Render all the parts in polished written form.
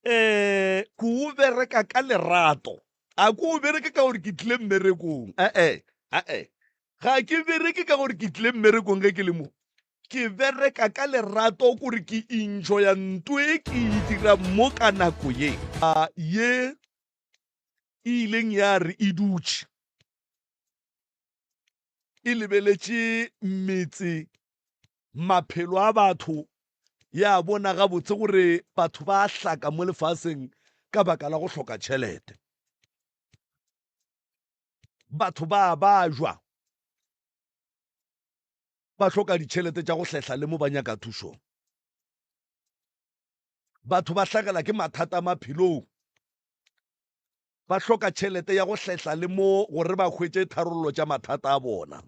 Ke o bereka ka lerato a ke o bereke ka gore ke tlile mmerekong ga ke bereke ka gore ke tlile mmerekong ge ke le mo ke bereka ka lerato kore ke enjoya ntho e ke e dira mo ka nako ye ye e ileng ya re e dutše e lebeletše metse maphelo a batho ya bona gabotse gore batho ba hlaka mo lefaseng ka baka la go hloka tšhelete batho ba jwa ba hloka ditšhelete tša go hlehla le mo ba nyaka thušong batho ba hlagela ke mathata a maphelong ba hloka tšhelete ya go hlehla le mo gore ba hwetše tharollo tša mathata a bona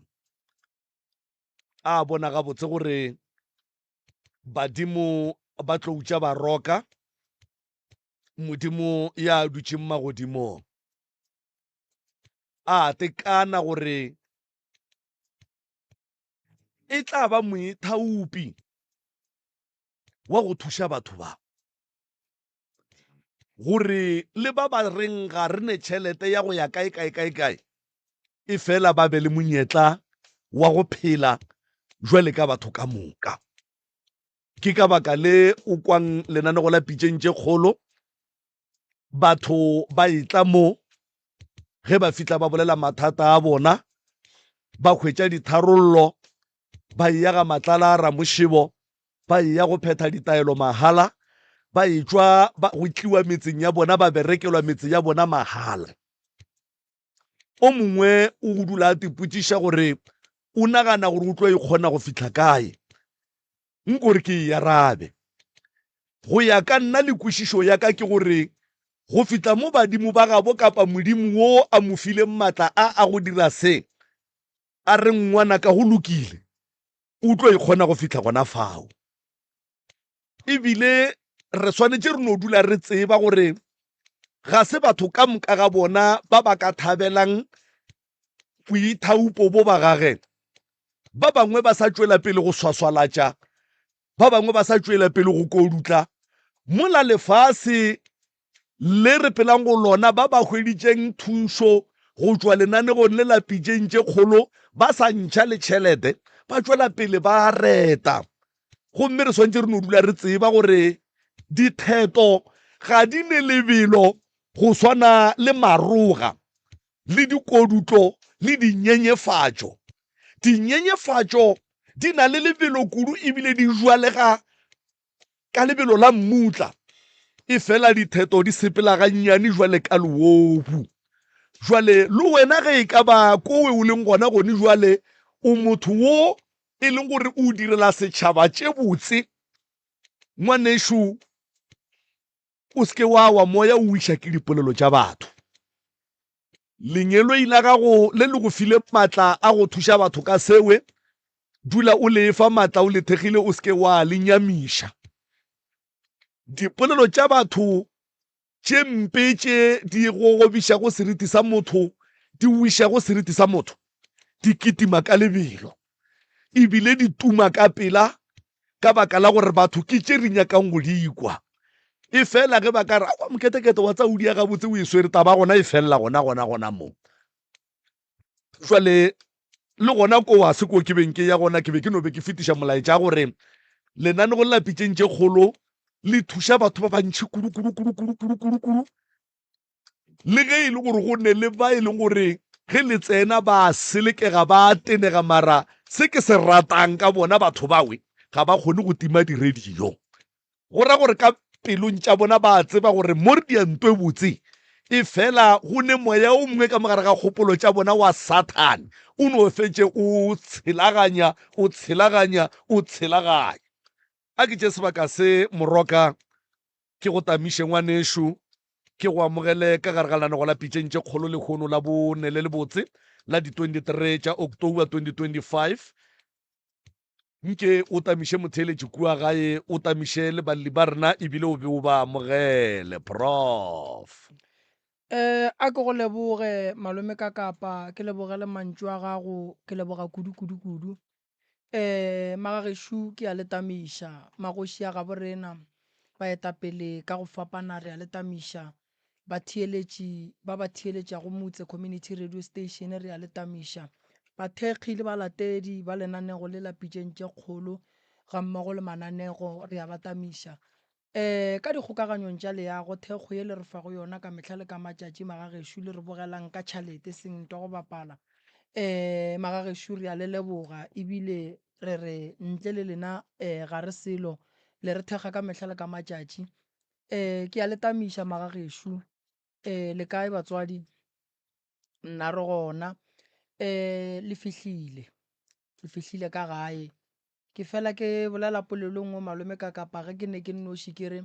a bona gabotse gore badimo ba tlo utša baroka modimo ya dutše magodimong a tekana gore e tla ba moithaupi wa go thuša batho ba gore le ba ba reng ga re ne tšhelete ya go ya kae e fela ba be le monyetla wa go phela jwale ka batho ka moka ke ka baka le o kwang lenanego la pitšeng tše kgolo batho ba etla mo ge ba fitla ba bolela mathata a bona ba hwetša ditharollo ba eya ga matlala a ramošebo ba eya go phetha ditaelo mahala ba etswa go tliwa metseng ya bona ba berekelwa metse ya bona mahala o mongwe o go dula a tipotšiša gore o nagana gore o tlo ikgona go fitlha kae nkore ke e arabe go ya ka nna le kwešišo ya ka ke gore go fitla mo badimo ba gabo kapa modimo wo a mo fileng maatla a go dira se a re ngwana ka go lokile o tlo ikgona go fitlha gona fao ebile re swanetše re no dula re tseba gore ga se batho ka moka ga bona ba ba ka thabelang boithaupo bo ba gage ba bangwe ba sa tšwela pele go swaswalatša ba bangwe ba sa tšwela pele go kodutla mola lefase le re pelang go lona ba ba hweditšeng thušo go tšwa lenanegong le lapitšeng tše kgolo ba sa ntšha le tšhelete ba tšwela pele ba reta gomme re swantse re no dula re tseba gore ditheto ga di ne lebelo go swana le maroga le dikodutlo le dinyenyefatšo dinyenyefatšo di na le lebelo kudu ebile di jwalega ka lebelo la mmutla e fela ditheto di sepela gannyane jwale ka leobu jwale le wena ge e ka ba kowe o leng gona gone jwale o motho wo e leng gore o direla setšhaba tše botse ngwanešo o seke wa moya o iša ke dipolelo tša batho lenyelo ila gago le le go file maatla a go thuša batho ka sewe dula o lefa maatla o lethegile o seke wa le nyamiša dipolelo tša batho tše mpe tše di gogobiša go seriti sa motho di wiša go seriti sa motho di kitima ka lebelo ebile di tuma ka pela ka baka la gore batho ke tše re nyakang go di ikwa e fela ge ba ka re a moketekete wa tsaodi ya gabotse o e swere taba gona e felela gona mo jwale le gona ko wa se ko ke beng ke ya gona ke be ke no be ke fetiša molaetša gore lenanego le lapitšeng tše kgolo le thuša batho ba bantšhi kudu le ge e le gore go ne le ba e leng gore ge le tsena ba selekega ba tenega mara se ke se ratang ka bona batho bawe ga ba kgone go tima di-radio go ra gore ka pelong tša bona ba tseba gore mo re diantwe botse e fela go ne moya o mongwe ka mogare ga kgopolo tša bona wa Satan o no fetše o tshelaganya a ke tše sebaka se moroka ke go tamiše ngwanešo ke go amogele ka gare ga lenanego la pitšeng tše kgolo le kgono la bone le botse la di-23 tša October 2025 nke o tamiše motheeletši kua gae o tamiše le balli ba rena ebile o be o ba amogele prof a ke go leboge malome ka kapa ke lebogele mantšu a gago ke leboga kudu magagešo ke a letamiša magoši a gabo rena baetapele ka go fapana re a letamiša batheeletši ba ba theeletšago motse community radio station re a letamiša bathekgi le balatedi ba lenanego le lapitšeng tše kgolo ga mmogo le mananego re a batamiša ka dikgokaganyong tša leago thekgo ye le re fago yona ka mehla le ka matšatši magagešo le re bogelang ka tšhalete seng ntwa go bapala magagešo re a le leboga ebile re re ntle le lena ga re selo le re thekga ka mehla le ka matšatši ke a letamiša magagešo le kae batswadi nna re gona le fihlile ka gae ke fela ke bolela polelong o malome ka kapa ge ke ne ke nnoši ke re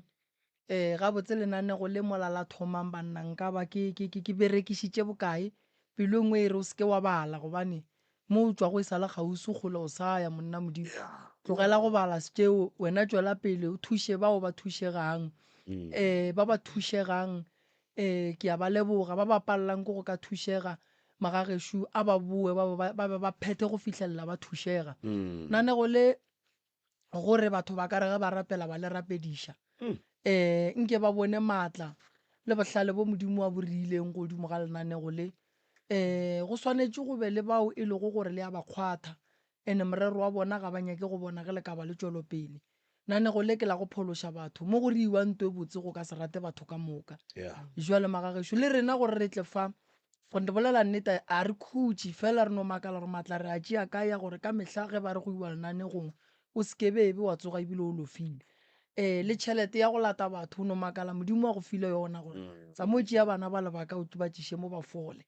gabotse lenanego le molala thomang bannang ka ba ke berekišitše bokae pelo ngwe e re o seke wa bala gobane mo o tswa go e sa le kgausi kgole o sa ya monna modimo tlogela go bala setšeo wena tšwela pele o thuše bao ba thušegang ba ba thušegang ke a ba leboga ba ba palelang ke go ka thušega magagešo a ba boe ba be ba phethe go fitlhelela ba thušega nanego le gore batho ba ka re ge ba rapela ba le rapediša nke ba bone maatla le bohlale bo modimo wa borileng godimo ga lenanego le go swanetše go be le bao e lego gore le ya ba kgwatha ene morero wa bona ga ba nyake go bona ge le ka ba le tšwelopele nanego le ke la go phološa batho mo go re iwang to e botse go ka se rate batho ka moka jwale magagešo le rena gore re tle fa go nte bolela nnete a re khutše fela re no makala gore matla re a tšea ka ya gore ka mehla ge ba re go iwa lenanegong o sekebebe wa tsoga ebile o lofile le tšhelete ya go lata batho o no makala modimo wa go file yona gore sa mo tšea bana ba lebaka o tubatšiše mo ba fole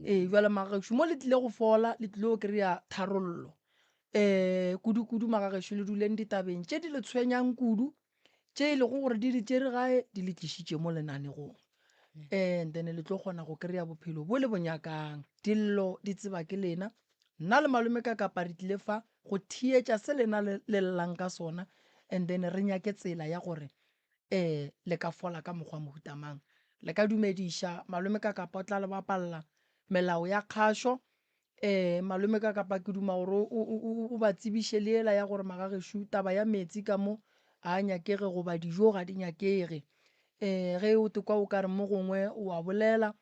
jwale magagešo mo le tlile go fola le tlile go kry-a tharollo kudu magagešo le duleng ditabeng tše di le tshwenyang kudu tše e lego gore di tšere gae di le tlišitše mo lenanegong and then le tlo kgona go kry-a bophelo bo le bonyakang dillo di tseba ke lena nna le malome ka kapa re tlile fa go thietša se lena le llang ka sona and then re nyake tsela ya gore le ka fola ka mokgwa mohutamang le ka dumediša malome ka kapa o tla le bapalela melao ya kgašo malome ka kapa ke duma gore o ba tsebiše le ela ya gore magagešo taba ya metsi ka mo a nyakege goba dijo ga di nyakege ge o tekwa o ka re mo gongwe o a bolela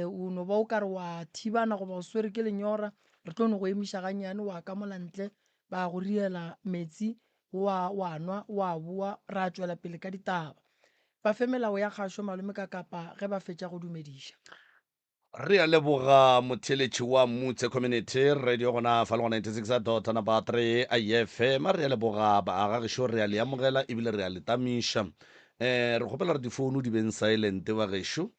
o no ba o ka re wa thibana goba o swere ke lenyora re tlo no go emiša ganyane wa ka molantle ba go riela metsi wa nwa wa boa ra tšwela pele ka ditaba ba fe melao ya kgašo malome ka kapa ge ba fetša go dumediša re a leboga motheletši wa motse community radio gona fa le go 96.3 ifm re a leboga baagagešo re a le amogela ebile re a letamiša re kgopela re difounu di beng silent ba gešo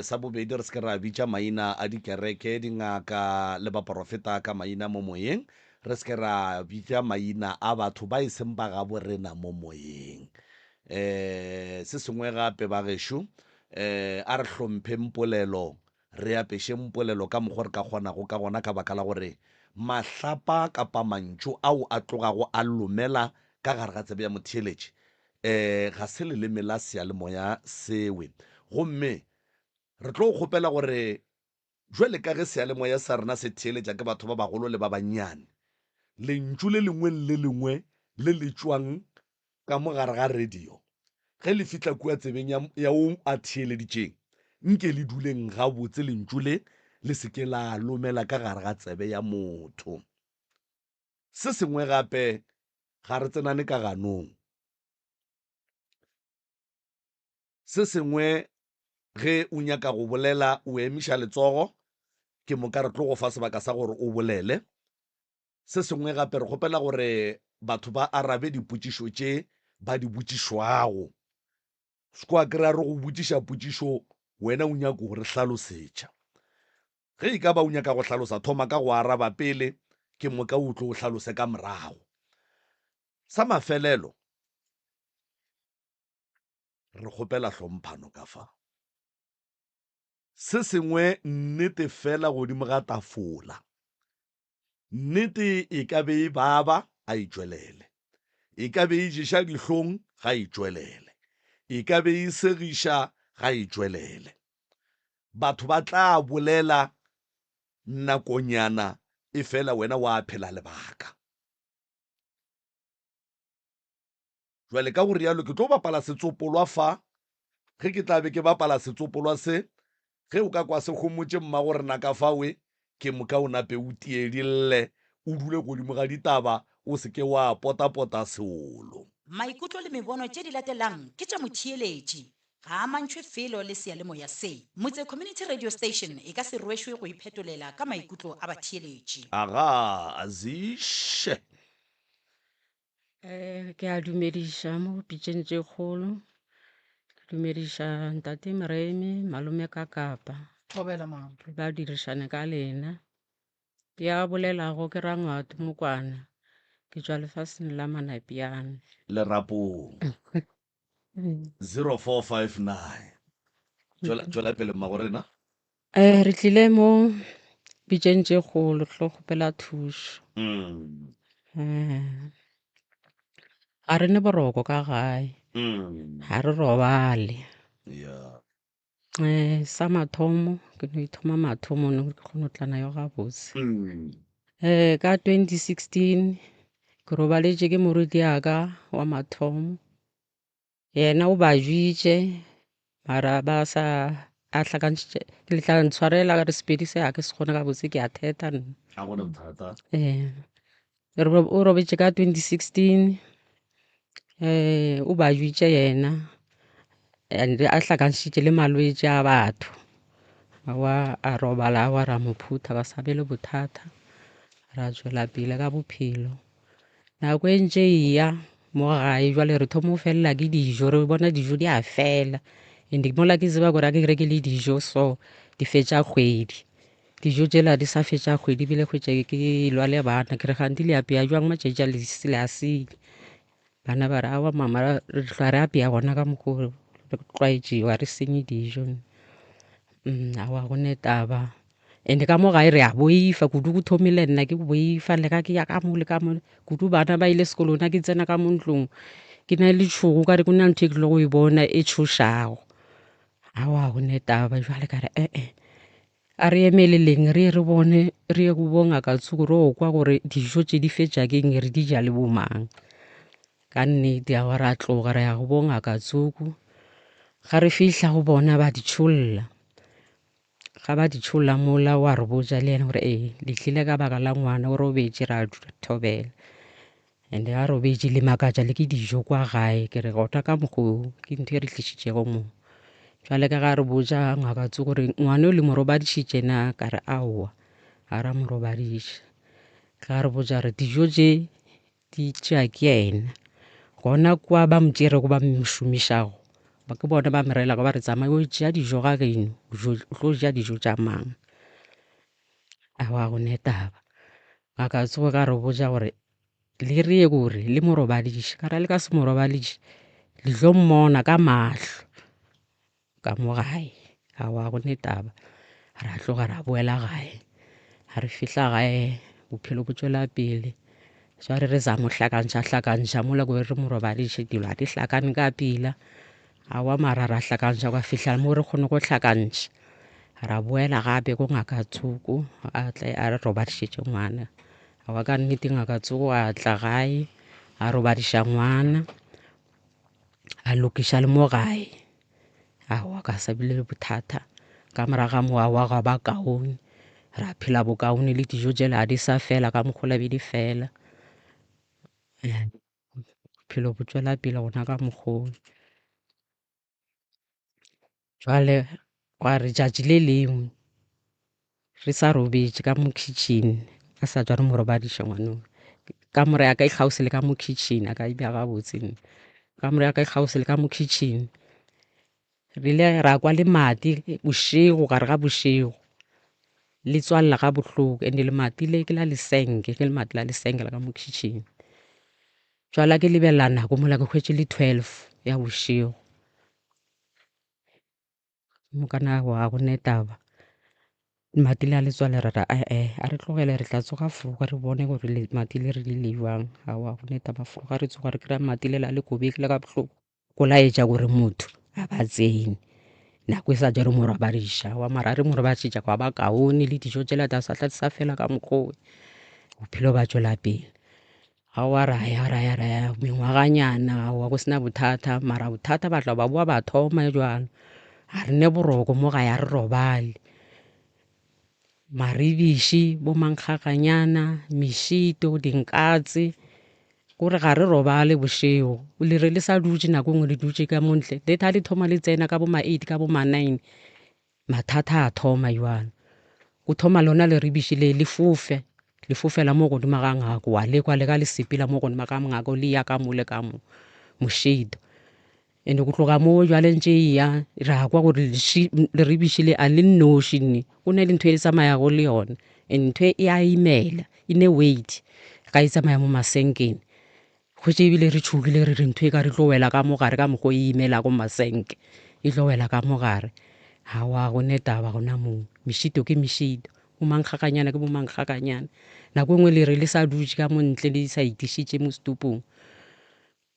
sa bobedi re se ke ra bitša maina a dikereke dingaka le baprofeta ka maina mo moyeng re se ke ra bitša maina a batho ba e seng ba gabo rena mo moyeng se sengwe gape ba gešo a re hlompheng polelo re apeše mpolelo ka mokgwa re ka kgonago ka gona ka baka la gore mahlapa kapa mantšu ao a tlogago a lomela ka gare ga tsebe ya motheeletši ga se leleme la sealemoya sewe gomme re tlo kgopela gore jwale ka ge sealemoya sa rena se theeletša ke batho ba bagolo le ba bannyane lentšu le lengwe le lengwe le le tšwang ka mogare ga radio ge le fihla kua tsebeng ya o a theeleditšeng nke le duleng gabotse lentšu le seke la lomela ka gare ga tsebe ya motho se sengwe gape ga re tsenane ka ganong se sengwe ge o nyaka go bolela o emiša letsogo ke moka re tlo go fa sebaka sa gore o bolele se sengwe gape re kgopela gore batho ba arabe dipotšišo tše ba di botšišwago sekoa kry-a re go botšiša potšišo wena o nyaka gore hlalosetša ge e ka ba o nyaka go hlalosa thoma ka go araba pele ke moka o tlo o hlalose ka morago sa mafelelo re kgopela hlomphano ka fa se sengwe nnete fela godimo ga tafola nnete e ka be e baba a itšwelele e ka be e ješa dihlong ga itšwelele e ka be e segiša ga itšwelele batho ba tla bolela nakonyana e fela wena wa phela lebaka jwale ka go rialo ke tlo bapala setsopolwa fa ge ke tlabe ke bapala setsopolwa se ge o ka kwa se kgomotse mma gore na ka fawe ke moka o nape o tiedille o dule godimo ga ditaba o seke wa pota-pota seolo. maikutlo le mebono tše di latelang ke tša motheeletši ga a mantšhwe felo le seyalemoya se. Motse Community Radio Station e ka se rwešwe go iphetolela ka maikutlo a batheeletši. Aga Azishe. Ke a dumediša mo pitšeng tše kgolo, ke dumediša ntate Moremi, malome ka kapa, Thobela mama. ba dirišane ka lena. Ke a bolelago ke Rangwato Mokwana, ke tšwa lefaseng la Manapiane. Lerapong 0459 tšwela pele mma gorena. Re tlile mo pitšeng tše kgolo, re tlo kgopela thušo. Ga re ne boroko ka gae, ga re robale. Yeah. Sa mathomo ke no ithoma mathomo no ke kgone go tlana yo gabotse. Ka 2016 ke robaletše ke moruti aka wa mathomo, yena o ba jwitše mara ba sa a hlakantšitše ke letla ntshwarela ka re sepedi se a ke se kgone gabotse ke a theta nna. A gona bothata. O robetše ka 2016, o ba jwitše yena and a hlakantšitše le malwetše a batho, a robala wa ra mophutha ba sa be le bothata, ra tšwela pele ka bophelo. Nako e ntše eya mo gae jwale re thomo felela ke dijo, re bona dijo di a fela and mola ke tseba gore a ke reke le dijo so di fetša kgwedi, dijo tšela di sa fetša kgwedi bile kgwetše ke lwa le bana ke re gante le apea jwang matšatši a le a sile. Bana ba re awa mama re hlwa re apea gona ka mokgwa re tlwaetšewa re senye dijo. Awa gone taba and ka mo gae re a boifa kudu go thomile nna ke boifa le ka ke ya ka mo le ka mo kudu bana ba ile sekolong na ke tsena ka mo ntlong ke na le tšhogo ka re go na ntho e ke tlo go e bona e tšhošago. Awa gone taba jwale ka re a re emeleleng re ye re bone re ye go bongaka Tsuku re o kwa gore dijo tše di fetša ke eng re di ja le bomang. Ka nnete ya gore a tloga re ya go bongaka Tsuku, ga re fihla go bona ba di tšholla, ga ba di tšholla mola wa re botša le ena gore le tlile ka baka la ngwana o robetše, ra thobela and ga robetše le makatša le ke dijo kwa gae ke re gota ka mokgwa ke ntho e re tlišitšego moo. Jwale ka ga re botša ngaka Tsuku gore ngwana o le mo robadišitše na, ka re aowa ga ra mo robadiša. Ka re botša re dijo tše di tšea ke yena, gona kwa ba mo tšerego ba mo šomišago ba ke bona ba merelago ba re tsamaya o tšea dijo ga geno o tlo ja dijo tša mang. Awa gone taba ngaka Tsuku ka re botša gore le reye gore le mo robadiše, ka ra le ka se mo robadiše le tlo mmona ka mahlo ka mo gae. Awa gone taba ra tloga ra boela gae, ga re fihla gae bophelo bo tšwela pele. Jwale re za mo hlakantša mola ko re mo robadiše dilo a di hlakane ka pila. Awa mara ra hlakantša kwa fihla mo re kgone go hlakantša, ra boela gape ko ngaka Tsuku a tle a re robadišitše ngwana. Awa ka nnete ngaka Tsuku a tla gae a robadiša ngwana a lokiša le mo gae. Awa ka sa bile le bothata ka moraga moa wa ga ba kaone, ra phela bokaone le dijo tšela a di sa fela ka mokgola be di fela. Bophelo bo tšwela pele gona ka mokgwa. Jwale wa re tšatši le lengwe re sa robetše ka mo kitchen a sa tswa re mo robadiša ngwanong, ka more ya ka ikgausele ka mo kitchen a ka ebja gabotseng ka more ya ka ikgausele ka mo kitchen re ile ra kwa le mati bošego gare ga bošego le tswalela ga bohloko and le mati le ke la lesenke ke le mati la lesenke la ka mo kitchen. Jwala ke lebelela nako mola ke hwetše le 12 ya bošego mo kana wa gone taba mati le a le tswale ra a re tlogele re tla tsoga foka re bone gore mati le re le jwang. Awa gone taba foka re tsoga re kry-a mati le la le kobekile ka bohloko go laetša gore motho a ba tsene nako e sa ja re mo robadiša. Wa mara re mo robadiša kwa ba kaone le dijo tšela ta sa tla sa fela ka mokgowe bophelo ba tšwela pele. ga wa raya mengwaganyana wa go sena bothata mara bothata ba tla ba boa ba thoma jalo ga re ne boroko mo ga ya re robale maribiši bo mankgakanyana mešito dinkatse kore ga re robale bošego le re le sa dutse nako ngwe le dutse ka montle le tha le thoma le tsena ka bo ma-8 ka bo ma-9 mathata a thoma jalo go thoma lona le ribiši le fofela mo godimo ga ngako wa lekwa le ka le sepela mo godimo ga ngako le ya ka mole ka mo mošito ande go tloga mo jwale ntse ya ra kwa gore le ribiši le a le nnoši nne go ne le ntho e le tsamayago le yone ntho e a imela e ne weight ga e tsamaya mo masenkeng go tse ebile re tšhogile re re ntho e ka re tlo wela ka mogare ka mokgwa e imela go masenke e tlo wela ka mogare ga wa go ne taba gona moo mešito ke mešito bo mankgakanyana ke bo mankgakanyana nako ngwe le re le sa dutse ka montle le sa itišitše mo setupong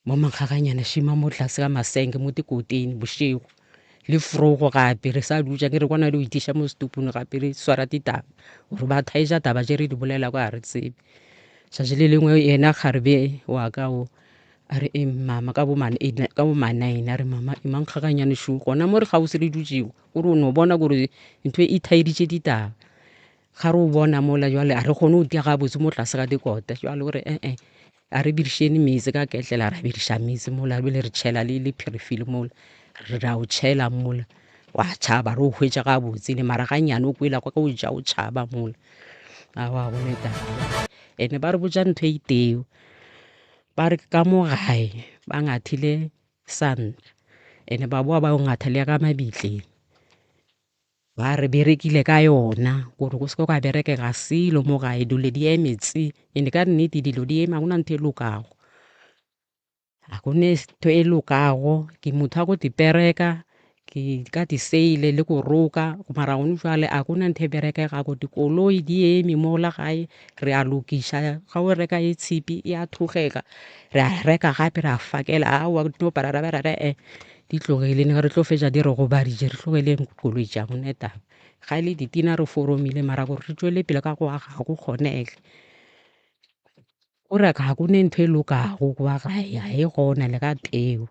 mo mankgakanyana šima mo tlase ka masenke mo tekoteng bošego le frogo gape re sa dutša ke re kwana le o itiša mo setupong gape re swara ditaba gore ba thaeša taba tše re di bolela ko a re tsebe tšatši le lengwe yena kgarebe wa ka o a re mama ka bo ma-9 a re mama e mankgakanyane šo gona mo re gausi re dutšego gore o ne o bona gore ntho e thaeditše ditaba ga re o bona mola jale a re kgone o tia gabotse mo tlase ga dikota jale gore a re birišene metse ka ketlela ra biriša metse mola bele re tšhela le pherefile mola re ra o tšhela mola wa tšhaba re o hwetša gabotse le mara ganyane o kwela kwa ka o ja o tšhaba mola a wa go neta ene ba re botša ntho e iteo ba re ka mo gae ba ngathile santa ene ba boa ba o ngatha le ya ka mabitleng ba re berekile ka yona gore go seke ka berekega selo mo gae dilo di emetse ene ka nnete dilo di ema gona ntho e lokago ga gone ntho e lokago ke motho a go dipereka ke ka diseile le go roka mara gone jale a gona ntho e berekegago dikoloi di eme mola gae re a lokiša ga o reka e tshipi e a thogega re a reka gape re a fakela aowa no pararabarara di tlogele ne re tlo fetša di re go baditše re tlogele koloi tša gone taba ga e le ditina re foromile mara gore re tšwele pele ka go aga go kgonege o re ga gone ntho e lokago kwa gae ga e gona le ka teo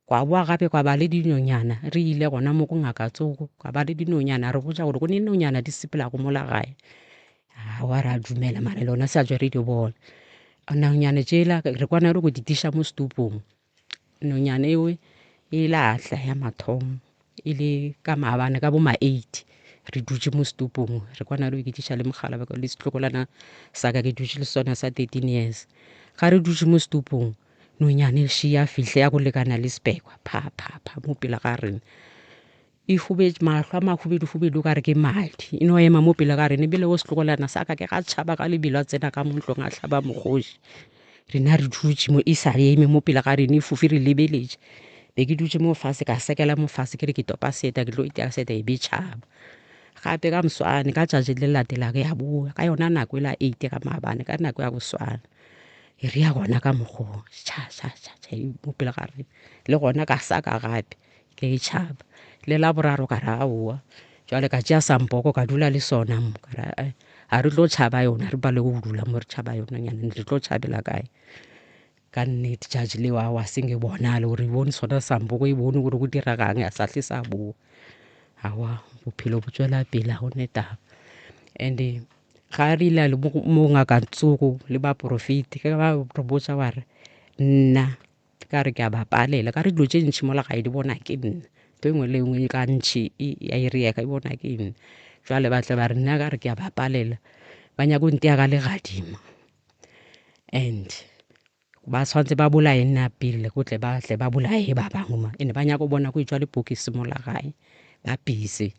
kwa boa gape kwa ba le dinonyana re ile gona mo go ngaka tsoko kwa ba le dinonyana re botša gore go ne dinonyana di sepelago mola gae wa re a dumela mare lona sa tswe re di bona nonyane tšela re kwana re go ditiša mo setupong nonyane ewe e lahla ya mathomo e le ka maabane ka bo ma-8 re dutse mo setupong re kwana re o iketiša le mogala le setlokolana sa ka ke dutse le sona sa 13 years ga re dutse mo setupong nonyane šia fihle ya go lekana le spekwa pha mo pele ga rena e hubetse mahlo a mahubedu o ka re ke madi e no ema mo pele ga rena ebile go setlokolana sa ka ke ga tšhaba ka lebelo a tsena ka montlong a tlhaba mogoši rena re dutse mo e sa eme mo pele ga rena e fofi re lebeletše be ke dutse mo fase ka sekela mo fase ke re ke topa seta ke tlo itea seta e be tšhaba gape ka moswane ka tšatši le latela ke ya boa ka yona nako e la 8 ka maabane ka nako ya boswane e re ya gona ka mokgwa mo pele ga rena le gona ka saka gape ke e tšhaba le la boraro ka ra boa jale ka tšea sampoko ka dula le sona mo ka a re tlo tšhaba yona re bale go dula mo re tšhaba yona nyane re tlo tšhabela kae ka nnete tšatši le wa senge bonale gore e bone sona sampoko e bone gore go diragang ya sa tle sa boa awa bophelo bo tswela pele go netaba and ga re ile le mo ngaka tsoko le ba profiti ke ba re botsa wa re nna ka re ke a ba palela ka re dilo tše ntšhi mola ga e di bona ke nna to engwe le engwe ka ntšhi ya e rieka e bona ke nna jale ba tle ba re nna ka re ke a ba palela ba nyaka o ntea ka legadima and ba tshwanetse ba bolae nna pele go tle ba tle ba bolae ba bangwe ma ene ba nyaka go bona go etswa le pokisi mola gae ba pise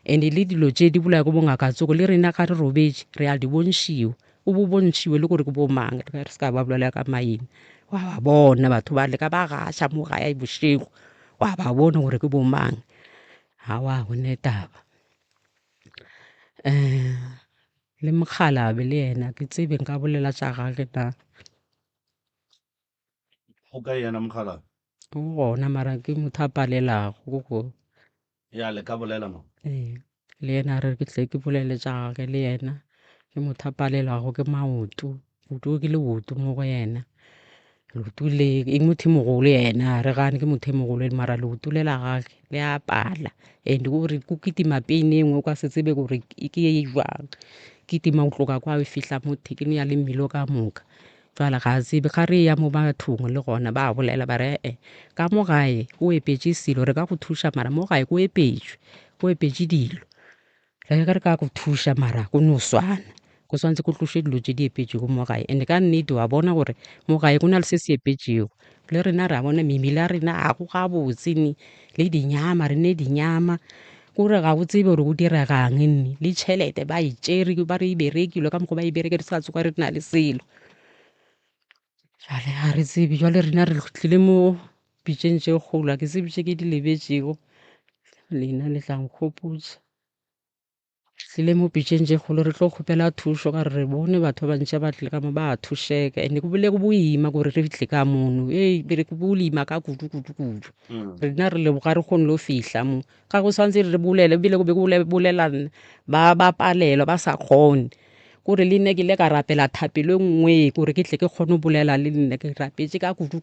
and le dilo tše di bolae go bongaka tsoko le rena ga re robetše re a di bontšhiwe o bo bontšhiwe le gore ke bo mang re se ka ba bolela ka maina wa ba bona batho ba leka ba gaša mo gae bošego wa ba bona gore ke bo mang ga wa gone taba le mokgalabe le yena ke tsebe nka bolela tša gage na go ka yena mogala o gona mara ke motho a palelago go ya le ka bolela mo le yena a re ke tle ke bolele tša gage le yena ke motho a palelago ke maoto kudu ke leoto mo go yena leoto le e motho e mogolo yena re gane ke motho e mogolo mara leoto le la gage le a pala and gore ko kitima peine engwe o ka se tsebe gore ke e jwang kitima o tloka kwa o fihla mo thekeng ya le mmilo ka moka jwale ga tsebe ga re ya mo bathong le gona ba bolela ba re ka mo gae o epetse selo re ka go thuša mara mo gae ko epetšwe ko epetse dilo le ka re ka go thuša mara go no swana go swantse go tloše dilo tše di epetšego mo gae and ka nnete wa bona gore mo gae go na le se se epetšego le rena re a bona memile a rena a go ga botsene le dinyama re ne dinyama kore ga o tsebe gore go diregang nne le tšhelete ba e tšere ba re e berekilwe ka mokgwa ba e bereke re se ka tsoka re na le selo jale ga re tsebe jale rena re tlile mo pitšeng tše kgolo ke tsebitše ke di lebetšego lena le tlang kgopotša tlile mo pitšeng tše kgolo re tlo kgopela thušo ka re bone batho ba bantši ba tlile ka mo ba thušeka and go bile go boima gore re fihle ka mono bere ke boima ka kudu rena re leboga re kgone le o fihla mo ga go swantse re bolele bile go be go bolelang ba palelwa ba sa kgone kore le nne ke le ka rapela thapelo nngwe kore ke tle ke kgone go bolela le nne ke rapetse ka kudu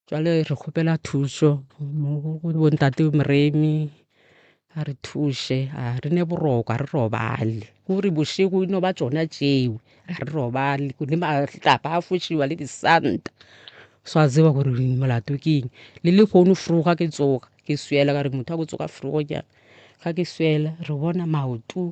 jwale re kgopela thušo mo bontate Moremi a re thuše a re ne boroko a re robale kore bošego ino ba tsona tšeo a re robale le matlapa a fošiwa le disanta so a tseba gore molato ke eng le lehono fruga ke tsoga ke swela ka re motho a go tsoga frugo jang ga ke swela re bona maoto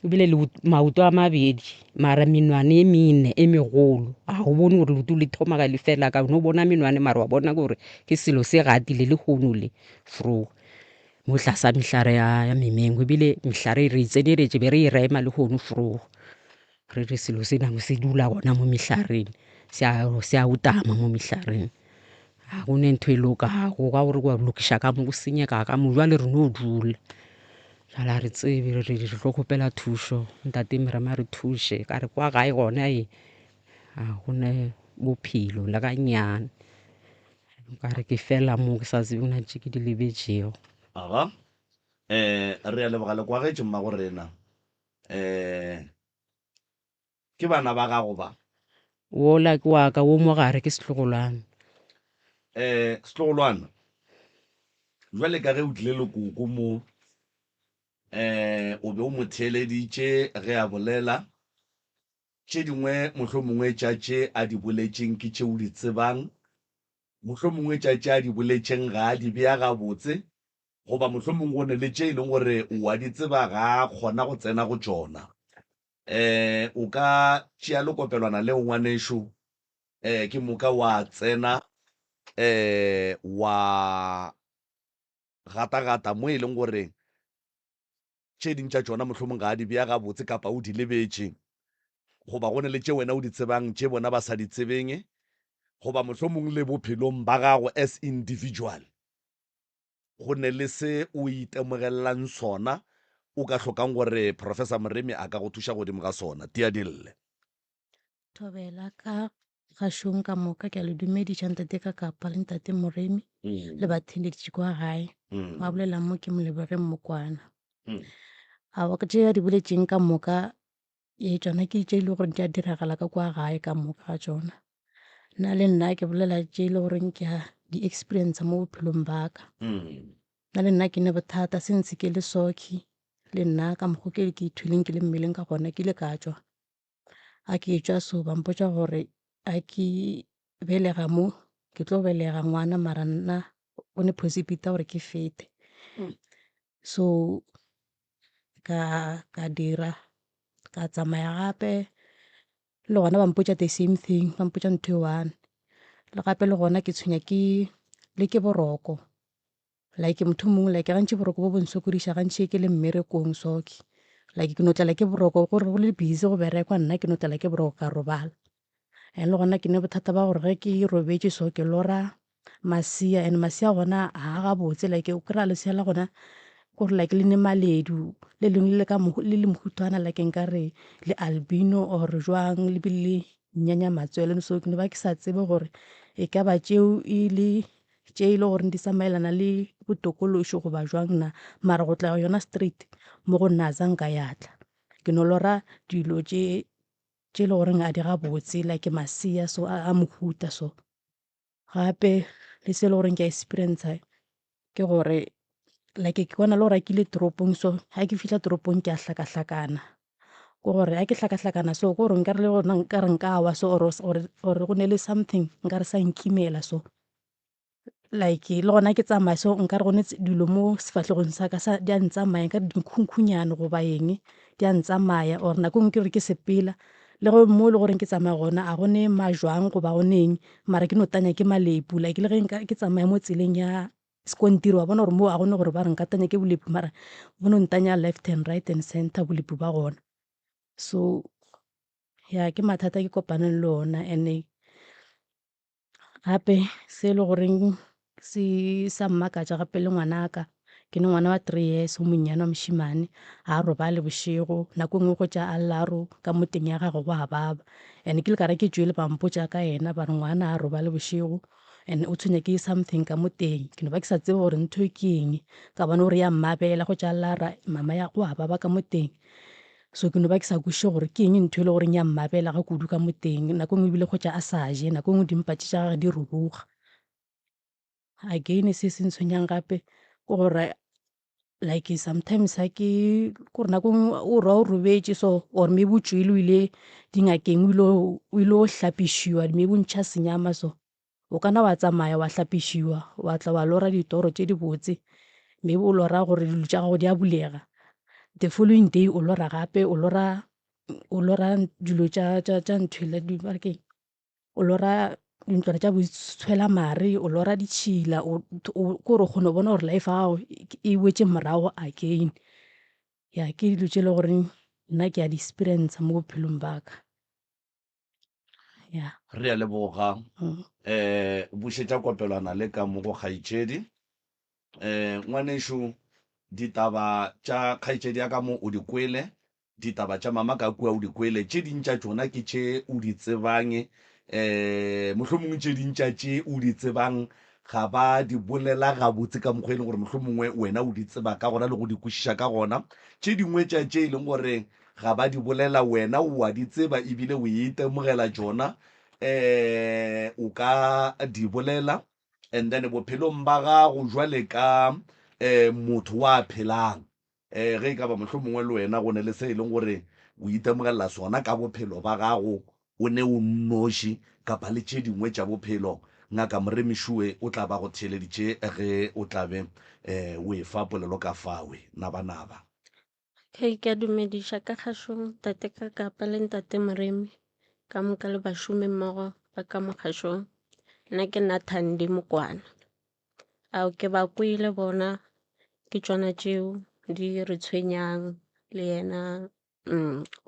ebile maoto a mabedi mara menwane e mene e megolo a go bone gore leoto le thoma ka lefela ka no bona menwane mara wa bona gore ke selo se gatile le kgono le fruga mo tlasa mehlare ya memengo ebile mehlare re itseneretše be re e rema le kgono fruga re re selo se nang se dula gona mo mehlareng se a utama mo mehlareng ga gone ntho e lokago ka gore kwa lokiša ka mo go senyeka ka mo jwale re no dula jale a re tsebe re tlo kgopela thušo ntate Moremi a re thuše ka re kwa gae gona ga gone bophelo le ka nyane ka re ke fela mo ke sa tsebe o na tše ke di lebetšego aga re a leboga le kwagetše mma go rena ke bana ba gago ba wola ke wa ka wo mo gare ke setlogolwane setlogolwana jwale ka ge o tlile lekoko mo o be o mo theeleditše ge a bolela tše dingwe mohlomongwe tšatše a di boletšeng ke tšeo di tsebang mohlomongwe tšatše a di boletšeng ga a di bea gabotse goba mohlomongwe go ne le tše e leng gore wa di tseba ga a kgona go tsena go tšona o ka tšea lekopelwana leo ngwanešo ke moka wa tsena wa gata mo e leng gore tše dintša tšona mohlomong ga a di bea gabotse kapa o di lebetše goba go ne le tše wena o di tsebang tše bona ba sa di tsebeng goba mohlomong le bophelong ba gago as individual go ne le se o itemogelelang sona o ka hlokang gore Professor Moremi a ka go thuša godimo ka sona tia dille thobela ka gašong ka moka ke a le dumediša ntate ka kapa le ntate Moremi le batheleditše kwa gae wa bolela mo ke Molebogeng Mokwana a wa tše a di boletšeng ka moka tšona ke tše e le gore di a diragala ka kwa gae ka moka ga tšona nna le nna ke bolela tše e le goreng ke a di experience mo bophelong ba ka nna le nna ke ne bothata sentse ke le soki le nna ka mokgwa ke ithuleng ke le mmeleng ka gona ke ile ka tšwa a ke tšwa so ba mpotša gore a ke belega mo ke tlo belega ngwana mara nna o ne possibility gore ke fete so ka dira ka tsamaya gape le gona ba mpotša the same thing ba mpotša ntho e one le gape le gona ke tshwenya ke boroko like motho mongwe like gantši boroko bo bonsokodiša gantši ke le mmerekong soki like ke notlela ke boroko gore go le busy go berekwa nna ke notlela ke boroko ka robala and le gona ke ne bothata ba gore ge ke robetše so ke lora masia and masia gona ga gabotse like o kry-a lesea la gona gore like le ne maledu le lengwe le le mokhutwana like nka re le albino or jwang le bile nyanya matswele so ke ne ba ke sa tsebe gore e ka ba tšeo e le tše e le gore di tsamaelana le botokološi goba jwang na mara go tla yona street mo go nna tsa nka yatla ke no lora dilo tše tse le goreng a di gabotse like masia so a mohuta so gape le se le goreng ke a experience ke gore like ke bona le gore a ke ile toropong so ga ke fitlha toropong ke a hlakahlakana ko gore ga ke hlakahlakana so ko gore nkare le gona nkare nka wa so or go ne le something nkare sa nkimela so like le gona ke tsamaya so nkare gone dilo mo sefatlhegong sa ka di a ntsamaya ka dikhunkhunnyane goba eng di a ntsamaya or nako ngwe ke re ke sepela le go mo le goreng ke tsamaya gona a gone majwang goba goneng mara ke no tanya ke malepu like le ge ke tsamaya mo tseleng ya skontiri wa bona gore mo a gone gore ba re nka tanya ke bolepu mara bono ntanya left and right and center bolepu ba gona so ya ke mathata ke kopaneng le ona and gape se le goreng se sa mmakatša gape le ngwanaka ke ne ngwana wa 3 years o monnyane wa mošimane a robale bošego nako ngwe go tša a llaro ka moteng ya gagwe go a baba and ke le kare ke tšwele bampotša ka ena ba re ngwana a robale bošego and o tshwenya ke something ka moteng ke no ba ke sa tsebe gore ntho ke eng ka bona gore ya mmabela go tša llara mama ya go a baba ka moteng so ke no ba ke sa kweše gore ke eng ntho e le goreng ya mmabela ga kudu ka moteng nako ngwe ebile go tša a sa je nako ngwe dimpatši tša gage di ruruga again se se ntshwenyang gape ke gore like sometimes ha ke gore nako o ra o robetse so or maybe o tswile o ile dingakeng o ile o hlapišiwa maybe o ntšha senyama so o kana wa tsamaya wa hlapišiwa wa tla wa lora ditoro tše di botse maybe o lora gore dilo tša gago di a bulega the following day o lora gape o lora dilo tša nthwela o lora dintlwana tša botshwela mare o lora ditšhila kore o kgone go bona gore life ya gago e wetse morago again ya ke dilo tše le goreng nna ke a di experience mo bophelong baka ya re a leboga bušetša kopelwana le ka mo go kgaitšedi ngwanešo ditaba tša kgaitšedi ya ka mo o di kwele ditaba tša mama ka kua o di kwele tše dintša tšona ke tše o di tsebang mohlomongwe tše dintša tše o di tsebang ga ba di bolela gabotse ka mokgwa e leng gore mohlomongwe wena o di tseba ka gona le go di kwešiša ka gona tše dingwe tša tše e leng gore ga ba di bolela wena o a di tseba ebile o itemogela tšona o ka di bolela and then bophelong ba gago jwale ka motho wa phelang ge e ka ba mohlomongwe le wena go ne le se e leng gore o itemogelela sona ka bophelo ba gago o ne o nnoši kapa le tše dingwe tša bophelo ngaka moremišue o tla ba go theeleditše ge o tlabe o e fa polelo ka fawe naba Okay, ke a dumediša ka kgašong tate ka kapa le ntate moremi ka moka le bašomi mmogo ba ka mo kgašong nna ke nna Thandi Mokwana ao ke ba kwele bona ke tšona tšeo di re tshwenyang le yena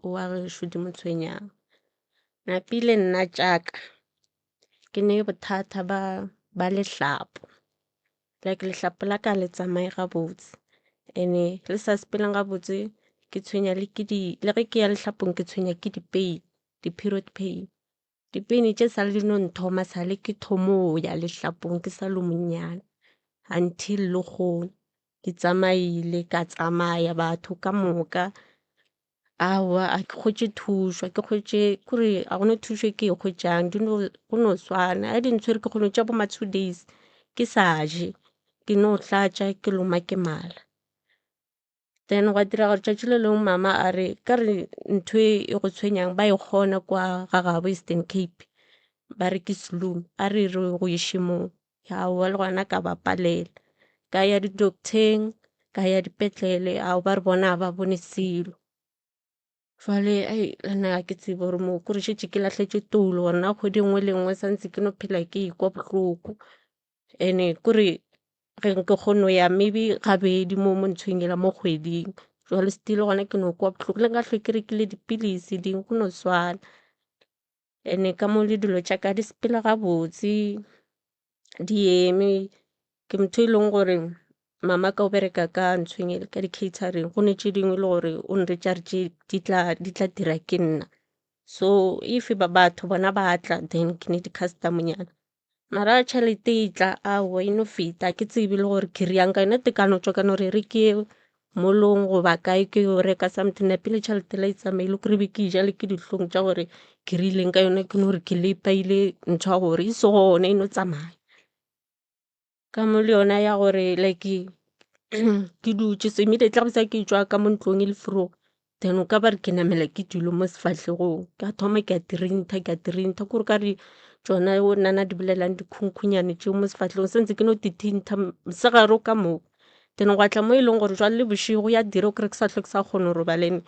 o wa gešo di mo tshwenyang napile nna tšaka ke ne bothata ba lehlapo like lehlapo la ka le tsamaye gabotse ene le sa sepeleng gabotse ke tshwenya le ge ke ya lehlapong ke tshwenya ke di-pain di-period pain di-pain tše sa le di no nthoma sa le ke thomo ya lehlapong ke sa le monnyane until le kgone ke tsamaile ka tsamaya batho ka moka awa a ke kgwetše thušwa ke kgwetše kore a gone thušo ke e kgwetšang go no swana a dintshwere ke kgone tša bo ma 2 days ke sa je ke no tlatša ke loma ke mala then gwa dira gore tšatši le lengwe mama a re ka re ntho e go tshwenyang ba e kgona kwa ga gabo Eastern Cape ba re ke Sloom a re go išemo yawa le gona ka ba palela ka ya di-docteng ka ya dipetlele ao ba re bona ba bone selo jwale lena ke tsebe gore mo kore šetše ke lahletse toulo gore na kgwedi nngwe le nngwe santse ke no phela ke ikwa bohloko ene kore ge nke kgono ya maybe gabedi mo ntshwenyela mo kgweding jwale still gona ke no kwa bohloko le nka hlwe ke rekile dipilisi ding go no swana ene ka mo le dilo tša ka di sepela gabotse di eme ke motho e leng gore mama ka o bereka ka ntshwenyele ka di-catering go ne tše dingwe le gore o nre tša re tše di tla dira ke nna so if ba batho bona ba tla then ke ne di-customernyana mara tšhelete e tla awa e no feta ke tsebe le gore ke riang ka yona tekano tšwa ka no re ke mo leng go ba kae ke yo reka something na pele tšhelete la itsamaile kore be ke ijale ke ditlhong tša gore ke rileng ka yone ke no gore ke leipaile ntho ya gore e se gone e no tsamaya ka mo le yona ya gore like ke dutse so immediately ga botsa ke tswa ka mo ntlong e le fro then o ka ba re ke namela ke dilo mo sefatlhegong ka thoma ke a tirinta kore ka re tsona o nana di bolelang dikhunkhhunyane tšeo mo sefatlhegong sentse ke no tithinta segare o ka moo then gwa tla mo e leng gore jwa le bošego ya dire o kry ke sa tlhoke sa kgone go robalene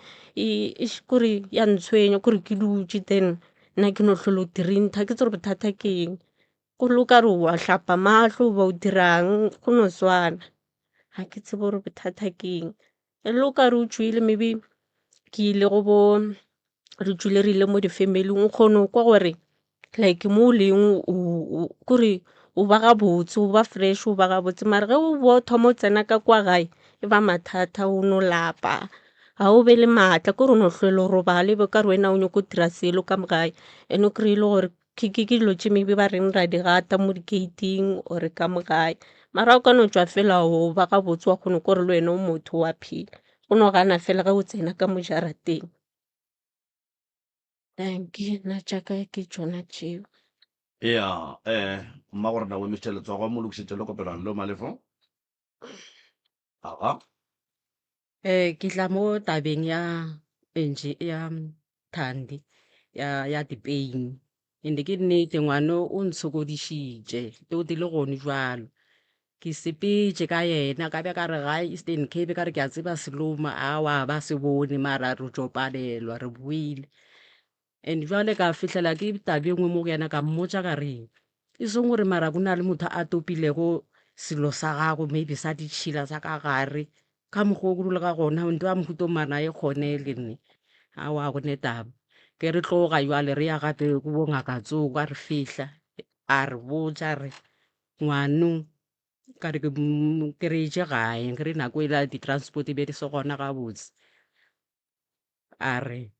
kore ya ntshwenya kore ke dutse then nna ke no tlhole o tirinta ke tse gore bothata ke eng go le o ka re wa tlhapa matlho ba o dirang go no swana ga ke tsebe gore bothata ke eng e le o ka re o tswile maybe ke ile go bo re tswile re ile mo di-family-ing o kgone kwa gore like mo o leng kore o ba gabotse o ba fresh o ba gabotse mare ge o bo thoma o tsena ka kwa gae e ba mathata o no lapa ga o be le maatla kore o no tlhoele o robale be ka re wena o nyako dira selo ka mogae and o kry-ile gore ke dilo tse maybe ba reng ra di gata mo di-gating ore ka mogae mara o ka no tswa fela o ba gabotse wa kgone kore le wena o motho wa phela go no gana fela ge o tsena ka mo jarateng ke nna jaaka ke tsona tseo ya mma gore na o emise letsogo mo lokišetse le kopelwane le o malefo aa ke tla mo tabeng ya Thandi ya di-pain and ke nnete ngwane o ntshokodišitše teo di le gone jalo ke sepetse ka yena ka be ka re ga Eastern Cape ka re ke a tseba Seloma awa ba se bone mara re tšo palelwa re buile and jwale ka fitlhela ke tabe ngwe mo go yena ka mmotsa ka re e seng gore mara go na le motho a topilego selo sa gago maybe sa ditšhila sa ka gare ka mokgwa o kudu le ka gona nto a mohuto mana e kgone le nne a wa go netaba ke re tloga jwale re ya gape go bongaka tsoo ka re fihla a re botsa re ngwanong ka re ke reitše gae ke re nako e la di-transport be di se gona ga botse a re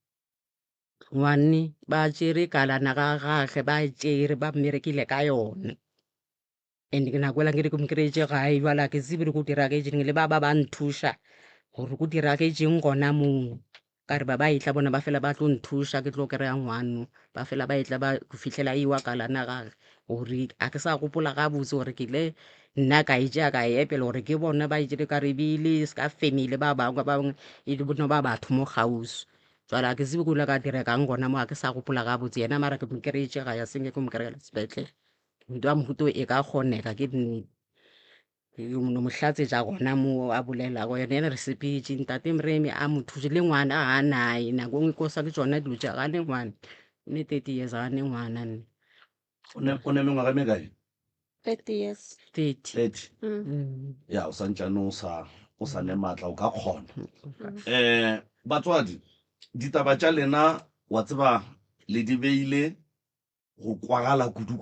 ngwane ba tšere kalana ga gage ba tšere ba mmerekile ka yone and ke nako ela ke reitše gae jwala ke tsebe go dira ke jeng le ba nthuša gore go dira ke jeng gona moo ka re ba etla bona ba fela ba tlo nthuša ke tlo kry-a ngwano ba fela ba etla ba go fitlhela ewa kalana gage gore a ke sa gopola ga botse gore ke le nna ka ejea ka epele gore ke bona ba etsele ka re ebile se ka family ba bangwe e le bona ba batho mo gausu jwale a ke tsebe kole ka direkang gona mo a ke sa gopola ga botse yena mara ke mo kry-etše ga ya senge ke mo kry-ela sepetlele ntho ya mohuto e ka kgonega ke nnete no mo tlatsetša gona mo a bolelago yone ene re sepetse ntate Mremi a mo thuse le ngwana ga nae nako ngwe kosa ke tsona dilo tša gane ngwana ne 30 years gane ngwana nne o ne mengwaga me kae 30 years 30 ya o santšane o sa ne maatla o ka kgona batswadi ditaba tša lena wa tseba le di beile go kwagala kudu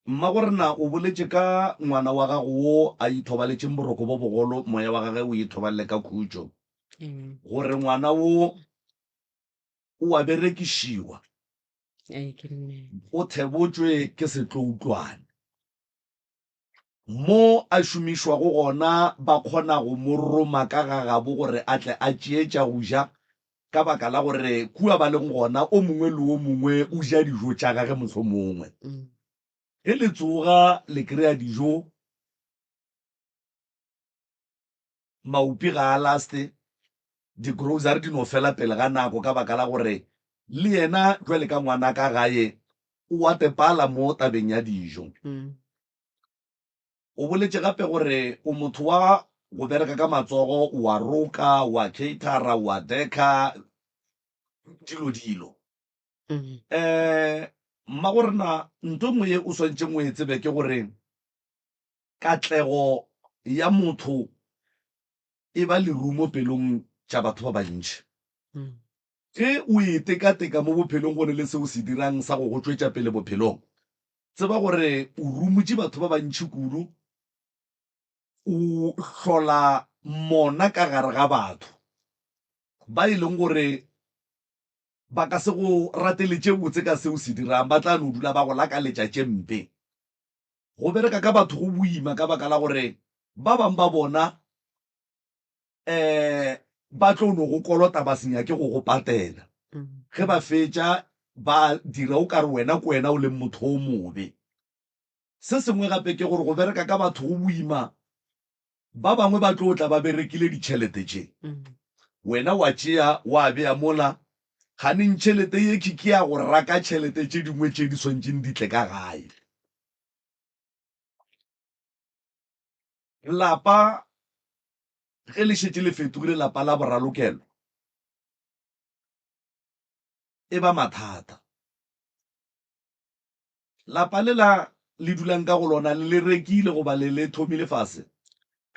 mma gore na o boletše ka ngwana wa gago wo a ithobaletšeng boroko bo bogolo moya wa gage o ithobalele ka khutšo gore ngwana wo o a berekišiwa o thebotswe ke setloutlwane mo a šomišwago gona ba kgona go mo roma ka gagabo gore a tle a tšeetša go ja ka baka la gore kua ba leng gona o mongwe le o mongwe o ja dijo tša gage motlho mongwe ge le tsoga le kry-a dijo maupi ga a laste di-grocery di no fela pele ga nako ka baka la gore le yena jwale ka ngwana ka gae o a tepala mo tabeng ya dijo o boletše gape gore o motho wa go bereka ka matsogo wa roka wa catera wa deka dilo mma gore na nto ngwe ye o swantše ngwe e tsebe ke gore katlego ya motho e ba lerumo pelong tša batho ba bantši ge o e teka mo bophelong gone le seo se dirang sa go tswetša pele bophelong tseba gore o rumotše batho ba bantši kudu o hlola mona ka gare ga batho ba e leng gore ba ka se go rateletše botse ka seo se dirang ba tla no dula ba go lakaletša tše mpe go bereka ka batho go boima ka baka la gore ba bang ba bona ba tlo no go kolota ba senya ke go go patela ge ba fetša ba dira o ka re wena ko wena o leng motho o mobe. Se sengwe gape ke gore go bereka ka batho go boima, ba bangwe ba tlo tla ba berekile ditšhelete tše, wena wa tšea wa beya mola ganeng tšhelete ye ke ya go raka tšhelete tše dingwe tše di swantšeng di tle ka gae. Lapa ge le šetse le fetogile lapa la boralokelo e ba mathata. Lapa le la le dulang ka go lona le rekile goba le thomile fase?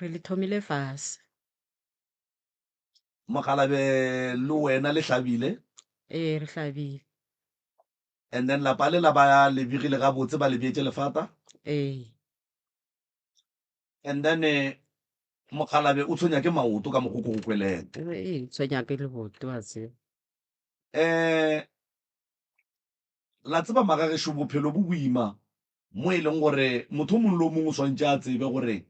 re le thomile fase. Mokgalabe le wena le hlabile, Ee, re hlabile. and then lapa le la ba le begile ga botse ba le beetse lefata, Ee, and then mokgalabe o tshwenya ke maoto ka mogoko go kweleng. ee, tshwenya ke leboto wa se. La tseba magagešo bophelo bo boima mo e leng gore motho mongwe le o mongwe o swantše a tsebe gore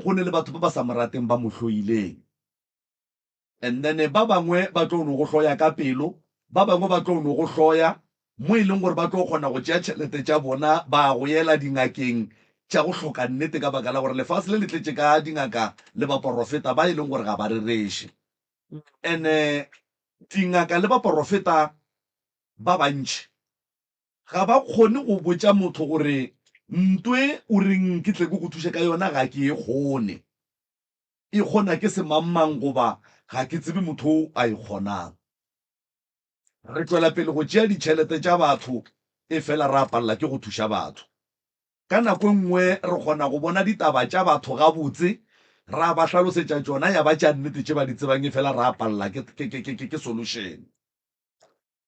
go ne le batho ba ba sa morateng ba mo hloileng, and then ba bangwe ba tlo no go hloya ka pelo, ba bangwe ba tlo no go hloya mo e leng gore ba tlo kgona go tšea tšhelete tša bona ba go yela dingakeng tša go hloka nnete ka baka la gore lefase le le tletše ka dingaka le baporofeta ba e leng gore ga ba rereše. And dingaka le baporofeta ba bantši ga ba kgone go botša motho gore ntwe o reng ke tle ke go thuše ka yona ga ke e kgone, e kgona ke semammang goba ga ke tsebe motho a e kgonang. Re tšwela pele go tšea ditšhelete tša batho e fela ra palela ke go thuša batho. Ka nako nngwe re kgona go bona ditaba tša batho gabotse, ra ba hlalosetša tšona ya ba tša nnete tše ba di tsebang e fela ra palela ke solution.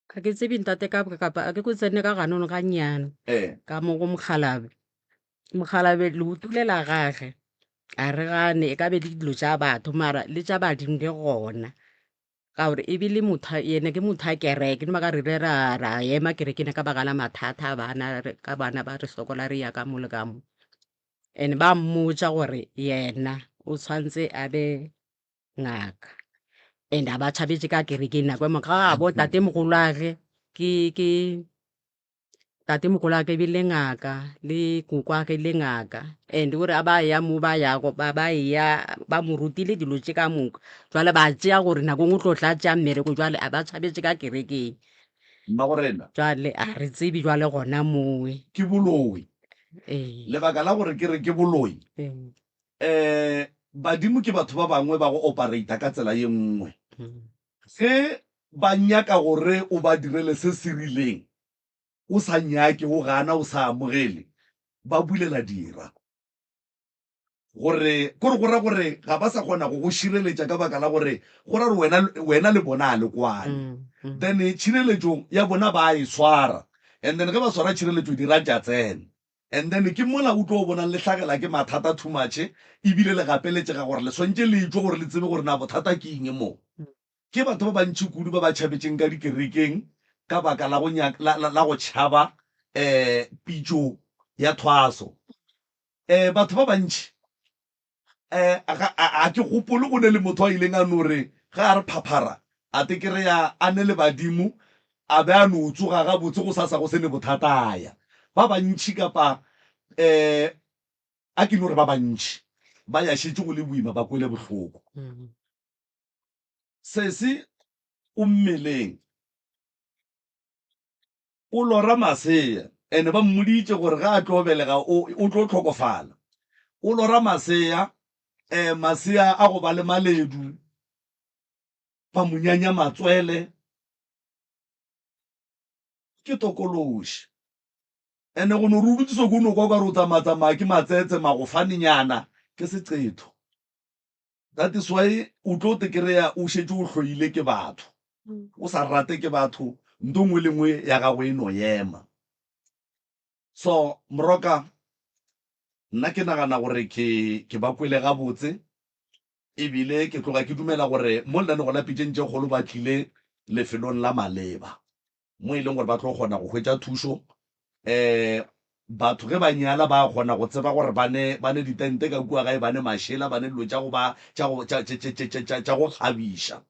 Ga ke tsebe ntate ka kapa a ke go tsene ka ganono ga nnyane ka mo go Mokgalabe. Mokgalabe le utulela gage a re gane e ka be dilo tša batho mara le tša badimo le gona ka gore ebile yene ke motho a kereke no maka re be ra ema kerekene ka baka la mathata a bana ka bana ba re hlokola re ya ka mo le ka mo, and ba mmotša gore yena o tshwantse a be ngaka and a ba tšhabetše ka kerekeng nako e moka ga bo tatemogolo age ke tatemogolo ake ebile ngaka le koko ake le ngaka, and gore a ba ya mo ba yago ba ya ba mo rutile dilo tše ka moka jwale ba tšea gore nako ngwe tlo tla tša mmereko jwale a ba tšhabetše ka kerekeng. Mmagorena Jwale a re tsebe jwale gona mowe ke boloi, lebaka la gore ke re ke boloi badimo ke batho ba bangwe ba go operata ka tsela ye nngwe. Ge ba nyaka gore o ba direle se se rileng o sa nyake o gana o sa amogele ba bulela dira gore kore gora gore ga ba sa kgona go go šireletša ka baka la gore gora re wena le bona a le kwane, then tšhireletšo ya bona ba e swara, and then ge ba swara tšhireletšo dira tša tsena, and then ke mola o tlo o bonang le hlagela ke mathata too much ebile le gapeletšega gore le swantše le tšwe gore le tsebe gore na bothata ke eng mo. Ke batho ba bantši kudu ba ba tšhabetšeng ka dikerekeng ka baka la go tšhaba pitšo ya thwaso. Batho ba bantši a ke gopole go ne le motho a ileng a no re ga a re phaphara a te kry-a a ne le badimo a be a no tsoga gabotse go sa go se ne bothata aya. Ba bantši kapa a ke no re ba bantši ba ya šetse go le boima ba kwele bohloko. Sesi o mmeleng o lora masea ene ba mmoditše gore ga a tlo belega o tlo tlhokofala. O lora masea masea a go ba le maledu ba monyanya matswele ke tokološi, ene go no rurutsiso ko no kwa re o tsamatsamaya ke matsetse magofanenyana ke seqetho. That is why o tlo te kry-a o šetse o hloile ke batho o sa rate ke batho nto ngwe le ngwe ya gago e no ema. So Moroka nna ke nagana gore ke ba kwele gabotse ebile ke tloga ke dumela gore mo lena gona pitšeng tše kgolo ba tlile lefelong la maleba mo e leng gore ba tlo kgona go hwetša thušo batho ge ba nyala ba kgona go tseba gore bane ditente ka kua gae bane mašela bane dilo tša go kgabiša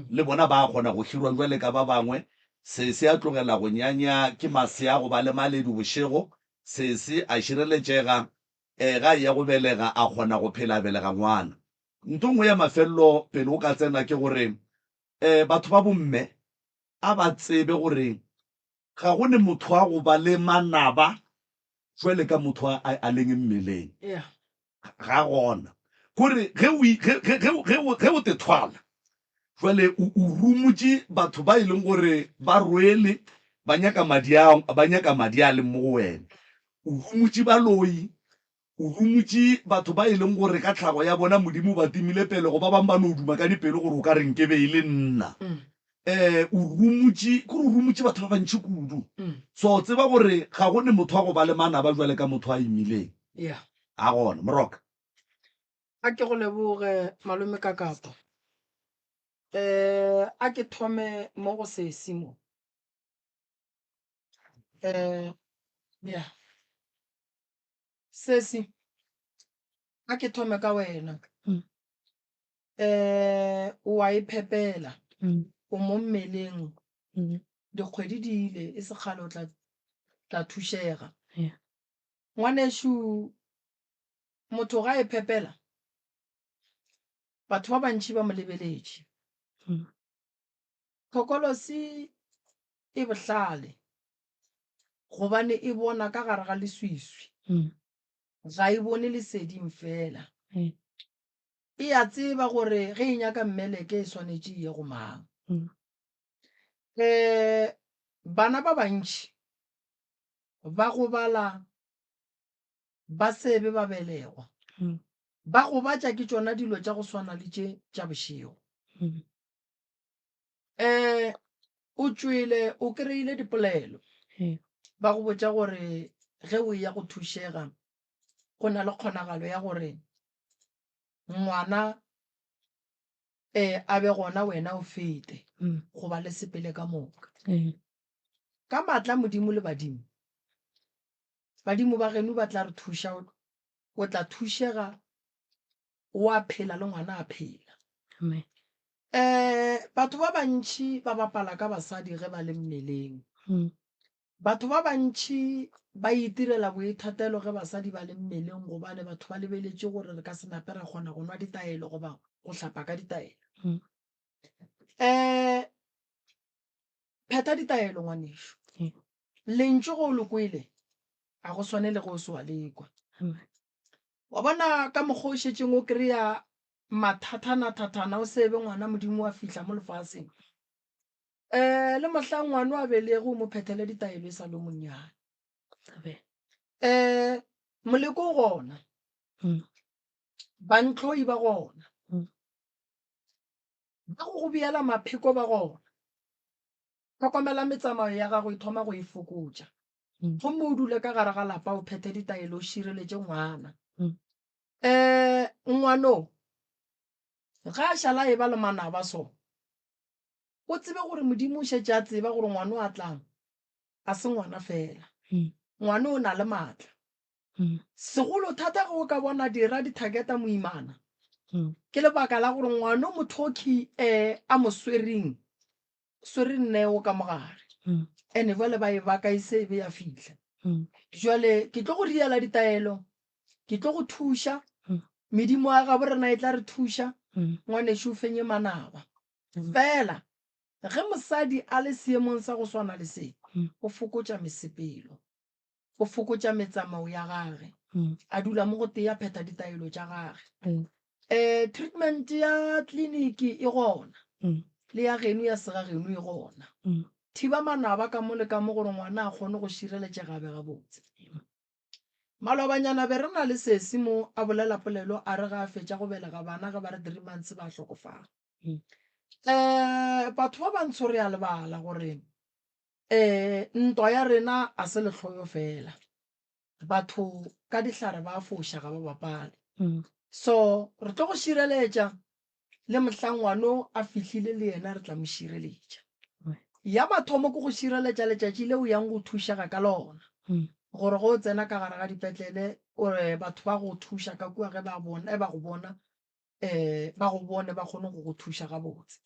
le bona ba kgona go hirwa jwale ka ba bangwe se a tlogela go nyanya ke masea go ba le maledi bošego se a šireletšega ga ya go belega a kgona go phela belega ngwana ntho nngwe ya mafelelo pele o ka tsena ke gore batho ba bomme a ba tsebe gore ga go ne motho a go ba le manaba jwale ka motho a leng mmeleng ga gona kore ge o te thwala jwale o rumutse batho ba e leng gore ba rwele ba nyaka madi a leng mo go wena o rumutse baloi o rumutse batho ba e leng gore ka tlhago ya bona modimo ba timile pele go ba bang ba no duma ka dipelo gore o ka reng ke be e le nna o rumutse batho ba bantši kudu so tseba gore ga go ne motho wa go ba le manaba jwale ka motho a imileng a gona moroka a ke go leboge malome ka kapo a ke thome mo go sesi mo sesi a ke thome ka wena o a iphepela o mo mmeleng dikgwedi di ile e se kgale o tla thušega ngwanešu motho ga e phepela batho ba bantši ba mo lebeletše thokolosi e bohlale gobane e bona ka gare ga leswiswi ga e bone leseding fela e a tseba gore ge e nyaka mmeleke e swanetše ye go mang bana ba bantši ba go bala ba sebe ba belegwa ba go batša ke tšona dilo tša go swana le tša bošego o tšwele o kry-ile dipolelo ba go botša gore ge o ya go thušega go na le kgonagalo ya gore ngwana a be gona wena o fete go ba le sepele ka moka ka matla modimo le badimo ba geno ba tla re thuša o tla thušega o a phela le ngwana a phela batho ba bantši ba bapala ka basadi ge ba le mmeleng batho ba bantši ba itirela boithatelo ge basadi ba le mmeleng gobane batho ba lebeletše gore re ka senape ra kgona go nwa ditaelo goba go hlapa ka ditaelo pheta ditaelo ngwanešo lentše go o lekwele a go swane le go o se wa lekwa wa bona ka mokgwa o šetšeng o kry-a mathatana o sebe ngwana modimo wa fihla mo lefaseng le mohlang ngwana wa belego o mo phethele ditaelo e sa le monnyane moleko o gona bantlhoi ba gona ba go beela mapheko ba gona tlhokomela metsamao ya gago e thoma go e fokotša gomme o dule ka gare ga lapa o phethe ditaelo o šireletše ngwana ngwano ga a šala e ba le manaba so o tsebe gore modimo o šetše a tseba gore ngwana o a tlang a se ngwana fela ngwana o na le maatla segolo thata go ka bona dira dithaketa moimana ke lebaka la gore ngwana o mothoki a mo swere neo ka mogare ene jale ba e baka e sebe ya fitlha jale ke tlo go diela ditaelo ke tlo go thuša medimo ya gabo rena e tla re thuša ngwanešo o fenye manaba fela ge mosadi a le seemong sa go swana le se o fokotša mesepelo o fokotša metsamao ya gage a dula mo go tea pheta ditaelo tša gage treatment ya kliniki e gona le ya geno ya sega geno e gona thiba manaba ka mo le ka mo gore ngwana a kgone go šireletša gabe gabotse malobanyana be re na le sesi mo a bolela polelo a re ga a fetša go belega bana ga ba re 3 months ba hlokofala batho ba bantsho re a lebala gore ntwa ya rena a se lehloyo fela batho ka dihlare ba foša ga ba bapale so re tlo go šireletša le mohlangwano a fihlile le yena re tla mo šireletša ya mathomo ko go šireletša letšatši leo yang go thušega ka lona gore go tsena ka gare ga dipetlele ore batho ba go thuša ka kua ge ba go bona ba go bone ba kgone go go thuša ga botse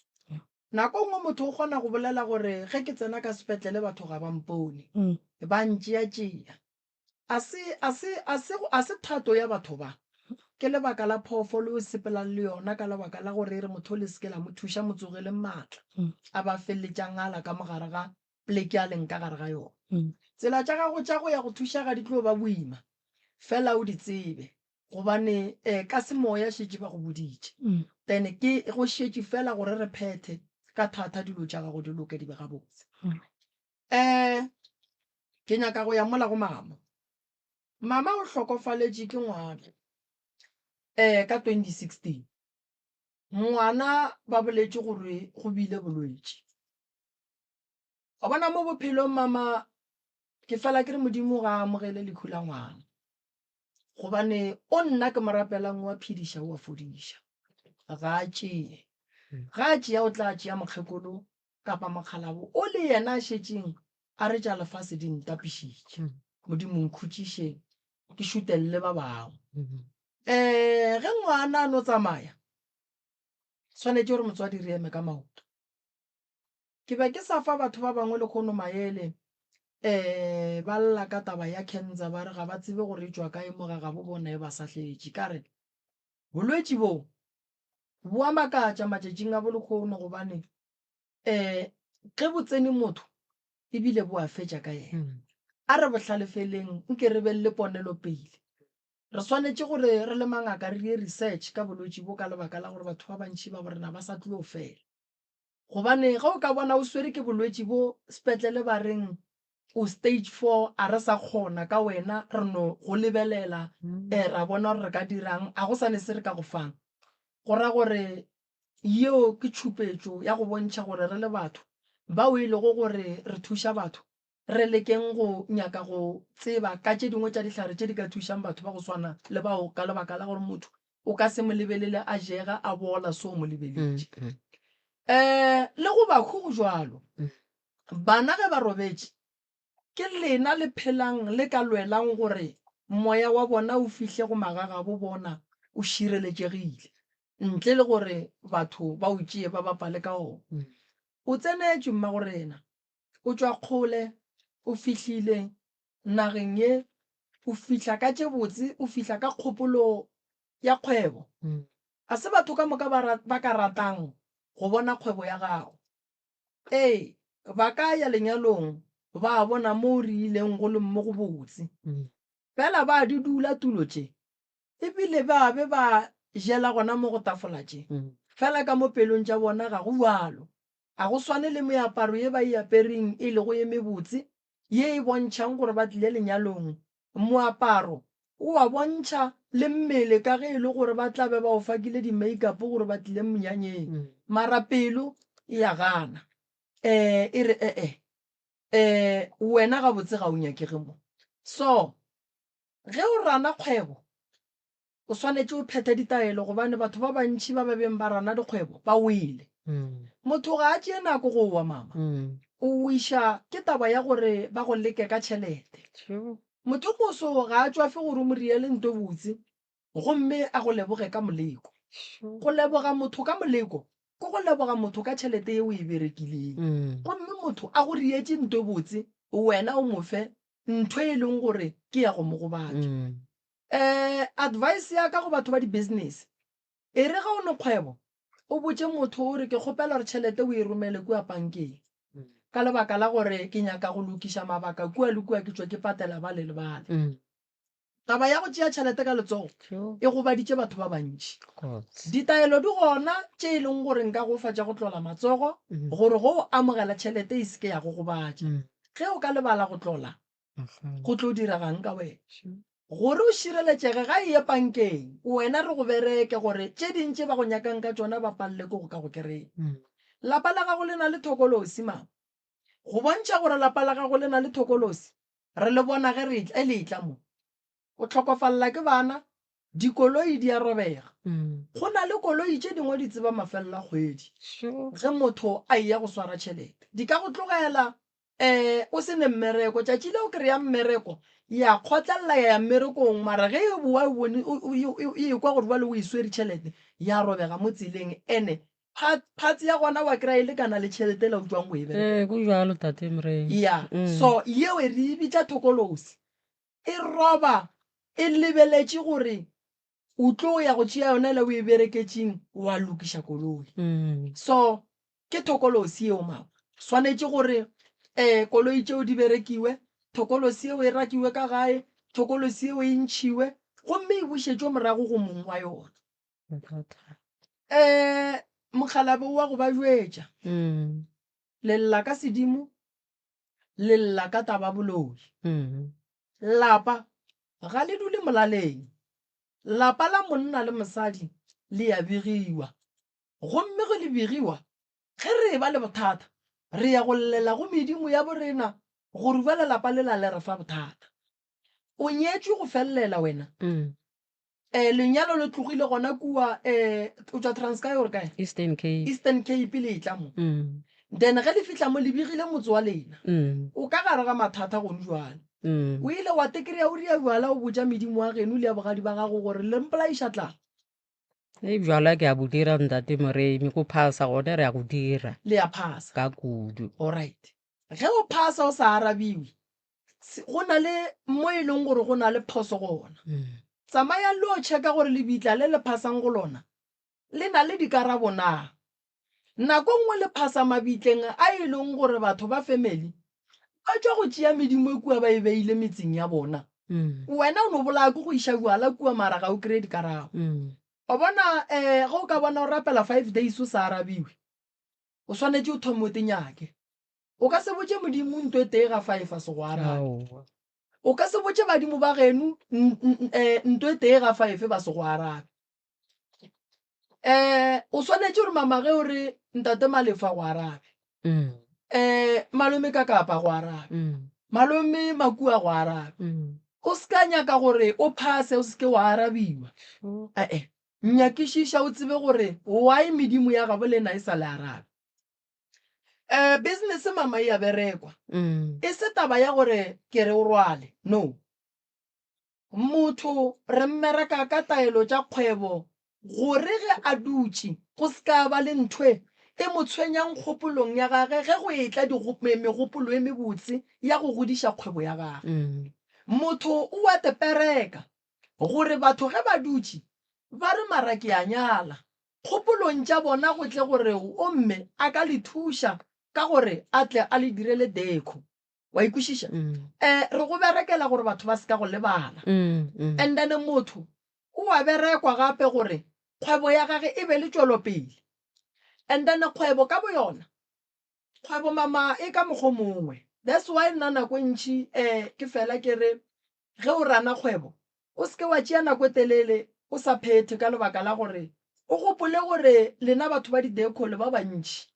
nako nngwe motho o kgona go bolela gore ge ke tsena ka sepetlele batho ga ba mpone ba ntšeatšea a se thato ya batho ba ke lebaka la phoofolo o sepelang le yona ka lebaka la gore re motho le seke la mo thuša motsogele maatla a ba feleletšang ala ka mogare ga pleke a leng ka gare ga yona tsela tša gago tša go ya go thuša ga di tlo ba boima fela o di tsebe gobane ka semoya šetše ba go boditše then ke go šetše fela gore re phethe ka thata dilo tša gago di loke di be ga botse ke nyaka go ya mola go mama o hlokofaletše ke ngwana ka 2016 ngwana ba boletše gore go bile bolwetše o bona mo bophelong mama ke fela ke re modimo ga amogele lekhu la ngwana gobane o nna ke morapelang wa phediša o a fodiša ga a tšea o tla tšea mokgekolo kapa mokgalabo o le yena a šetšeng a re tša lefase di ntapišitše modimo nkhutšiše ke šutelele ba bangwe ge ngwana a no tsamaya tshwanetse gore motswadi re eme ka maoto ke be ke sa fa batho ba bangwe le kgono maele ba lla ka taba ya cancer ba re ga ba tsebe gore e tswa kae moga ga bo bona e ba sahletše ka re bolwetši bo a makatša matšatšing a bolekgono gobane ge bo tsene motho ebile bo a fetša ka yena a re bohlalefeleng nke re belle ponelo pele re swanetše gore re le mangaka re ye research ka bolwetši bo ka lebaka la gore batho ba bantši ba borena ba sa tlo fela gobane ge o ka bona o swere ke bolwetši bo sepetlele ba reng o stage 4 a re sa kgona ka wena re no go lebelela ra bona gore re ka dirang a go sane se re ka go fang go ra gore yeo ke tšhupetšo ya go bontšha gore re le batho ba o ile go gore re thuša batho re lekeng go nyaka go tseba ka tše dingwe tša dihlare tše di ka thušang batho ba go swana le bao ka lebaka la gore motho o ka se mo lebelele a jega a bola so o mo lebeletše le go bakhu go jwalo bana ge ba robetše ke lena le phelang le ka lwelang gore moya wa bona o fihle go magaga bo bona o šireletšegile ntle le gore batho ba o tšee ba bapale ka ona o tsenetše mma gorena o tšwa kgole o fihlile nageng ye o fihla ka tše botse o fihla ka kgopolo ya kgwebo a se batho ka moka ba ka ratang go bona kgwebo ya gago ba ka ya lenyalong ba bona mo re ileng go le mo go botse fela ba di dula tulo tše ebile ba be ba jela gona mo go tafola tše fela ka mo pelong tša bona ga go bjalo a go swane le meaparo ye ba e apereng e le go ye mebotse ye e bontšhang gore ba tlile lenyalong moaparo o a bontšha le mmele ka ge e le gore ba tlabe ba o fakile di-makeup gore ba tlile monyanyeng mara pelo e ya gana e re wena ga botse ga o nyakege mo so ge o rana kgwebo o swanetše o phethe ditaelo gobane batho ba bantši ba ba beng ba rana dikgwebo ba wele motho ga a tšee nako go wa mama o iša ke taba ya gore ba go leke ka tšhelete motho moso ga a tswafe gore o mo riele nto botse gomme a go leboge ka moleko go leboga motho ka moleko ko go leboga motho ka tšhelete ye o e berekileng gomme motho a go rietše nto botse wena o mofe ntho e leng gore ke ya go mo go batho advice ya ka go batho ba di-business e re ga o ne kgwebo o botse motho o re ke kgopela gore tšhelete o e romele kua bankeng ka lebaka la gore ke nyaka go lokiša mabaka kua le kua ke tswa ke patela ba le lebale taba ya go tšea tšhelete ka letsogo e go baditše batho ba bantši ditaelo di gona tše e leng gore nka go fa tša go tlola matsogo gore go amogela tšhelete e seke ya go gobatša ge o ka lebala go tlola go tlo diragang ka wena gore o šireletšege ga e ye bankeng wena re go bereke gore tše dintši ba go nyakang ka tšona ba palle ko go ka go kry-a lapa la gago le na le thokolosi mama go bontšha gore lapa la gago le na le thokolosi re le bona ge re le tla mo o tlhokofalela ke bana dikoloi di a robega go na le koloi tše dingwe di tseba mafelelo a kgwedi ge motho a iya go swara tšhelete di ka go tlogela o se ne mmereko tšatši le o kry-a mmereko ya kgotlelela ya mmerekong mara ge e boa bone e kwa gore ba le o e swere tšhelete ya robega mo tseleng ene phatsi ya gona wa kry-a e lekana le tšhelete la utlwang go e bereka go jalo tate Moremi. ya so yeo e re e bitla thokolosi e roba e lebeletše gore o tlo ya go tšea yona le o e bereketseng wa lokiša koloi so ke thokolosi eo mao swanetše gore koloi tšeo di berekiwe thokolosi eo e rakiwe ka gae thokolosi eo e ntšhiwe gomme e bušetšwe morago go mong wa yona mokgalabe wa go ba jwetša le lla ka sedimo le lla ka taba boloi lapa ga le dule molaleng lapa la monna le mosadi le ya begiwa gomme go le begiwa ge re ba le bothata re ya go llela go medimo ya borena gore ba lelapa le la le re fa bothata o nyetswe go fellela wena lenyalo le tlogile gona kua o tswa Transkei gore kae Eastern Cape le tla mo then ge le fitla mo le begile motse wa lena o ka gare ga mathata gone jwale o ile wa tekry-a o ria jwala o botja medimo wa geno le ya bogadi ba gago gore le mpolaisa tlang jwala ke a bo dira ntate Moremi go phasa gone re ya go dira le ya phasa ka kudu alright ge o phasa o sa arabiwe go na le mo e leng gore go na le phoso gona tsamaya le o checka gore le bitla le phasang go lona le na le dikarabo na nako nngwe le phasa mabitleng a e leng gore batho ba family ba tswa go tšea medimo e kua ba e beile metseng ya bona wena o no bolaya ke go iša jwala kua mara ga o kry-e dikarabo o bona ge o ka bona o rapela 5 days o sa arabiwe o swanetse o thome o tenyake o ka se botse modimo ntho e tee ga 5 a se go arabe o ka se botse badimo ba geno ntho e tee ga 5 ba se go arabe o swanetse gore mamage o re ntate Malefa go arabe malome ka kapa go arabe malome Makua go arabe o se ka nyaka gore o phase o se ke wa arabiwa nyakišiša o tsebe gore why medimo ya gabo lena e sa le arabe business mama e a berekwa e se taba ya gore ke re o rwale no motho re mmereka ka taelo tša kgwebo gore ge a dutše go se ka ba le nthwe e mo tshwenyang kgopolong ya gage ge go etla megopolo e mebotse ya go godiša kgwebo ya gage motho o wa tepereka gore batho ge ba dutše ba re mara ke a nyala kgopolong tša bona go tle gore o mme a ka le thuša ka gore a tle a le direle deko wa ikušiša re go berekela gore batho ba se ka go lebala and then motho o wa berekwa gape gore kgwebo ya gage e be le tšwelopele and then kgwebo ka bo yona kgwebo mama e ka mokgwa mongwe that's why nna nako ntšhi ke fela ke re ge o rana kgwebo o se ke wa tšea nako e telele o sa phethe ka lebaka la gore o gopole gore lena batho ba dideko le ba bantšhi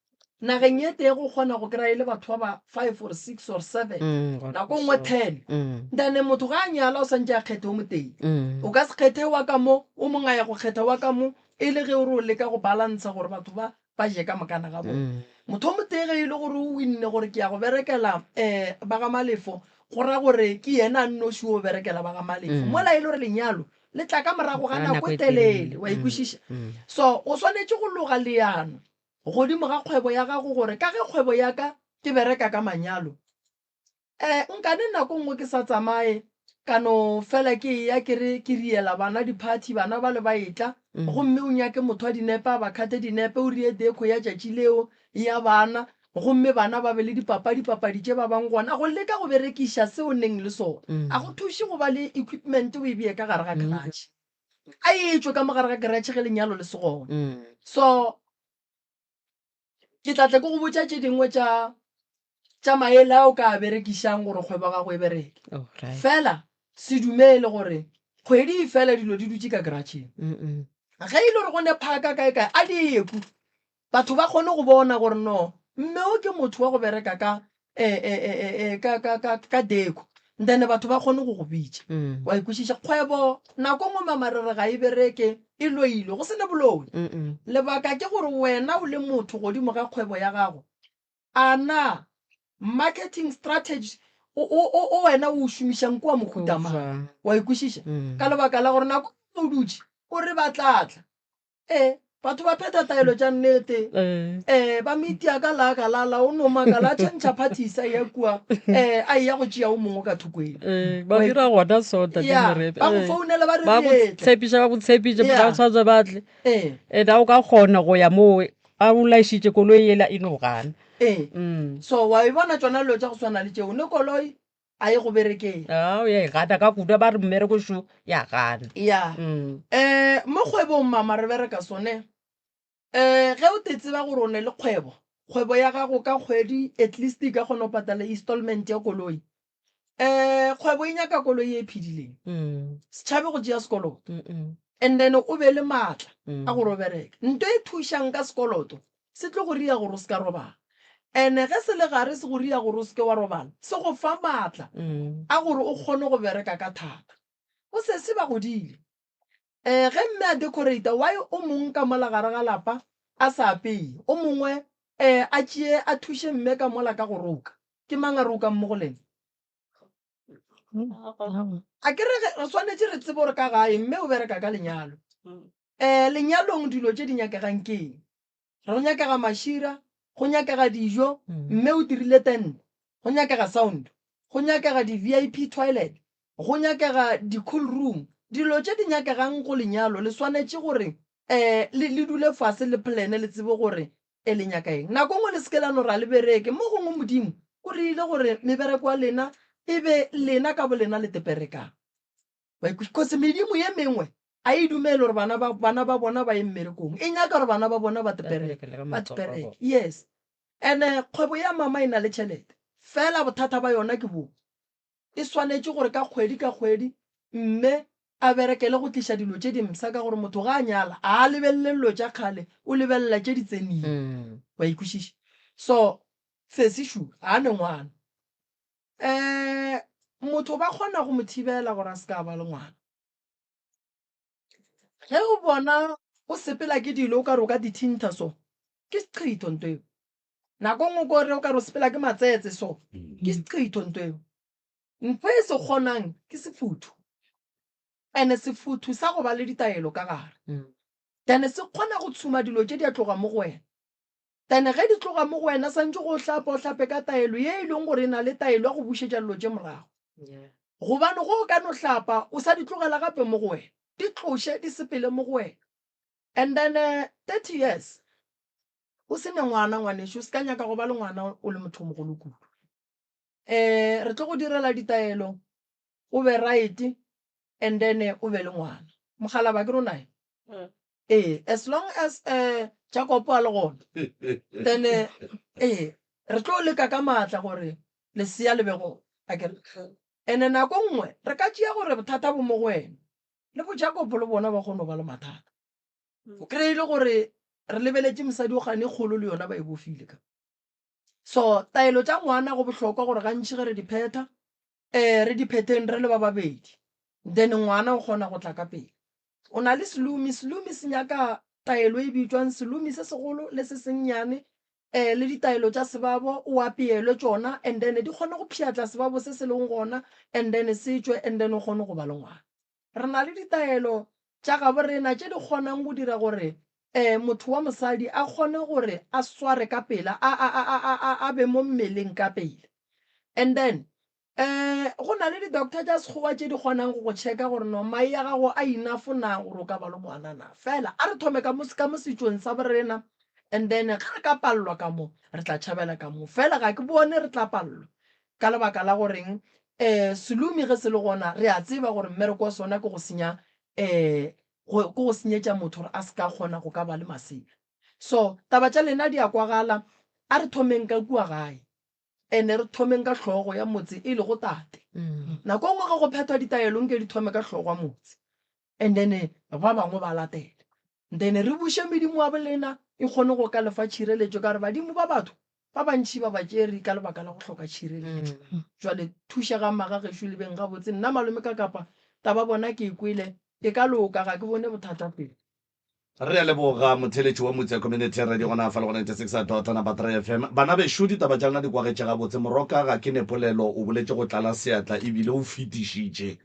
nageng ye tee go kgona go kry-a le batho ba ba 5 or 6 or 7 nako nngwe 10 then motho ga a nyala o santse a kgethe o moteng o ka se kgethe wa ka mo o mongwe ya go kgetha wa ka mo e le ge o re o leka go balansa gore batho ba je ka mokana ga bona motho o motege e le gore o winne gore ke ya go berekela ba ga Malefo go ra gore ke yena a nnoši o berekela ba ga Malefo mola e le gore lenyalo le tla ka morago ga nako e telele wa ikušiša so o swanetse go loga leano godimo ga kgwebo ya gago gore ka ge kgwebo ya ka ke bereka ka manyalo nkane nako nngwe ke sa tsamaye ka no fela ke ya ke riela bana di-party bana ba le ba etla gomme o nyake motho wa dinepe a ba khate dinepe o rie deko ya tšatši leo ya bana gomme bana ba be le dipapadi tše ba bang gona go leka go berekiša se o neng le sona a go thuše go ba le equipment o e bee ka gare ga garage a etswe ka mogare ga garage ge lenyalo le segona so ke tlatle ke go botša tše dingwe tša maele a o ka berekišang gore kgwebo gago e bereke fela se dumele gore kgwedi fela dilo di dutše ka garageng ge e le gore go ne phaka kae a di eku batho ba kgone go bona gore no mme o ke motho wa go bereka ka deko then batho ba kgone go go bitša wa ikušiša kgwebo nako nngwe mamarere ga e bereke e loile go sene boloi lebaka ke gore wena o le motho godimo ga kgwebo ya gago a na marketing strategy o wena o šomišang kua mohutamang wa ikwešiša ka lebaka la gore nako o dutše o re ba tlatla batho ba pheta taelo tša nnete ba metia ka la kalala o nomaka la tšhentšha phathisa ya kua a ya go tšea o mongwe ka thukweng ba dira gona sota ba go founela ba ba go re tshepiša ba go tshepiše Yeah. ba tshwanetse batle and a o ka kgona go ya moo a o laišitše koloi ela e no gana so wa e bona tšona dilo tša go swana le tšeo ne koloi a ye go berekeng o ya e gana ka kudu ba re mmereko šo ya gana ya mo kgwebong mama re bereka sone ge o te tseba gore o ne le kgwebo ya gago ka kgwedi at least ka kgona go patala installment ya koloi kgwebo e nyaka koloi e phedileng setšhabe go tšea sekoloto and then o be le maatla a gore o bereke nto e thušang ka sekoloto se tlo go ria gore o se ka robala ene ge se le gare se go ria gore o seke wa robala se go fa maatla a gore o kgone go bereka ka thata o se se ba godile ge mme a decorator why o mongwe ka mola gare ga lapa a sa apeye o mongwe a tšee a thuše mme ka mola ka go roka ke mang a rokang mo go lena a ke re swanetše re tsebe gore ka gae mme o bereka ka lenyalo lenyalong dilo tše di nyakegang keng re go nyakega mašira go nyakega dijo mme o dirile tent go nyakega sound go nyakega di-VIP toilet go nyakega di-cool room dilo tše di nyakegang go lenyalo le swanetše gore le dule fase le plane le tsebe gore le nyaka eng nako ngwe le seke lano ra le bereke mo gongwe modimo o rile gore mebereko wa lena e be lena ka bolena le teperekang because medimo ye mengwe a e dumele gore bana ba bona ba ye mmerekong e nyaka gore bana ba bona ba tepereke yes and kgwebo ya mama e na le tšhelete fela bothata ba yona ke bo e swanetše gore ka kgwedi mme a berekele go tliša dilo tše dimsa ka gore motho ga a nyala a lebelele dilo tša kgale o lebelela tše di tsenile wa ikwešiša so fesishu a ne ngwana motho ba kgona go mo thibela gore a se ka ba le ngwana ge o bona o sepela ke dilo o ka re o ka dithinta so ke seqhitho nto eo nako ngwe kore o ka re o sepela ke matsetse so ke seqhitho nto eo ntho e se kgonang ke sefutho ene sefutho sa go ba le ditaelo ka gare tene se kgona go tshuma dilo tše di a tloga mo go wena tene ge di tloga mo go wena santse go hlapa o hlape ka taelo ye e leng gore e na le taelo ya go bušetša dilo tše morago gobane go o ka no hlapa o sa di tlogela gape mo go wena di tloše di sepele mo go wena and then 30 years o se ne ngwanešo se ka nyaka go ba le ngwana o le motho mogolo kudu re tlo go direla ditaelo o be right and then o be le ngwana mogala ba ke ronae as long as Jacob a le gona then re tlo leka ka maatla gore lesea le bego ene nako nngwe re ka tšea gore bothata bo mo go wena le bo Jacob le bona ba kgone ba le mathata o kry-ile gore re lebeletše mosadi o gane kgolo le yona ba e bofile ka so taelo tša ngwana go bohlokwa gore gantši ge re di phetha re di phetheng re le ba babedi then ngwana o kgona go tla ka pele o na le selumi se nyaka taelo e bitswang selumi se segolo le se sennyane le ditaelo tša sebabo o apeelwe tšona and then di kgone go pšhiatla sebabo se se leng gona and then se tšwe and then o kgone go ba le ngwana re na le ditaelo tša gaborena tše di kgonang go dira gore motho wa mosadi a kgone gore a sware ka pela a be mo mmeleng ka pele and then go na le di-doctor tša sekgowa tše di kgonang go checka gore no mai ya gago a inafona gore o ka ba le ngwana na fela a re thome ka mo setšong sa borena and then ga re ka pallwa ka mo re tla tšhabela ka mo fela ga ke bone re tla pallwa ka lebaka la goreng selumi ge se le gona re a tseba gore mmereko wa sona ke go senya ko go senyetša motho gore a se ka kgona go ka ba le masela so taba tša lena di a kwagala a re thomeng ka kua gae ene re thomeng ka tlhogo ya motse e le go tate nako ngwe ga go phethwa ditaelong ke di thome ka tlhogo ya motse and then ba bangwe ba latela then re buše medimo wa bolena e kgone go ka lefa tšhireletšo ka re badimo ba batho ba bantši ba ba tšere ka lebaka la go hloka tšhireletšo jwale thušega magagešo le beng gabotse nna malome ka kapa taba bona ke e kwele e ka loka ga ke bone bothata pele re a leboga motheletši wa motse community radio gona fa le go 96.3 FM. Bana besho ditaba tša lena di kwagetse gabotse. Moroka ga ke nepolelo o boletse go tlala seatla ebile o fetišitše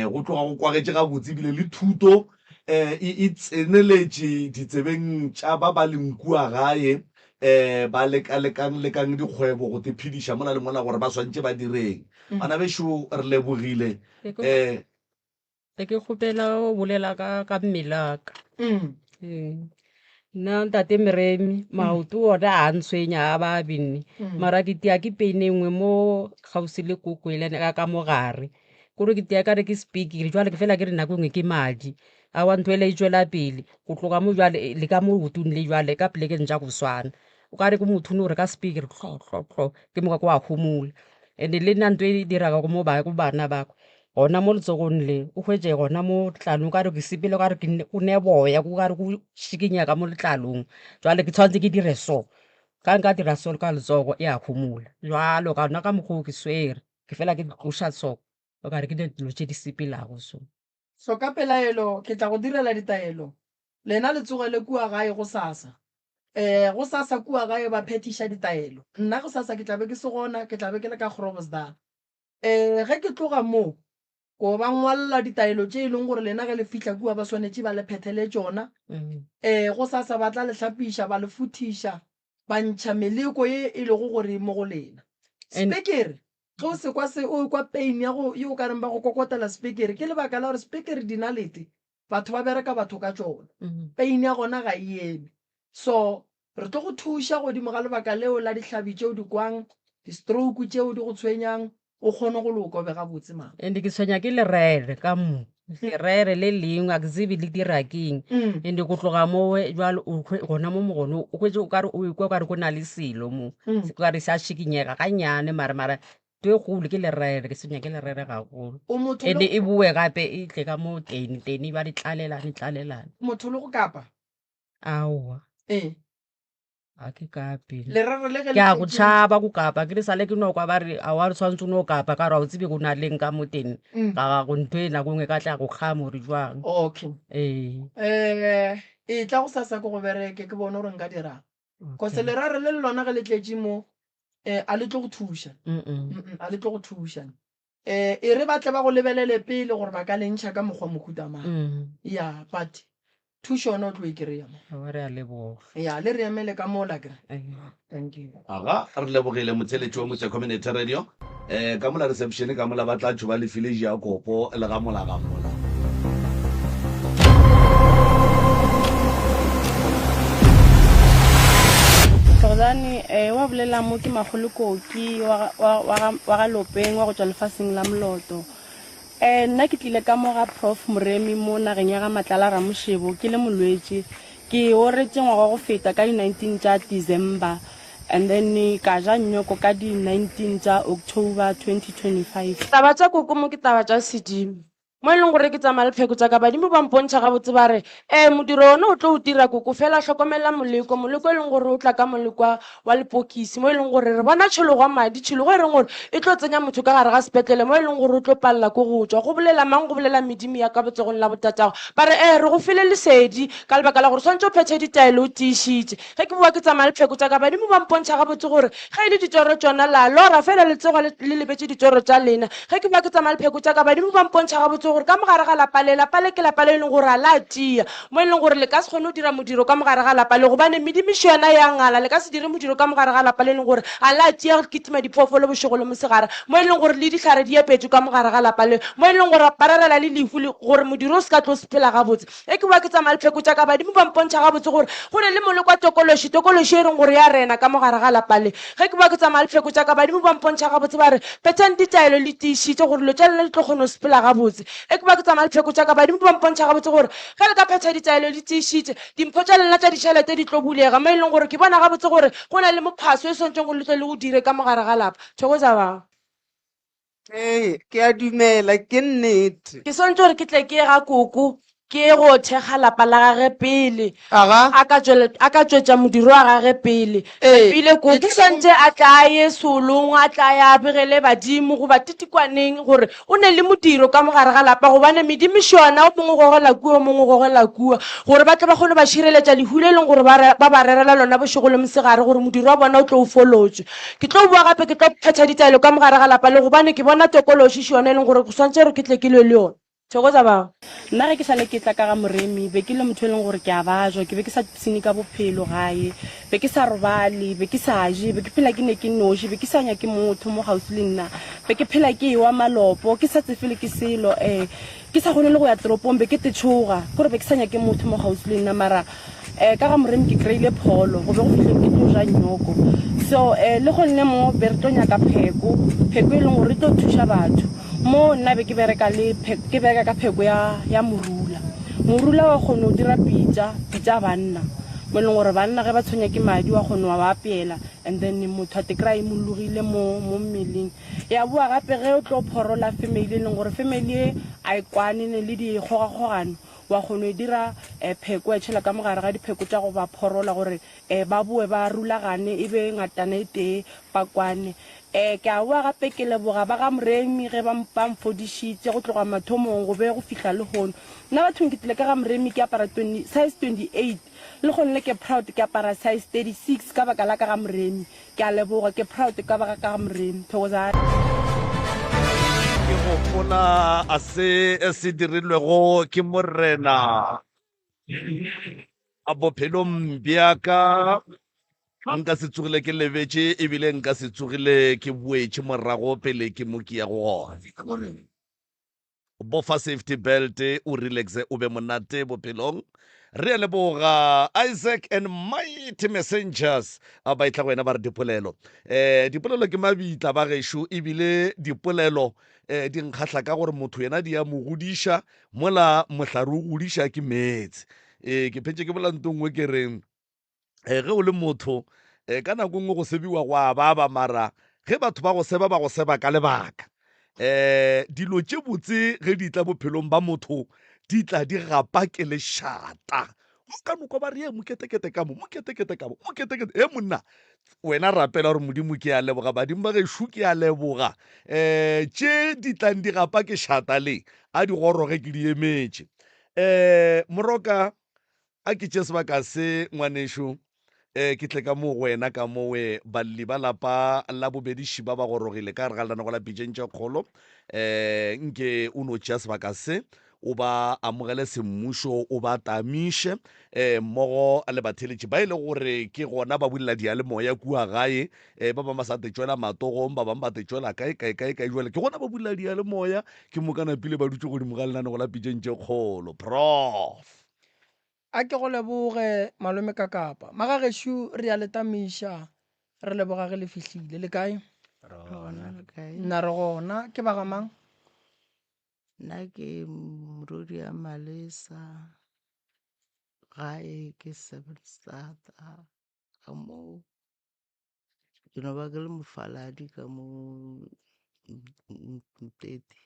go tloga go kwagetse gabotse ebile le thuto e tseneletše ditsebeng tša ba ba leng kua gae ba lekang dikgwebo go tephediša mona le mona gore ba swantše ba direng. Bana besho re lebogile ke kgopela o bolela ka mmelaka nna ntate Meremi maoto ona a ntshwenya a babine mara ke tia ke peine nngwe mo gausi le koko ele ka mogare kore ke tia ka re ke speaker jwale ke fela ke re nako nngwe ke madi a wa ntho ele e tswela pele go tloga mo jwale le ka mo botong le jwale ka pele ke ntša go swana o ka re ke motho no re ka speaker tlho ke moka kwa humula ene le nna ntho e diraga go mo bana ba gona mo letsogong le o hwetse gona mo tlalong ka re ke sepele ka re o ne boya go ka re go šikinya ka mo letlalong jwale ke tshwanetse ke dire so ka nka dira so ka letsogo e a humula jwalo ka nna ka mokgwa ke swere ke fela ke tloša tsoko o ka re ke dilo tše di sepelago so ka pelaelo ke tla go direla ditaelo lena letsogo le kua gae go sasa go sasa kua gae ba phetiša ditaelo nna go sasa ke tlabe ke se gona ke tlabe ke le ka Groblersdal ge ke tloga moo ko ba ngwalla ditaelo tše e leng gore lena ge le fihla kua ba swanetše ba le phethele tšona go sasa ba tla le hlapiša ba le futhiša ba ntšha meleko ye e lego gore mo go lena spekere ge o se kwa pain ya go yo ka reng ba go kokotela spekere ke lebaka la gore spekere dinalete batho ba bereka batho ka tšona pain ya gona ga e eme so re tlo go thuša godimo ga lebaka leo la dihlabi tšeo di kwang di-stroke tšeo di go tshwenyang o kgone go lokobe ga botse mang ande ke tshwenya ke lerere ka mo lerere le lengwe a ke tsebe le dirakeng ande go tloga mo jwale gona mo mogono o kwetse o ka re o ikwa ka re go na le selo mo se ka re sa šikinyega ga nyane mara to e golo ke lerere ke tshwenya ke lerere gagolo ande e bue gape e tle ka mo teni ba di tlalelane motho le go kapa aowa a ke kape lerere le ke a go tšhaba go kapa ke re sale ke no kwa ba re a wa re tshwanetse no kapa ka ra o tsebe go na leng ka mo teng ka ga go ntho e nako nngwe ka tla go kgama gore jwang okay e tla go sasa ko go bereke ke bone gore nka dirang kose lerare le lona ge le tletše mo a le tlo go thuša a le tlo go thuša e re batle ba go lebelele pele gore ba ka lentšha ka mokgwa mokhutamang ya but thušo yona o tlo e kry-a re a leboga ya le re emele ka mola kere thank you aga re lebogile motheletši wa motse community radio ka mola reception ka mola ba tla tšho ba lefile ja kopo le ga mola ga mola Jordani wa bolela mo ke magolo koki wa ga lopeng wa go tswa lefaseng la Moloto nna ke tlile ka mo ga Prof Moremi mo nageng ya ga Matlala Ramoshebo ke le molwetse ke oretse ngwaga go feta ka di 19 tša December and then ka ja nyoko ka di 19 tša October 2025 taba tša koko mo ke taba tša sedimo mo e leng gore ke tsamaya lepheko tsa ka badimo ba mpontšha gabotse ba re modiro ona o tlo o dira koko fela hlokomela moleko e leng gore o tla ka moleko wa lepokisi mo e leng gore re bona tšhologo a madi tšhologo e reng gore e tlo tsenya motho ka gare ga sepetlele mo e leng gore o tlo palela ko go tswa go bolela mang go bolela medimo ya ka botsegong la botatago ba re re go file lesedi ka lebaka la gore swantse o phethe ditaelo o tiišitše ge ke bua ke tsamaya lepheko tsa ka badimo ba mpontšha gabotse gore ge e le ditoro tsona la lora fela letsego le lebetse ditoro tša lena ge ke bua ke tsamaya lepheko tsa ka badimo ba mpontšha gabotse gore ka mogare ga lapa le ke lapa le e leng gore a la tia mo e leng gore le ka se kgone go dira modiro ka mogare ga lapa le gobane medimišo yona ya ngala le ka se dire modiro ka mogare ga lapa le e leng gore a la tia go kitima diphoofolo bošego le mosegare mo e leng gore le ditlhare di epetšwe ka mogare ga lapa le mo e leng gore ba rarela le lefu gore modiro o se ka tlo sephela gabotse e ke bua ke tsamaya lepheko tša ka badimo ba mpontšha gabotse gore go ne le moleko wa tokološi e reng gore ya rena ka mogare ga lapa le ge ke bua ke tsamaya lepheko tša ka badimo ba mpontšha gabotse ba re phethang ditaelo le tiišitše gore lo tša lena le tlo kgone go sephela gabotse e ke bua ke tsamaya lepheko tša ka badimo ba mpontšha gabotse gore ge le ka phetha ditaelo le tiišitše dimpho tša lena tša ditšhelete di tlo bulega mo e leng gore ke bona gabotse gore go na le mophaso e swantšeng gore le tle le go dire ka mogare ga lapa thokoza bang ke a dumela ke nnete ke swantse gore ke tle ke ye ga koko ke go thekga lapa la gage pele aga a ka tswetša modiro wa gage pele Ee, pele ko ke swantse a tla a ye solong a tla ya begele badimo goba titikwaneng gore o ne le modiro ka mogare ga lapa gobane medimiši yona o mongwe gogela kua o mongwe gogela kua gore ba tle ba kgone ba šireletša lehule e leng gore ba ba rerela lona bošego le mosegare gore modiro wa bona o tlo o folotswe ke tlo bua gape ke tlo phetha ditaelo ka mogare ga lapa le gobane ke bona tokološiši yona e leng gore go swantse gore ke tle ke lwe le yone thokoza bao nna ge ke sale ke tla ka ga moremi be ke le motho e leng gore ke a bajwa ke be ke sa sene ka bophelo gae be ke sa robale be ke sa je be ke phela ke ne ke noši be ke sa nya ke motho mo gausi le nna be ke phela ke ewa malopo ke sa tsefele ke selo ke sa kgone le go ya toropong be ke tetshoga gore be ke sa nya ke motho mo gausi le nna mara ka ga moremi ke kry-ile pholo go be go fitlhe ke tlo ja nyoko so le gonne mo be re tlo nyaka pheko e leng gore re tlo thuša batho mo nna be ke bereka ka pheko ya morula wa kgone o dira pitsa banna mo e leng gore banna ge ba tshwenya ke madi wa kgone wa ba apeela and then motho a tekry mollogile mo mmeleng ya bua gape ge o tlo phorola family e leng gore family e a e kwanene le dikgogakgogano wa kgone dira pheko e tšhela ka mogare ga dipheko tša go ba phorola gore ba boe ba rulagane e be ngatana e tee ba kwane ke a bua gape ke leboga ba ga moremi ge ba mfodišitše go tloga mathomong go be go fitlha le gono nna bathong ke tlile ka ga moremi ke apara size 28 le gone le ke proud ke apara size 36 ka baka la ka ga moremi ke a leboga ke proud ka baka ka ga moremi thokozane ke go gopola a se dirilwego ke morena a bophelong bjaka nka se tsogile ke lebetse ebile nka se tsogile ke boetse morago pele ke mo ke ya gone bofa safety belt o relaxe o be monate bophelong re a leboga Isaac and Mighty Messengers a ba itla go wena ba re dipolelo dipolelo ke mabitla ba gešo ebile dipolelo di nkgatlha ka gore motho yena di ya mo godiša mola mohlare o godiša ke metse ke phetse ke bolanto ngwe ke reng ge o le motho ka nako nngwe go sebiwa go a baba mara ge batho ba go seba ka lebaka dilo tše botse ge di tla bophelong ba motho di tla di gapa ke lešata go ka noko ba re moketekete ka mo monna wena rapela gore modimo ke a leboga badimo ba gešo ke a leboga tše di tlang di gapa ke šata le a di goroge ke di emetše moroka a ke tše sebaka se ngwanešo ke tle ka mo wena ka mowe balli ba lapa la bobediši ba ba gorogile ka re ga lana go la pitšentše kgolo nke o no tšea sebaka se o ba amogele semmušo o ba tamiše mmogo le batheletši ba e le gore ke gona ba bulela dialemoya kua gae ba bangwe ba sa tetšwela matogong ba bangwe ba tetšwela kae jale ke gona ba bulela dialemoya ke mo ka napile ba dutse godimo ga lenane go la pitšentše kgolo prof a ke go leboge malome ka kapa magagešo re a letamiša re leboga ge le fihlile le kae nna re gona ke ba gamang nna ke morodi ya Malesa gae ke 7 Stata ka mo ke no ba ke le mofaladi ka mo Mteti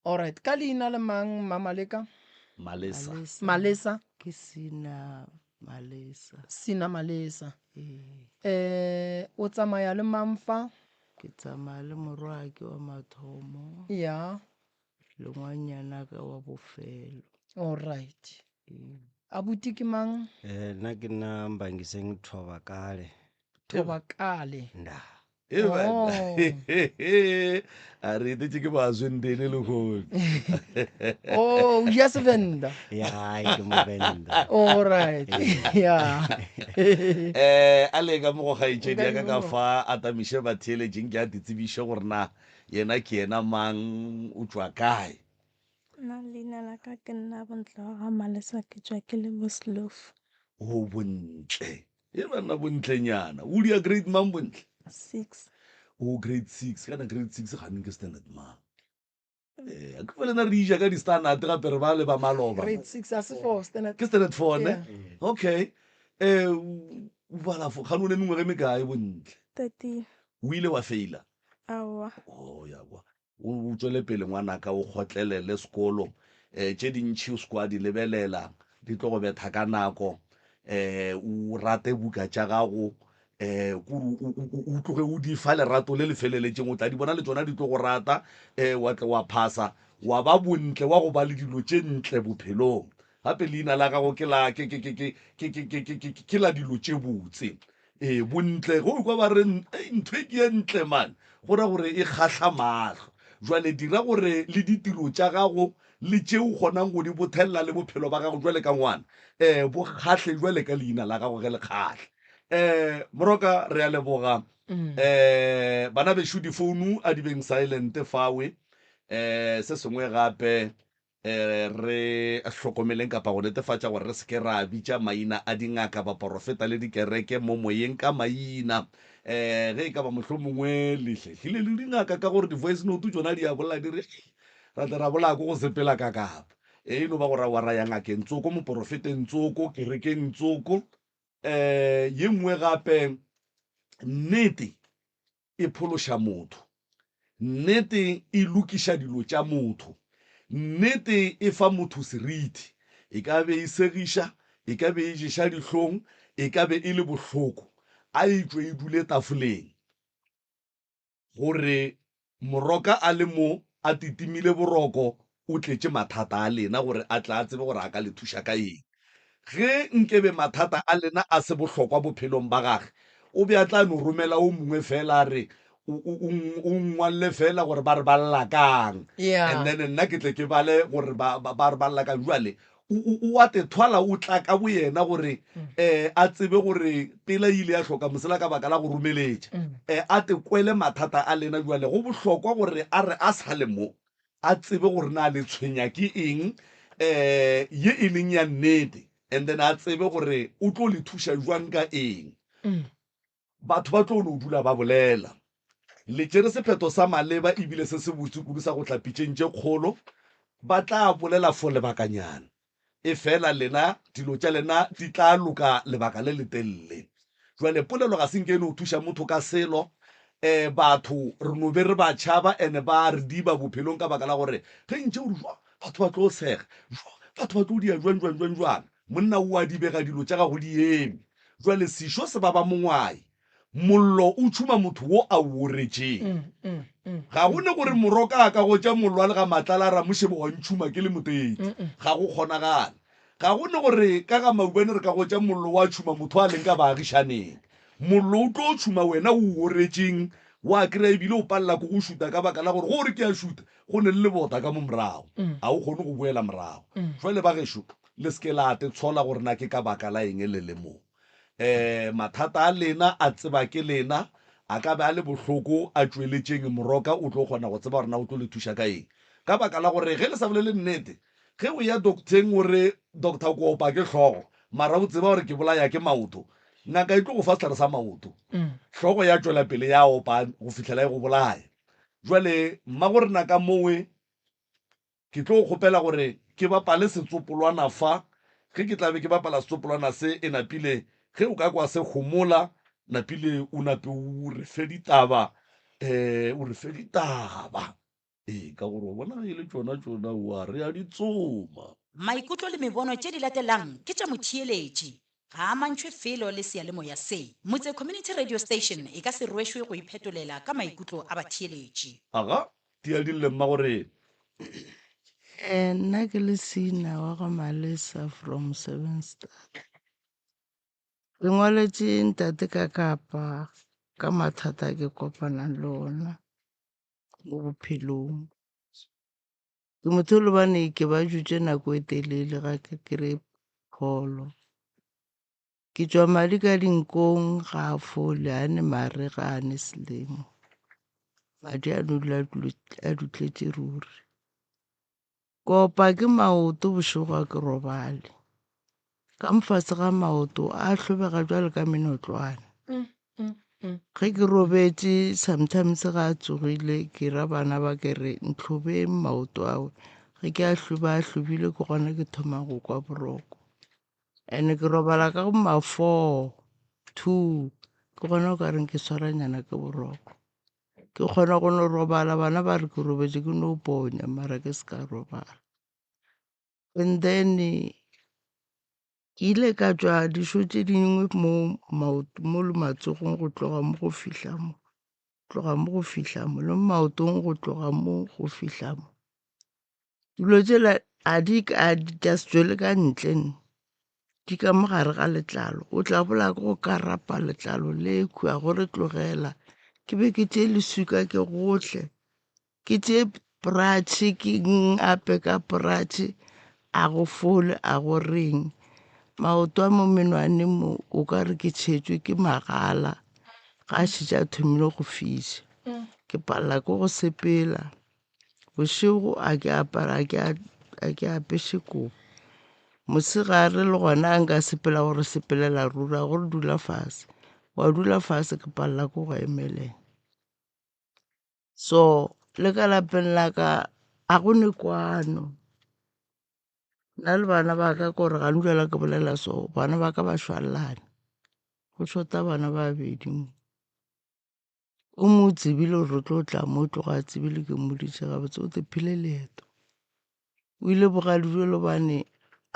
alright ka leina le mang Mamaleka Malesa ke Sina Malesa Sina Malesa o tsamaya le Mamfa ke tsamaya le morwaki wa mathomo ya le ngwanyana ka wa bofelo alright abuti ke mang nna ke nna Mbangiseng Thobakale nda a re tetse ke bazwendele le gone oh ya sevenda ya ke Movenda alright ya a le ka mo go gaitšedi ya ka fa a tamiše batheeletšeng ke a ditsebiše gore na yena ke yena mang o tswa kae nna leina la ka ke nna Bontle wa ga Malesa ke tswa ke le Boslof o bontle e bana bontlenyana o dia grade mang bontle 6 o grade 6 kana grade 6 ga neng ke standard mang a ke felena re ija ka di-standard gape re ba le ba maloba grade 6 a se 4 standard ke standard 4 ne okay balafo gane o ne mengwe ge mekae bontle 13 o ile wa feila awa o ya kwa o tswele pele ngwanaka o kgotlelele sekolo tše dintšhi o sekwa di lebelela di tlo go betha ka nako o rate buka tša gago o tloge o di fa lerato le le feleletseng o tla di bona le tsona di tlo go rata wa tle wa phasa wa ba bontle wa go ba le dilo tše ntle bophelong gape leina la gago ke la dilo tše botse bontle go kwa ba re ntho e ke e ntle man go ra gore e kgatlha matlho jwale dira gore le ditiro tša gago le tšeo kgonang go di bothelela le bophelo ba gago jwale ka ngwana bo kgatlhe jwale ka leina la gago ge le kgatlhe moroka re a leboga bana bešo difounu a di beng silent fawe se sengwe gape re hlokomeleng kapa go netefatša gore re seke ra bitša maina a dingaka baporofeta le dikereke mo moyeng ka maina ge e ka ba mohlho mongwe letletlile le dingaka ka gore di-voice note tsona di a bolela di re rate ra bolako go sepela ka kapa e no ba go ra wa raya ngakeng tsoko moporofeteng tsoko kerekeng tsoko ye nngwe gape nnete e phološa motho nnete e lokiša dilo tša motho nnete e fa motho seriti e ka be e segiša e ka be e ješa dihlong e ka be e le bohloko a etswe e dule tafoleng gore moroka a le mo a titimile boroko o tletše mathata a lena gore a tla a tsebe gore a ka le thuša ka eng ge nkebe mathata a lena a se bohlokwa bophelong ba gage o be a tla no romela o mongwe fela a re o ngwalle fela gore ba re ba llakang and then nna ke tle ke bale gore ba re ba llakang jwale o a te thwala o tla ka bo yena gore a tsebe gore pele ile a hloka mosela ka baka la go romeletša a te kwele mathata a lena jwale go bohlokwa gore a re a sa le mo a tsebe gore na le tshwenya ke eng ye e leng ya nnete and then a tsebe gore o tlo le thuša jwang ka eng batho ba tlo no dula ba bolela le tšere sephetho sa maleba ebile se se botse kudu sa go tlapitšeng tše kgolo ba tla bolela fo lebakanyana e fela lena dilo tša lena di tla loka lebaka le letelele jwale polelo ga se nkene o thuša motho ka selo batho re no be re ba tšhaba ene ba re diba bophelong ka baka la gore ge ntše ore jwa batho ba tlo sega batho ba tlo dia jwang monna o a dibega dilo tša gago di eme jwale sešo se ba ba mongwae mollo o tšhuma motho wo a oretšeng ga go ne gore moroka a ka go tša mollo a le ga matlala a ramošebo wa ntšhuma ke le moteti ga go kgonagale ga go ne gore ka ga maubane re ka go tša mollo wa tšhuma motho a leng ka baagišaneng mollo o tlo tšhuma wena o oretšeng wa kry-a ebile o palela ko go šuta ka baka la gore gore ke a šuta go ne le lebota ka mo morago ga o kgone go boela morago jwale ba gešo le seke la te tshola gore na ke ka baka la eng le le moo mathata a lena a tseba ke lena a ka be a le bohloko a tšweletšeng moroka o tlo kgona go tseba gore na o tlo le thuša ka eng ka baka la gore ge le sa bolele nnete ge o ya docteng ore doctor ko opa ke hlogo mara o tseba gore ke bolaya ke maoto ngaka e tlo go fa setlhare sa maoto hlogo ya tšwela pele ya opa go fitlhela e go bolaya jwale mma gore na ka mowe ke tlo go kgopela gore ke bapale setsopolwana fa ge ke tlabe ke bapala setsopolwana se e napile ge o ka kwa se gomola napile o nape o re fe ditaba ka gore o bona e le tsona wa re a di tsoma maikutlo le mebono tše di latelang ke tša motheeletši ga a mantšhwe felo le sealemoya se motse community radio station e ka se rwešwe go iphetolela ka maikutlo a batheeletši aga di a dille mma gore nna ke le sena wa ga Malesa from Seven Star ke ngwaletše ntate ka kapa ka mathata ke kopanang le ona mo bophelong ke motho le bane ke ba jutše nako e telele ga ke kry pholo ke tšwa madi ka dinkong ga a fole a ne mare ga a ne selemo madi a nodula a dutletše ruri kopa ke maoto bošego ke robale ka mfase ga maoto a hlobega jwale ka menotlwana ge ke robetše sometimes ga a tsogile ke ra bana ba ke re ntlhobe maoto ao ge ke a hlobile ke gona ke thoma go kwa boroko ene ke robala ka ma 4:2 ke gona o ka reng ke swaranyana ke boroko ke kgona go no robala bana ba re ke robetše ke no ponya mara ke se ka robala and then ke ile ka tswa diso tse dingwe mo le matsogong go tloga mo go fihla mo le maotong go tloga mo go fihla mo. Dilo tsela a di ka se tswele ka ntle di ka mogare ga letlalo, o tla bola ke go karapa letlalo le kua gore tlogela ke be ke tšee lesuka ke gotlhe ke tšee pratšhe ke ape ka pratšhe a go fole a go reng maoto a mo menwaneng mo o ka re ke tšhetšwe ke magala ga a šetše a thomile go fiša ke palela ke go sepela bošego a ke apara a ke apeše kobo mosegare le gona a nka sepela gore sepelela ruri a gore dula fase wa dula fase ke palela ke go emelela. So le ka lapeng la ka a go ne kwano nna le bana ba ka kore ga ndulela ke bolela so bana ba ka ba šwalane go shota bana ba babedi mo o mo tsebile gore re tlo tla mo tloga a tsebile ke moditše gabotse o te phile leeto o ile bogadi jo lobane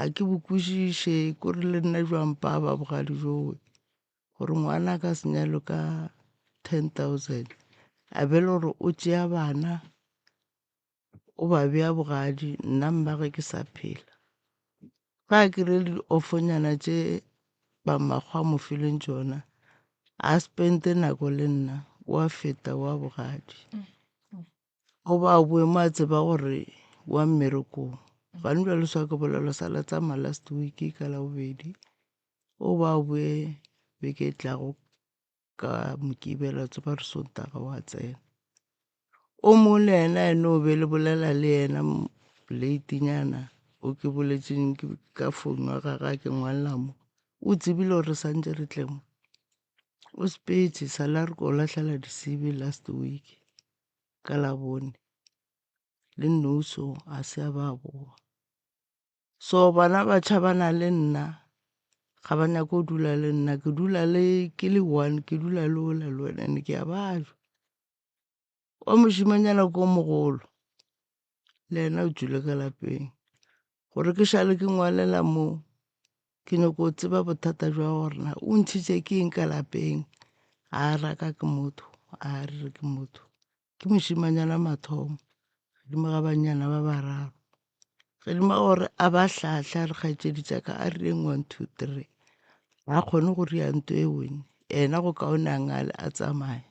a ke bo kwešiše kore le nna jwang pa ba bogadi joe gore ngwana ka senyalo ka 10,000 a be le gore o tšea bana o ba bea bogadi nna mmagwe ke sa phela ga a kry-ile di-offonyana tše ba mmakgwa mo fileng tšona a spente nako le nna wa feta wa bogadi o ba boe mo a tseba gore wa mmerekong ga nna le swa ke bolelo sa la tsamaya last week ka la bobedi o ba boe beke tlago ka Mokibelo tsoba re Sontaga wa tsena o mo le yena ene o be le bolela le yena leitinyana o ke boletšeng ka founu wa gaga ke ngwalela mo o tsebile gore santse re tle mo o spetse sala re ko lahlela disibe last week ka labone le nouso a se a ba boa so bana ba tšhabana le nna ga ba nyako o dula le nna ke dula le ke le one ke dula le ola le wena ene ke a bajwa wa mošimanyana ko mogolo le yena o tswile ka lapeng gore ke šale ke ngwalela mo ke nyako o tseba bothata jwa gorena o ntšhitše ke eng ka lapeng a raka ke motho a re ke motho ke mošimanyana mathomo godimo ga banyana ba bararo godimo gore a ba hlahla re kgaetšedi tša ka a rileng 1 2 3 ga a kgone go ria nto e wene ena go kaone a ngale a tsamaye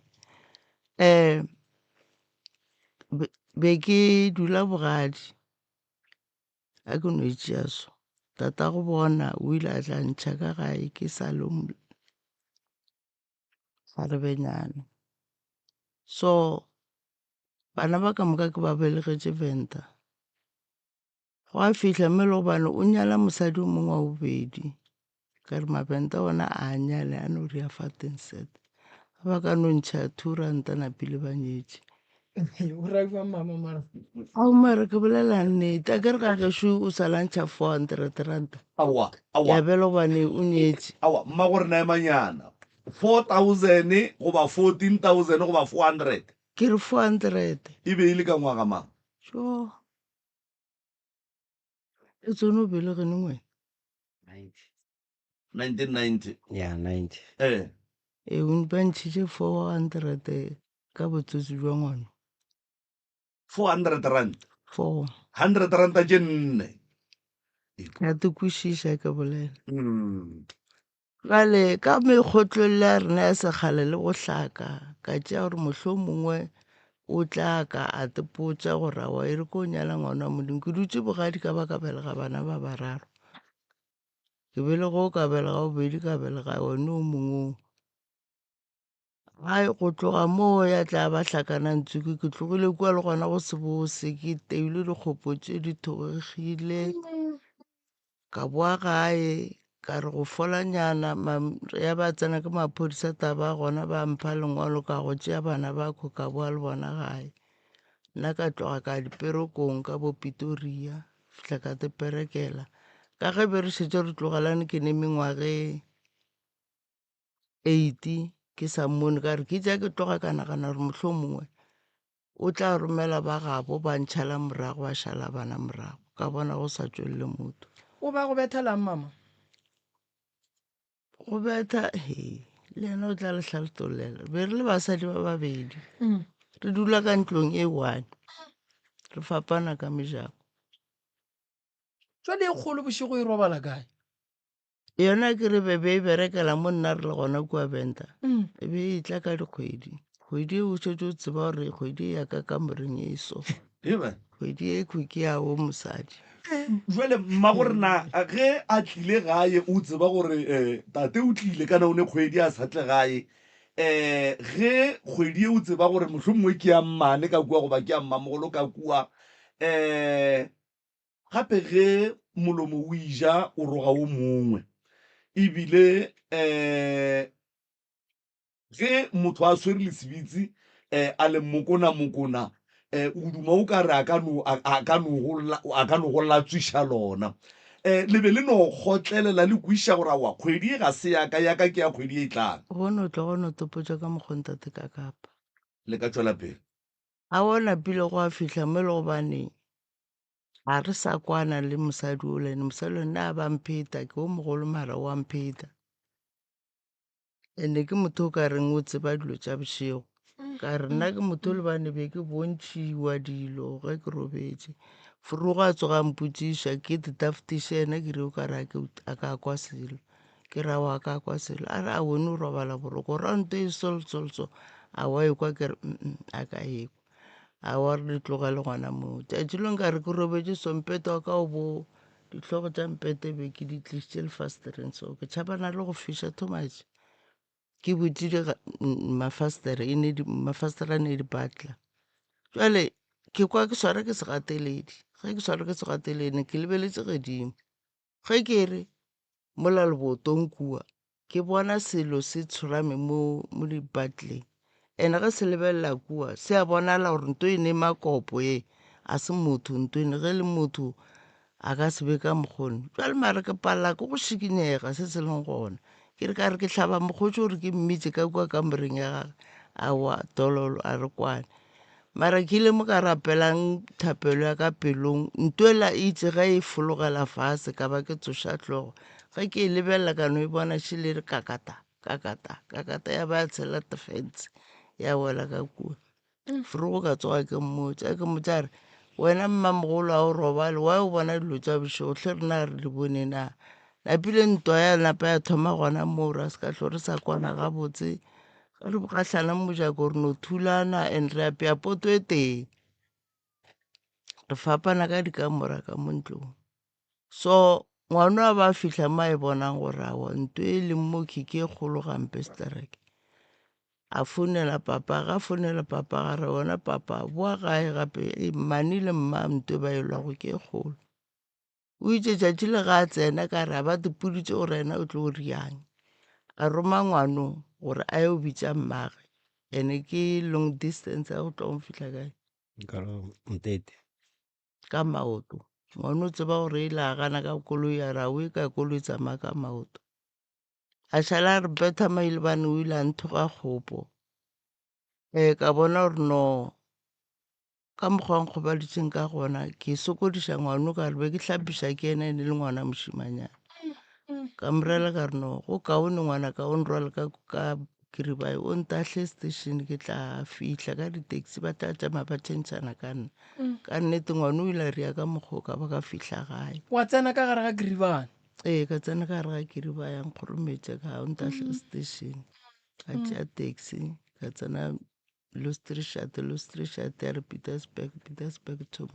be ke dula bogadi a ke no itšea so tata go bona o ile a tla ntšha ka gae ke sa le garebenyane so bana ba ka moka ke ba belegetše Venda go a fihla mmele gobane o nyala mosadi o mongwe wa bobedi ka re Mavenda ona a nyale a no ria Fattenset ba ka no ntšha 2 ranta napile ba nyetše ao mare ke bolela nnete a ke re ka gešo o sa lantšha 400 ranta ya bele gobane o nyetše awa mma gore na emanyana 4,000 goba 14,000 goba 400 ke re 400 e be ile ka ngwaga mang sure e tsone o belegene ngwena 1990 ya 90 o ba ntšhitše 400 ka botsotsi jwa ngwana 400 rand 4 100 ranta tše nne a te kwešiša ke bolela gale ka mekgotlolo ya rena ya sekgale le go hlaka ka tšea gore mohlwo mongwe o tla ka a tepotsa gore wa e re ko nyala ngwana wa modimo ke dutse bogadi ka ba ka belega bana ba bararo ke belega o ka belega bobedi ka belega one o mongwe hai go tloga moo ya tla ba hlakana ntsuke ke tlogile kua le gona go se bose ke teile dikgopo tše di thogegile ka boa gae ka re go folanyana ya ba tsena ke maphodisa taba gona ba mpha lengwalo ka go tšea bana bako ka boa le bona gae nna ka tloga ka diperekong ka bo Pretoria fihla ka teperekela ka ge be re šetše re tlogelane ke ne mengwage 80 ke sa mmone ka re ke tša ke tloga ka nagana gore mohlwo mongwe o tla romela ba gabo ba ntšhala morago ba šala bana morago ka bona go sa tswelele motho o ba go bethelang mama go betha le ena o tla le tlhaletolela be re le basadi ba babedi re dula ka ntlong e one re fapana ka mejako tswale e kgolo bošego e robala kae yona ke re bebe e berekela mo nna re le gona kua benta e be e tla ka dikgwedi kgwedi e o tshetse o tseba gore kgwedi e yaka ka moreng e so kgwedi e khwiki ya o mosadi jwale mma gore na ge a tlile gae o tseba gore tate o tlile kana o ne kgwedi a sa tle gae ge kgwedi e o tseba gore mohlomongwe ke ya mmane ka kua goba ke ya mmamogolo ka kua gape ge molomo o ija o roga o mongwe ebile ge motho a swere lesebitsi a le mokona o duma o ka re a ka no go latswiša lona le be le no kgotlelela le kwiša gore awa kgwedi e ga se yaka ke ya kgwedi e e tlang gono tlo gono topotsa ka mokgontate ka kapa le ka tswela pele a bona pile go a fitlha mo le gobaneng ga re sa kwana le mosadi o lene mosadi o nna a bampheta ke o mogolo mara o ampheta ene ke motho o ka reng o tseba dilo tša bošego ka re nna ke motho le bane be ke bontšhiwa dilo ge ke robetse furugo a tsoga mpotsiša ke tetafetiša ena ke re o ka re a ka kwa selo ke ra wa ka kwa selo a re a bone o robala boroko ra nto e solsolso a wa ekwa ke re a ka ekwa a wa re di tlogele gona moo tšatši lo nka re ke robetse sompete wa ka o bo ditlhogo tša mpete be ke di tlišitše lefastereng so ke tšhabana le go fiša too much ke botile mafastere a ne di batla jale ke kwa ke swara ke segateledi ge ke swara ke segateledi ke lebeletse godimo ge ke re mola lebotong kua ke bona selo se tshorame mo dibatleng ene ge se lebelela kua se a bonala gore nto e ne makopo e a se motho nto ene ge le motho a ka se be ka mokgone jale mare ke palela ke go šikinyega se se leng gona ke re ka re ke tlhaba mokgotsi gore ke mmitse ka kua ka moreng ya gage a wa tololo a re kwane mara ke ile mo ka rapelang thapelo ya ka pelong ntoela itse ge e fologela fase ka ba ke tsoša tlhogo ge ke e lebelela ka no e bona šile re kakata ya ba ya tshela defense ya wela ka kua furugo ka tsoga ke mmotsa re wena mmamogolo a o robale wa o bona dilo tša bošego hle rena re di bone na napile ntwa ya napa ya thoma gona moo ra se ka tlo re sa kwana gabotse re gahlana mojako re no thulana and re apea poto e teng re fapana ka dikamora ka mo ntlong so ngwana a ba fihla ma e bonang gore awa nto e leng mo keke e kgolo gampe stereke a founela papa ga founela papa ga re bona papa boa gae gape mane le mma nto ba elwago ke e kgolo o itse tšatši le ga a tsena ka re a ba tepoditse gore ena o tlo o riang a roma ngwano gore a ye o bitša mmage ene ke long distance a go tlo go fihla kae Mtete ka maoto ngwane o tseba gore e la gana ka koloi a ra o e ka koloi tsamaya ka maoto a šala a re betha mailebane o ile a nthoga kgopo ka bona gore no ka mokgwa nkgobaditseng ka gona ke sokodiša ngwano ka re be ke hlapiša ke ena ene le ngwana mošimanyana ka morela ka re no go kaone ngwana ka o nrwale ka kiribae o ntahle station ke tla fihla ka di-taxi ba tla tšama ba tšhentšhana ka nna ka nnete ngwane o ile a ria ka mokgwa ka ba ka fihla gae wa tsena ka gare ga kiribane ee ka tsena ka gare ga kiriba yang kgorometse ka o ntahle station ka tšea taxi ka tsena Lustrishat ya re Petersburg to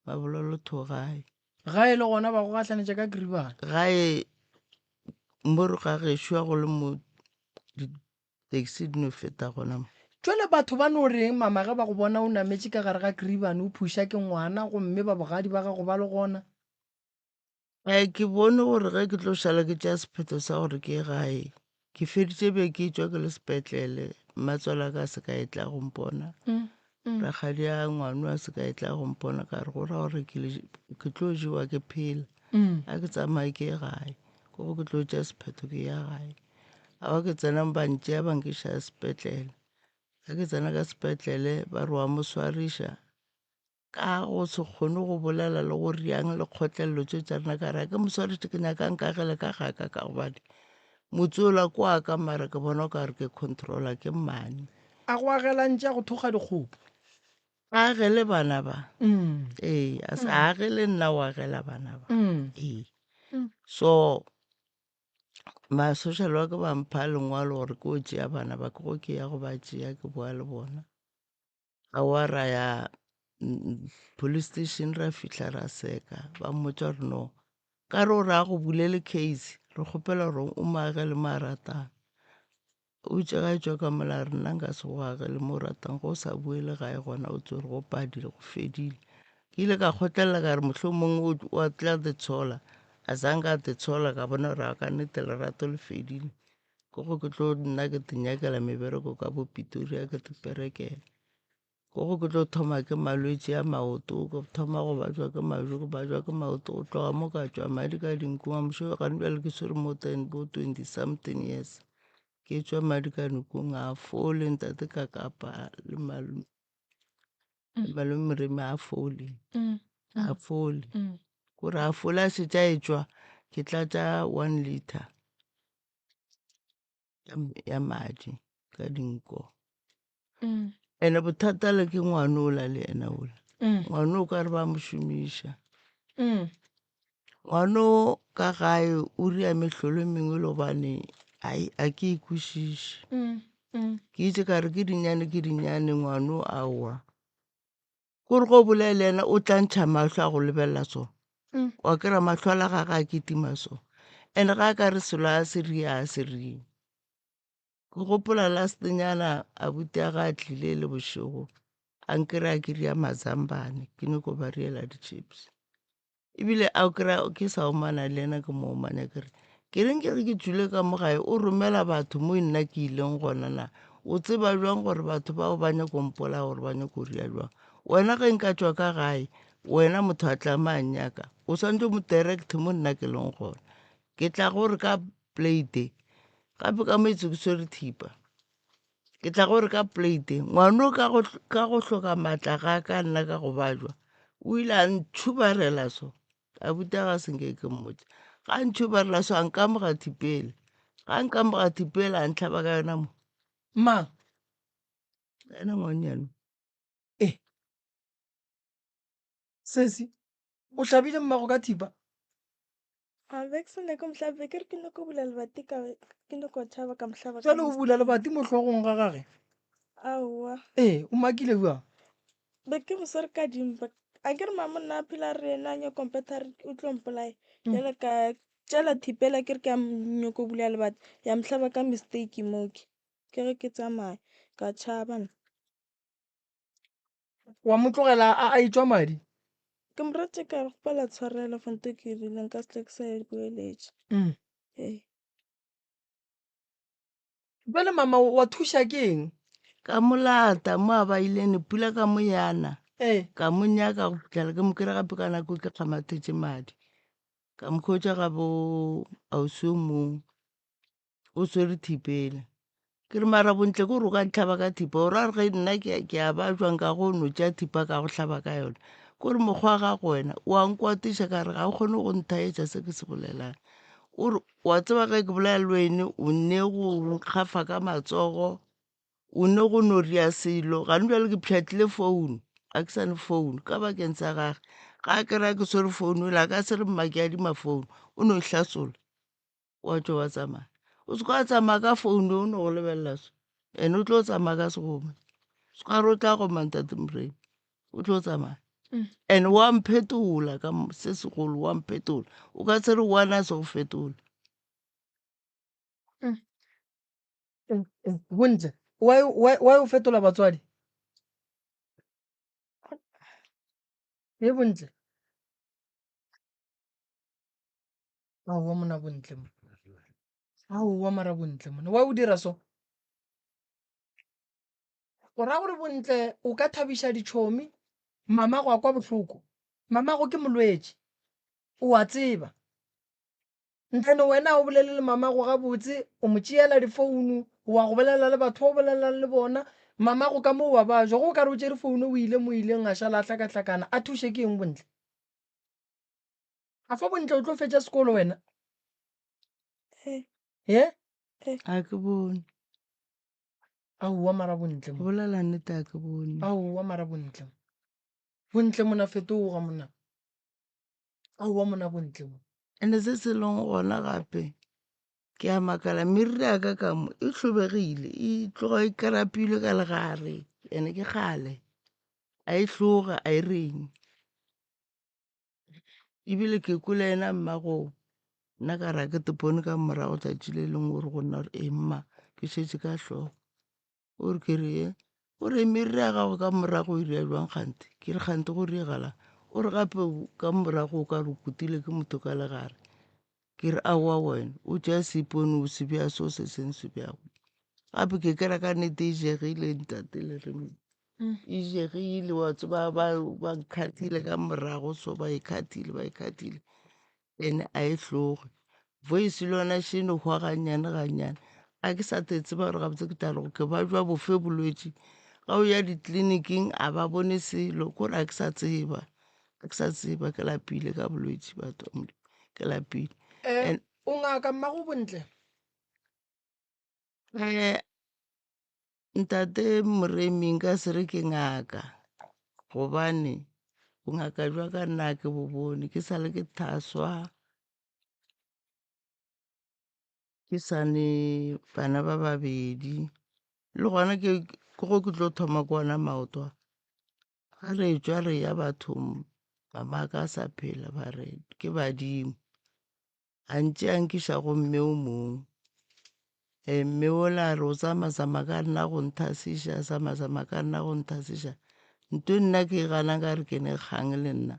Mabololo to gae ga e le gona ba go gatlhanetša ka kiribane gae mo re ga gešwa go le mo di-taxi di no feta gona mo tšwele batho ba no reng mama ge ba go bona o nametše ka gare ga kiribane o phuša ke ngwana gomme ba bogadi ba gago ba le gona ke bone gore ge ke tlo šala ke tšea sephetho sa gore ke gae ke feditše be ke tswa ke le sepetlele mmatswala ka se ka e tla go mpona rakgadi a ngwano a se ka e tla go mpona ka re go ra gore ke tlo jewa ke phela a ke tsamaye ke gae ko ke tlo tšea sephetho ke ya gae a ba ke tsena bantšea bankeša sepetlele ga ke tsena ka sepetlele ba re wa mo swariša ka go se kgone go bolela le go riang le kgotlelelo tse tsa rena ka re ke moswariše ke nyakang kagele ka gaka ka gobane motse ola kwa ka mara ke bona o ka re ke controla ke mmane a go agelantše a go thoga dikgopo a agele bana ba ee a sa agele nna o agela bana ba ee so ma-social worker ba mpha lengwalo gore ke o tšea bana ba ke go ke ya go ba tšea ke boa le bona ga wa ra ya police station ra fitlha ra seka ba mmotsa gore no ka re o ra go bulele case re kgopela gore o maagele mo a ratang o itse ga e tswa ka mola re nna nka se go agele mo o ratang go sa buele gae gona o tsere go padile go fedile ke ile ka kgotlelela ka re mohlho mongwe o tla ditshola a zanka ditshola ka bona gore a ka nnete lerato le fedile ke go ke tlo nna ke tenyakela mebereko ka bo Pretoria ke teperekela go go ke tlo thoma ke malwetse a maoto ke thoma go bajwa ke majwe go bajwa ke maoto go tloga mo ka tswa madi ka dinkong a mošo gane bjale ke swere mo bo 20 something years ke tswa madi ka dinkong a fole ntate ka kapa le malome Moremi a fole a fole kore a fole a šetša e tswa ke tlatša 1 liter ya madi ka dinko ene bothata le ke ngwane ola le ena ola ngwane o ka re ba mošomiša ngwane o ka gae o ria mehlolo mengwe le gobane a ke ikwešiše ke itse ka re ke dinyane ngwane o aowa kore go bolele ena o tlantšha mahlo a go lebelela sona wa kry-a mahlo a la gaga a ketima sona and ga a ka re selo a se ria ke gopola lastnyana abuti a ga a tlile le bošego a nkry-a ke ria mazambane ke nyako ba riela di-chips ebile a kry-a ke sa omana le ena ke mo omanya ke reng ke re ke tswile ka mo gae o romela batho mo nna ke ileng gona na o tseba jwang gore batho bao ba nyako mpola gore ba nyako ria jwang wena ge nka tswa ka gae wena motho a tlama a nyaka o swantse mo direct mo nna ke leng gona ke tla gore ka plate gape ka moitse ke swere thipa ke tla gore ka plate ngwano ka go hloka maatla ga ka nna ka go bajwa o ile a ntšhubarela so a buta ga senke ke mmotse ga ntšhubarela so a nkamoga thipele ga nkamoga thipele a ntlhaba ka yona mo mang ena ngwanyano sesi o tlhabile mmago ka thipa a vexene ke mohlabe ke re ke nyako bula lebati ke nyako tšhaba ka mohlaba jale o bula lebati mo tlhogong ga gage aowa o makile bua be ke mosware ka dimpa a ke re mamonna a phela re ena nya computer o tlo mpolae jale ka tšela thipela ke re ke a nyako bula lebati ya mohlaba ka mistake moke ke ge ke tsamaya ka tšhabana wa mo tlogela a etswa madi ke morate ka gopela tshwarela fonte ke rileng ka setle ke sa boeletše jale mama wa thuša ke eng ka molata mo a bailene pula ka moyana ka mo nyaka go fitlhela ke mo kry gape ka nako ke kgamathetše madi ka mokgwetša ga bo ausi o mongwe o swere thipele ke re mara bontle ko re o ka ntlhaba ka thipa o ra re ge nna ke a ba jwang ka go no tša thipa ka go tlhaba ka yona ko re mokgwa ga go wena wa nkwatiša ka re ga o kgone go nthaetša se ke se bolelang ore wa tseba ge ke bolela le wene o nne go nkgafa ka matsogo o ne go no ria selo gane bjale ke pšhatlile founu a ke sane founu ka bakeng sa gage ga a kry-a ke swere founu la ka se re mma ke adima founu o no ihlasola wa tswa wa tsamaya o se ka tsamaya ka founu o no go lebelela so ene o tlo tsamaya ka segome se ka re o tla go mantate Moremi o tlo tsamaya and wa mphetola ka se segolo wa mphetola o ka se re wana se go fetola bontle wa o fetola batswadi bontle aowa mona bontle aowa mara bontle mona wa o dira so o ra gore bontle o ka thabiša ditšhomi mama go a kwa bohloko mama go ke molwetši o a tseba ntlhane wena o bolele le mama go gabotse o mo tšeela difounu wa go bolela le batho o bolela le bona mama go ka mo wa ba jwa go ka re o tsere founu o ile mo ileng a šala a hlakahlakana a thuše ke eng bontle a fa bontle o tlo fetša sekolo wena ye a ke bone aowa mara bontle go bolela nnete a ke bone aowa mara bontle bontle mona fetoga mona aowa mona bontle mo ande se se leng gona gape ke a makala meriri a ka kamo e tlhobegile e tloga e karapilwe ka legare ene ke gale a e tloga a e reng ebile ke kula ena mmago nna ka ra ke tepone ka morago tšatši le leng gore go nna gore mma ke šetše ka hlogo ore ke re ye o re meriri ya gago ka morago o irea jwang kgante ke re kgante go riegala o re gape ka morago o ka re kutile ke motho ka legare ke re aowa wena o tšea seipone o se bja seo se seng se bjago gape ke kera ka nnete e jegile ntate le remi e jegile wa tseba ba khathile ka morago so ba ikhathile ene a e tloge voice le yona šene go ganyane ganyane a ke sa te tseba gore gabotse ke talogo ke ba jwa bofe bolwetši ga o ya ditleliniking a ba bone selo kore a ke sa tseba ke lapile ka bolwetši batho ke lapile o ngaka mmago bontle ntate Moremi nka se re ke ngaka gobane bongaka jwa ka nna ke bo bone ke sa le ke thaswa ke sane bana ba babedi le gona ke go ke tlo thoma ke ona maoto ga re tswa re ya bathong mama ka sa phela ba re ke badimo a ntše a nkiša go mme o mongwe mme o la re o tsamazama ka nna go nthasiša tsamazama ka nna go nthasiša ntho nna ke gana ka re ke ne kgang le nna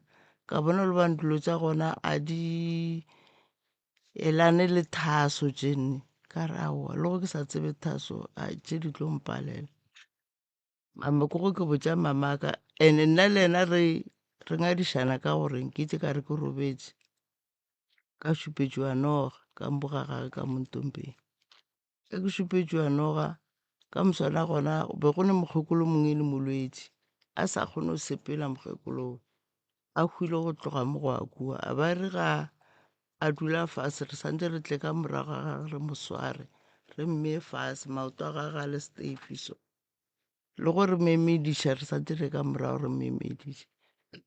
ka bona le bane dilo tša gona a di elane le thaso tšenne ka re aowa le go ke sa tsebe thaso a tše di tlo mpalela mama ko go ke botša mamaka and nna le ena re ngadišana ka gore ke tše ka re ke robetše ka šupetšiwa noga ka mbogagage ka montompeng ke šupetšiwa noga ka moswana gona be go ne mokgekolo mongwe le molwetši a sa kgone go sepela mokgekolo a hwile go tloga mo go a kua a ba re ga a dula fase re santse re tle ka morago ga re mosware re mme fase maoto a gaga le steifiso le gore memediša re santse re ka morago re memediša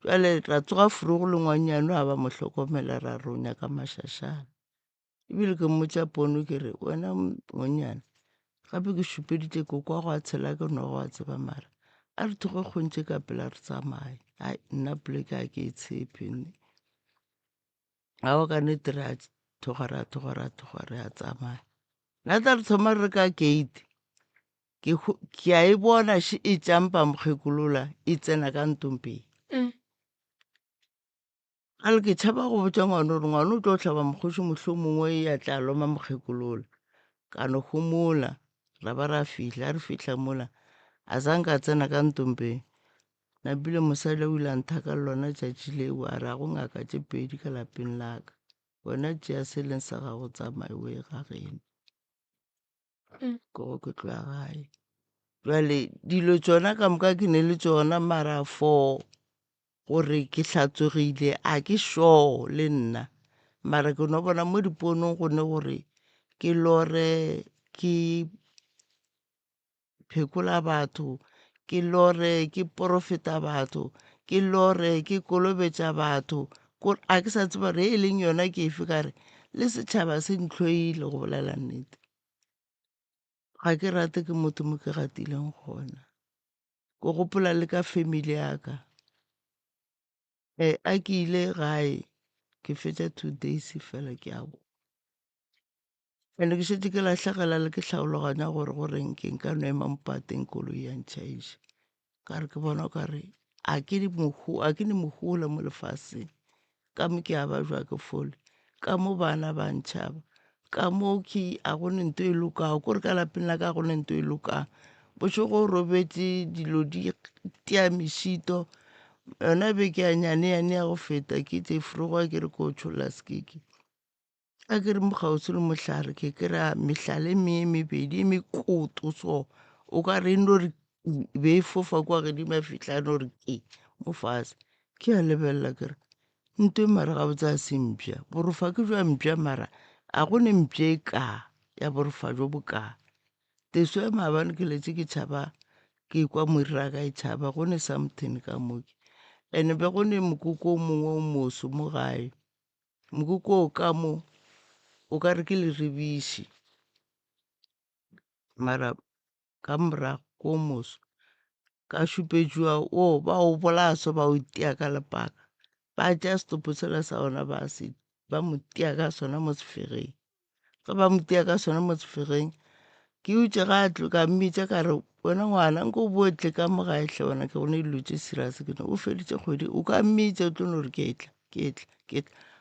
jale ra tsoga furugo le ngwanyano a ba mo hlokomela ra ronya ka mašašana ebile ke mmotša pono ke re wena ngwanyana gape ke šupeditše ke kwa go a tshela ke no go a tseba mara a re thoge kgontše ka pela re tsamaye ai nna poleke a ke e tshepenne ao ka nnete re a thoga re a tsamaya nata re thoma re ka gate ke a e bona še e tšampa mokgekolola e tsena ka ntompeng a le ke tšhaba go botša ngwane gore ngwane o tlo tlhaba mokgoši mohlho mongwe ya tla loma mokgekolola ka no gomola ra ba ra fihla re fihla mola a zanka tsena ka ntompeng napile mosadi o ile a nthaka le lona tšatši leo a re a go ngaka tše pedi ka lapeng la ka wena tšea se leng sa gago tsamaye o e ga geno ko ke tloa gae jale dilo tšona ka moka ke ne le tšona mara for gore ke hlatsogile a ke sure le nna mara ke no bona mo diponong go ne gore ke lore ke phekola batho ke lore ke profeta batho ke lore ke kolobetša batho a ke sa tseba re e leng yona ke efe kare le setšhaba se ntlhoile go bolela nnete ga ke rate ke motho mo ke gatileng gona ko gopola le ka family yaka a ke ile gae ke fetša 2 days fela ke a bo ande ke šetse ke latlhagela le ke tlhaologanya gore nke nka no ema mpateng koloi ya ntšhaiša ka re ke bona o kare a ke ne mogola mo lefaseng ka mo ke a ba jwa ke fole ka mo bana ba ntšhaba ka mo ke a gone nto e lokago kore ka lapeng la ka gone nto e lokago bošego o robetse dilo di tea mešito yona be ke a nyane ya go feta ke tse furugoa ke re ko tšholla skiki a ke re mokgauswi le mohlare ke kry-a mehlale mebedi e mekoto so o ka re no re be e fofa kwa godimo a fitlhane gore ke mo fase ke a lebelela kere ntwe mara ga botse a se mpša borofa ke jwa mpša mara a gone mpša e ka ya borofa jo boka teso ya maabane ke letse ke tšhaba ke kwa morira ka e tšhaba gone something ka moke and be gone mokoko o mongwe o moso mo gae mokoko o ka mo o ka re ke lerebiši mara ka morago ko moso ka šupetšwa o ba o bolaso ba o tia ka lepaka ba tša stopo sela sa ona ba mo tia ka sona mo sefegeng ge ba mo tia ka sona mo sefegeng ke utše ga tlo ka mmitša ka re wena ngwana nko o boetle ka mogaetlhe wena ke gone dilo tše serius ke o feditše kgwedi o ka mmitša o tlo no re ke etla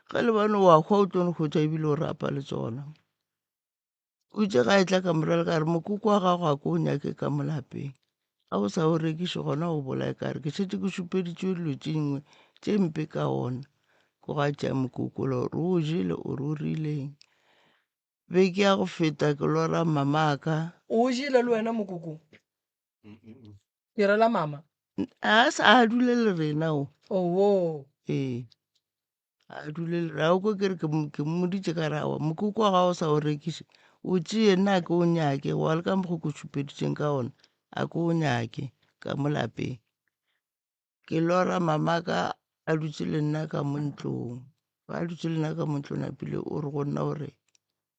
ge le bone wa hwa o tlo no go tšwa ebile o rapa le tsona utše ga e tla ka morela ka re mokoko wa gago a ko o nyake ka molapeng ga o sa o rekiše gona o bolae ka re ke šetse ke šupeditše dilo tše dingwe tše mpe ka ona ko ga tša mokokolo gore o jele o re o rileng be ke ya go feta ke lora mamaka o jele le wena mokoko ke rela mama a sa a dule le rena o owo ee a dule le rena o ko kere ke mmoditše ka rawa mokoko wa gago sa o rekiše o tšee nna ke o nyake wa le ka mokgo ko šupeditšeng ka ona a ko o nyake ka mo lapeng ke lora mamaka a dutse le nna ka mo ntlong ba dutse le nna ka mo ntlong napile o re go nna gore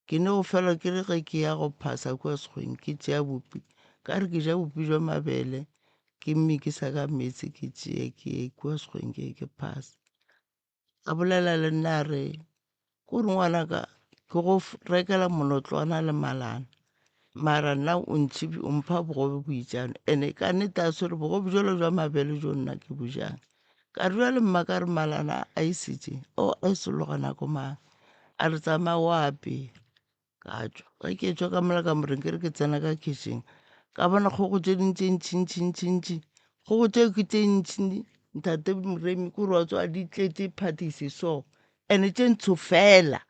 ke ne go fela ke re ge ke ya go phasa kua sekgweng ke tšea bopi ka re ke ja bopi jwa mabele ke mmikisa ka meetse ke tšee ke ye kua sekgweng ke phasa a bolela le nna re kore ngwanaka ke go rekela monotlwana le malana mara nna o mpha bogobe boitšano and-e ka nnete a swere bogobe jalo jwa mabele jo nna ke bojang ka re jwa le mma ka re malana a isitše o a isologa nako mang a re tsamaya o apea ka tšwa ge ke tšwa ka mola ka moreng ke re ke tsena ka kitchen ka bona kgogo tše dintše ntšhi kgogo tšeo ke tše ntšhi ntate Moremi kore wa tswa di tletse phatisi so and-e tše ntsho fela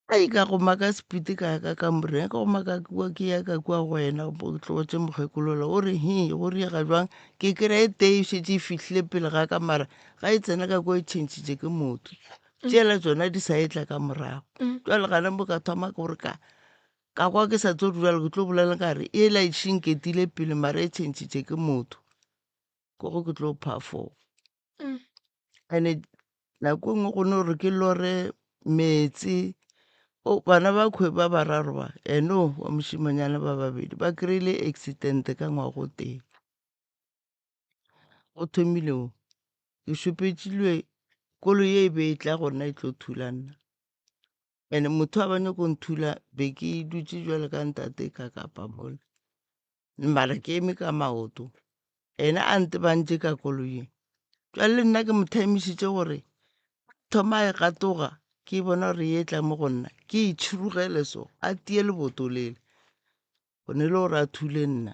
ai ka go maka sepiti ka ka moreng ka go maka kua ke ya ka kua go wena go tlogotše mokgekolola o re go riega jwang ke kry-e tee šetse e fihlile pele ga ka mara ga e tsena ka kua e tšhentšhitše ke motho tšeela tsona di sa etla ka morago jwale gana mo ka thoma ke gore ka kwa ke sa tso jalo ke tlo bolela ka re e la šinketile pele mara e tšhentšhitše ke motho ko go ke tlo phafo and-e nako nngwe go ne gore ke lore metsi bana ba kgwe ba bararo ba eno wa mošimanyana ba babedi ba kry-ile accident ka ngwago teng go thomile o ke šupetšilwe kolo ye e be e tla gona e tlo thula nna and motho a ba nyako nthula be ke dutse jwale ka ntate ka kapa mola mara ke eme ka maoto ena a nte bantše ka koloing jwale le nna ke mo thamišitše gore thoma e gatoga ke bona gore ye tla mo go nna ke itšhurugele so a tie leboto lele go ne le gore a thule nna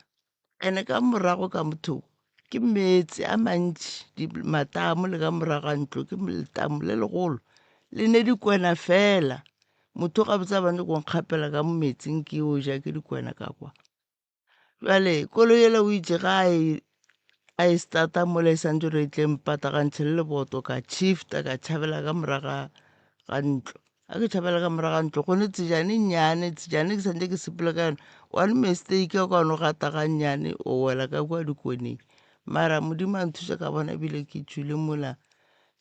ene ka morago ka mothoko ke meetse a mantši matamo le ka morago a ntlo ke letamo le legolo le ne dikwena fela motho ga botsa bane ko nkgapela ka mo metsing ke o ja ke dikwena ka kwa jwale kolo yela o itse ga a e starta mola e santse re tle mpatagantšhe le leboto ka shifta ka tšhabela ka moraga ga ntlo a ke tšhabela ka moraga ntlo gone tsejane nnyane ke santse ke sepela ka yone one mistake o ka one o gata ga nnyane o wela ka kua dikweneng mara modimo a nthuša ka bona ebile ke tswile mola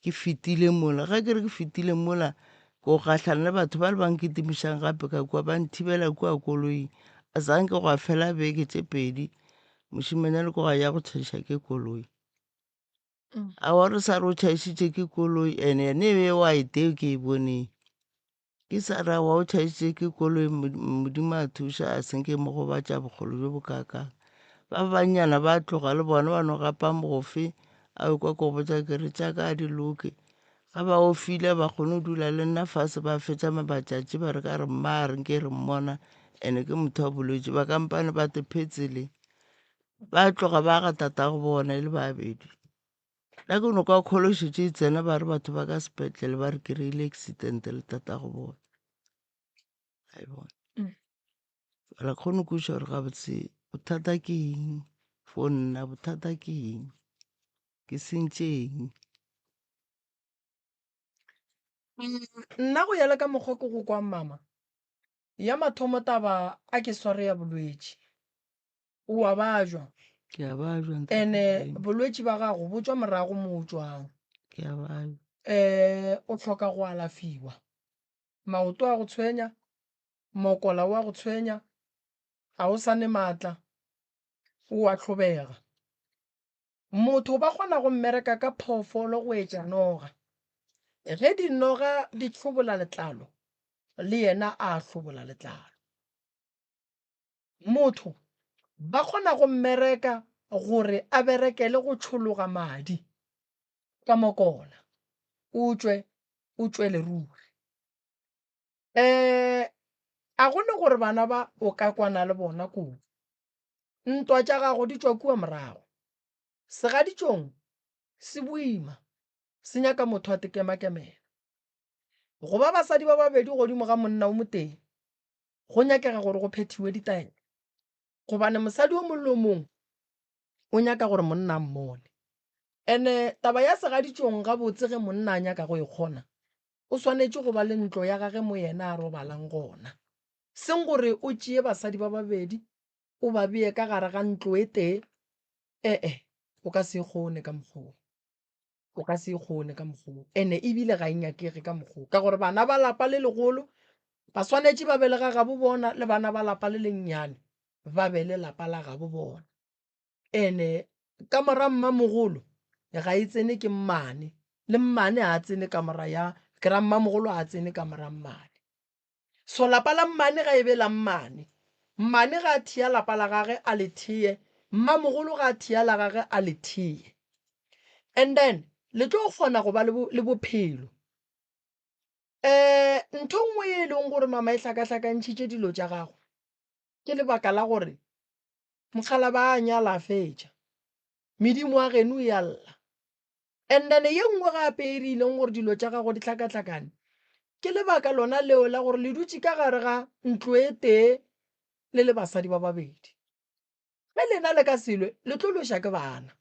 ke fetile mola ga ke re ke fetile mola ko gatlhana le batho ba le banketimišang gape ka kua ba nthibela kua koloing a sanke go a fela beke tše pedi mošimanyane ko ga ya go tšhaiša ke koloi a wa re sa re o tšhaišitše ke koloi and ene e wa eteo ke e boneng ke sa ra wa o tšhaišitše ke koloi modimo a thuša a senke mo go batša bogolo jo bokakang ba bannyana ba tloga le bona ba no gapa mogofe a kwa ko botša kere tša ka di loke ga ba o file ba kgone go dula le nna fase ba fetša mabatšatši ba re ka re mma re nke re mmona and-e ke motho wa bolwetši ba kampane ba tephetsele ba tloga ba ga tatago bona e le babedi nna ke no kwa kgološitše e tsena ba re batho ba ka sepetlele ba re kry-ile accident le tatago bona a e bona ala kgone kuša gore gabotse bothata ke eng for nna bothata ke eng ke sentše eng. Nna go yala ka mokgwa ke go kwa mama ya mathomo taba a ke sware ya bolwetši o a bajwa ke a bajwa ene bolwetši ba gago bo tswa morago mo o tswang ke a bajwa o tlhoka go alafiwa maoto a go tshwenya mokola wa go tshwenya ga o sane maatla o a tlhobega motho ba kgona go mmereka ka phoofolo go etša noga ge dinoga di tlhobola letlalo le yena a hlobola letlalo motho ba kgona go mmereka gore a berekele go tšhologa madi ka mokola o tswe leruri a gone gore bana ba o ka kwana le bona kudu ntwa tša gago di tswa kua morago segaditšong se boima se nyaka motho a tekemakemela go ba basadi ba babedi godimo ga monna o moteng go nyakega gore go phethiwe ditaelo gobane mosadi o mongwe le mongwe o nyaka gore monna mmone ene taba ya segaditšong gabotse ge monna a nyaka go e kgona o swanetše go ba le ntlo ya gage mo yena a robalang gona seng gore o tšee basadi ba babedi o ba bee ka gare ga ntlo e tee o ka se kgone ka mokgwa o ka se kgone ka mokgwa ene ebile ga e nyakege ka mokgwa ka gore bana ba lapa le legolo ba swanetše ba belega ga bo bona le bana ba lapa le lennyane ba be le lapa la ga bo bona ene ka mora mmamogolo ga e tsene ke mmane le mmane a tsene ka mora ya ke ra mmamogolo a tsene ka mora mmane so lapa la mmane ga e be la mmane mmane ga a thia lapa la gage a le thie mmamogolo ga a thia la gage a le thie and then le tlo kgona go ba le bophelo ntho nngwe e leng gore mama e hlakahlakantšhitše dilo tša gago ke lebaka la gore mokgala ba a nyala a fetša medimo a geno e alla and then ye nngwe gape e rileng gore dilo tša gago di hlakahlakane ke lebaka lona leo la gore le dutše ka gare ga ntlo e tee le basadi ba babedi ge lena le ka selwe le tlo loša ke bana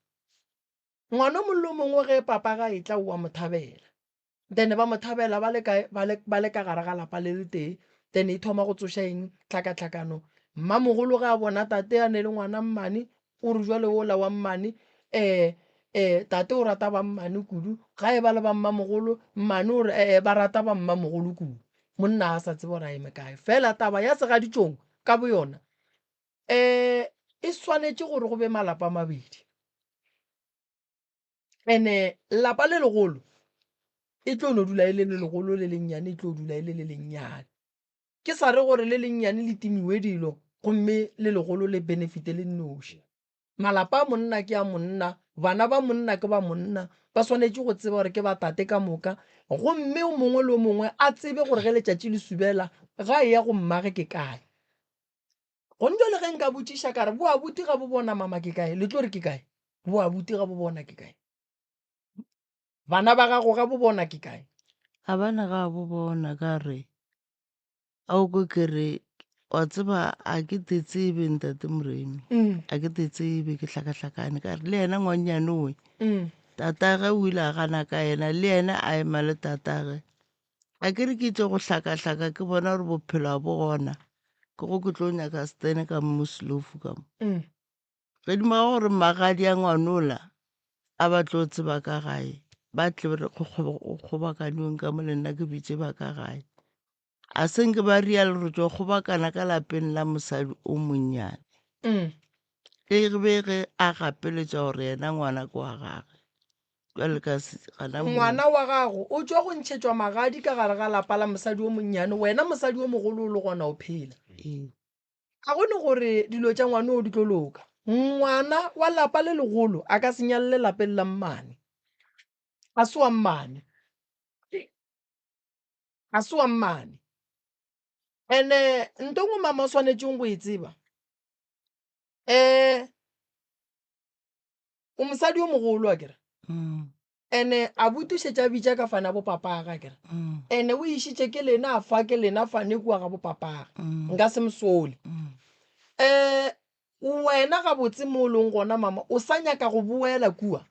ngwana o mongwe le mongwe ge papa ga e tla o a mothabela then ba mothabela ba le ka gare ga lapa le le tee then e thoma go tsoša eng tlhakatlhakano mmamogolo ge a bona tate a ne le ngwana mmane o re jwale ola wa mmane tate o rata ba mmane kudu ga e ba le ba mmamogolo mmane ore ba rata ba mmamogolo kudu monna a sa tsebe gore a eme kae fela taba ya segaditšong ka bo yona e swanetše gore go be malapa a mabedi ene lapa le legolo e tlo no dula e le legolo le lennyane e tlo dula e le lennyane ke sa re gore le lennyane le timiwe dilo gomme le legolo le benefite le nnoši malapa a monna ke a monna bana ba monna ke ba monna ba swanetše go tseba gore ke ba tate ka moka gomme o mongwe le o mongwe a tsebe gore ge letšatši le subela ga e ya go mmage ke kae gonjo le ge nka botšiša kare bo abuti ga bo bona mama ke kae le tlo re ke kae bo abuti ga bo bona ke kae bana ba gago ga bo bona ke kae a bana ga bo bona ka re a o ko kere wa tseba a ke te tsebe ntate Moremi a ke te tsebe ke hlakahlakane ka re le yena ngwanyane oe tatagwe o ile a gana ka yena le yena a ema le tatagwe a ke re ke tse go hlakahlaka ke bona gore bophelo a bo gona ke go ke tlo nyaka stene ka moslofu ka mo ge di maga gore magadi a ngwanola a ba tlo tseba ka gae ba tle re kgobakaniweng ka mo le nna ke bitse ba ka gae a senke ba rialo re tšwa kgobakana ka lapeng la mosadi o monnyane ge be ge a gapeletša gore yena ngwana ke wa gage jwale ka ngwana wa gago o tswa go ntšhetšwa magadi ka gare ga lapa la mosadi o monnyane wena mosadi o mogolo o le gona o phela ga gone gore dilo tša ngwana o di tlo loka ngwana wa lapa le legolo a ka se nyalle lapeng la mmane a se wa mmane a se wa mmane ene ntongwe mama o swanetšeng go e tseba o mosadi o mogolo a kere ene a butišetša bitša ka fana bo papaga kere ene o išitše ke lena a fa ke lena fane kua ga bo papaga nka se mosole wena ga botse mo leng gona mama o sa nyaka go boela kua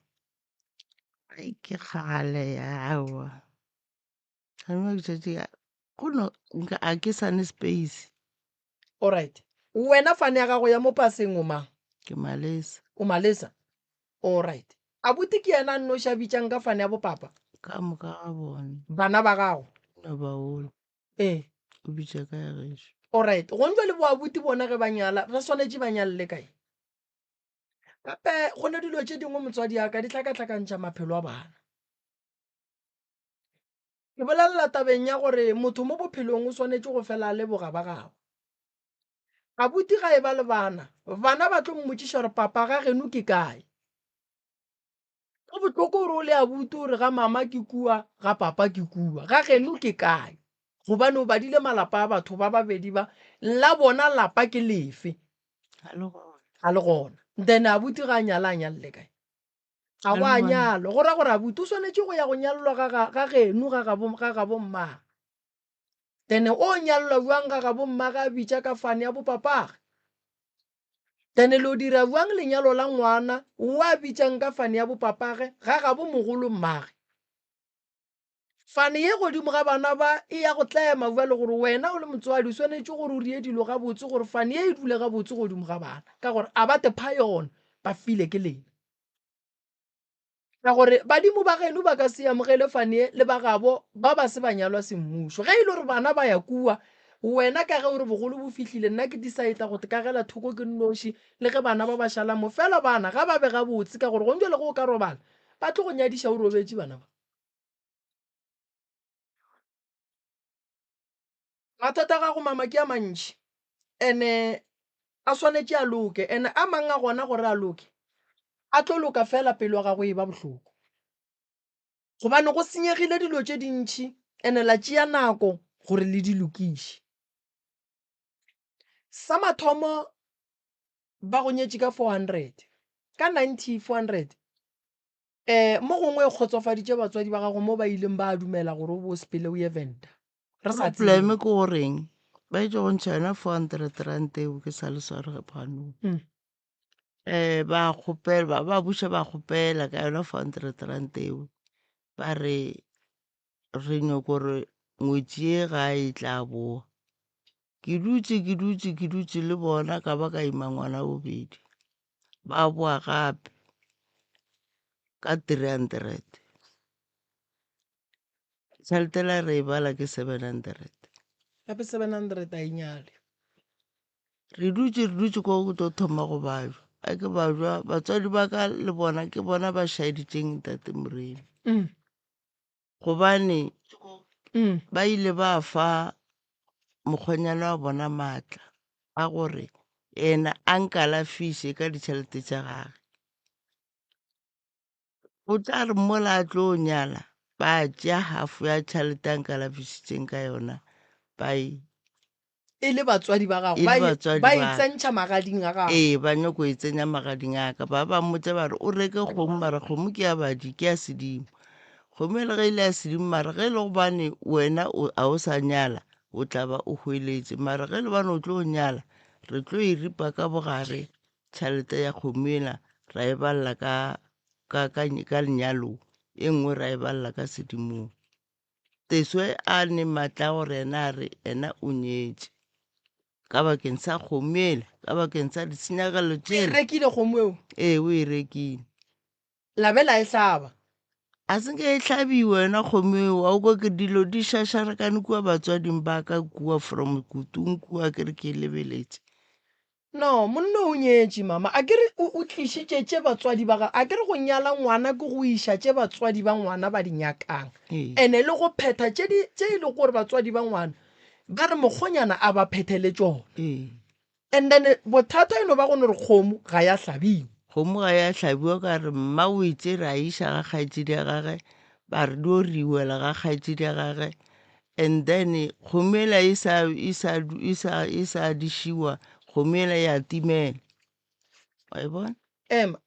ai ke kgale yawa anwa tšatši gono nka a ke sane space alright wena fane ya gago ya mo paseng o mang ke malesa o malesa alright abuti ke yena nno xa bitšang ka fane ya bopapa ka moka ga bone bana ba gago na baolo o bitša ka ya gešo alright go ntse le boabuti bona ge ba nyala re swanetse ba nyalle kae gape go ne dilo tše dingwe motswadi yaka di tlhakatlhakantšha maphelo a bana ke bolelela tabeng ya gore motho mo bophelong o swanetse go fela a leboga ba gago abuti ga e ba le bana ba tlo mmotšiša gore papa ga geno ke kae go botlhoko gore o le abuti gore ga mama ke kua ga papa ke kua ga geno ke kae gobane o badile malapa a batho ba babedi ba la bona lapa ke lefe ga le gona then abuti ga a nyala a nyalle kae ga go a nyalo go ra gore abuti o swanetse go ya go nyalelwa ga geno ga ga bommaga then o nyalelwa buang ga ga bommaga a bitša ka fane ya bopapage then le o dira buang lenyalo la ngwana o a bitšang ka fane ya bopapage ga ga bo mogolo mmage fane ye godimo ga bana ba e ya go tlema bua le gore wena o le motswadi o swanetse gore o rie dilo ga botse gore fane ye e dule ga botse godimo ga bana ka gore a ba tepa yona ba file ke lena ka gore badimo ba geno ba ka se amogele fane le ba gabo ba se ba nyalwa semmušo ge e le gore bana ba ya kua wena ka ge ore bogolo bo fihlile nna ke disaeta go tekagela thoko ke nnoši le ge bana ba ba šala mo fela bana ga ba be ga botse ka gore go ntse le go ka robala ba tlo go nyadiša o robetse bana ba mathata ga go mama ke a mantši ene a swanetse a loke ene a mang a gona gore a loke a tlo loka fela pelo ya gago e ba bohloko gobane go senyegile dilo tše dintšhi ene la tšea nako gore le di lokiše sa mathomo ba go nyetše ka 400 ka 400 mo gongwe e kgotsofaditše batswadi ba gago mo ba ileng ba dumela gore o bo sepele o ye venda re sa probleme ke goreng ba itse go ntšha yona 400 rand eo ke sa le sware ge phanong ba kgopela ba buša ba kgopela ka yona 400 rand eo ba re nyoko gore ngwetši e ga e tla boa ke dutse le bona ka ba ka ima ngwana bobedi ba boa gape ka 300 tšhaletela re e bala ke 700 gape 700 a inyale re dutse ko go tlo thoma go bajwa a ke bajwa batswadi ba ka le bona ke bona ba šaeditšeng tate Moremi gobane ba ile ba fa mokgonyana wa bona maatla a gore ena a nkalafiše ka ditšhelete tša gage o tla re mola a tlo nyala ba tšea hafu ya tšhelete a nkalafišitšeng ka yona e le batswadi ba gago ba itsentšha magading a gago ee ba nyako e tsenya magading a ka ba mmotse ba re o reke kgomo mara kgomo ke ya badi ke ya sedimo kgomo e le ge ile ya sedimo mara ge e le gobane wena a o sa nyala o tla ba o hweletše mara ge le bane o tlo nyala re tlo e ripa ka bogare tšhelete ya kgomo ela ra e balla ka lenyalong e nngwe ra e balla ka sedimong teswe a ne matla gore ena a re ena o nyetše ka bakeng sa kgomo ela ka bakeng sa ditshenyagelo tšela rekile kgomo eo ee o e rekile la be la e hlaba a se ke e hlabi wena kgomo eo a o kwa ke dilo di šašarekane kua batswading ba ka kua from kutung kua ke re ke lebeletše no monna o nyetše mama a kere o tlišitše tše batswadi ba gago a kere go nyala ngwana ke go iša tše batswadi ba ngwana ba di nyakang ene le go phetha tše e le gore batswadi ba ngwana ba re mokgonyana a ba phethele tšone and then bothata eno ba gone re kgomo ga ya hlabiwa kgomo ga ya hlabiwa ka re mma o itse ra iša ga kgaetšedi ya gage ba re dio riwela ga kgaetšedi ya gage and then kgomo ela e sa dišiwa kgomo ela ya timela wa e bona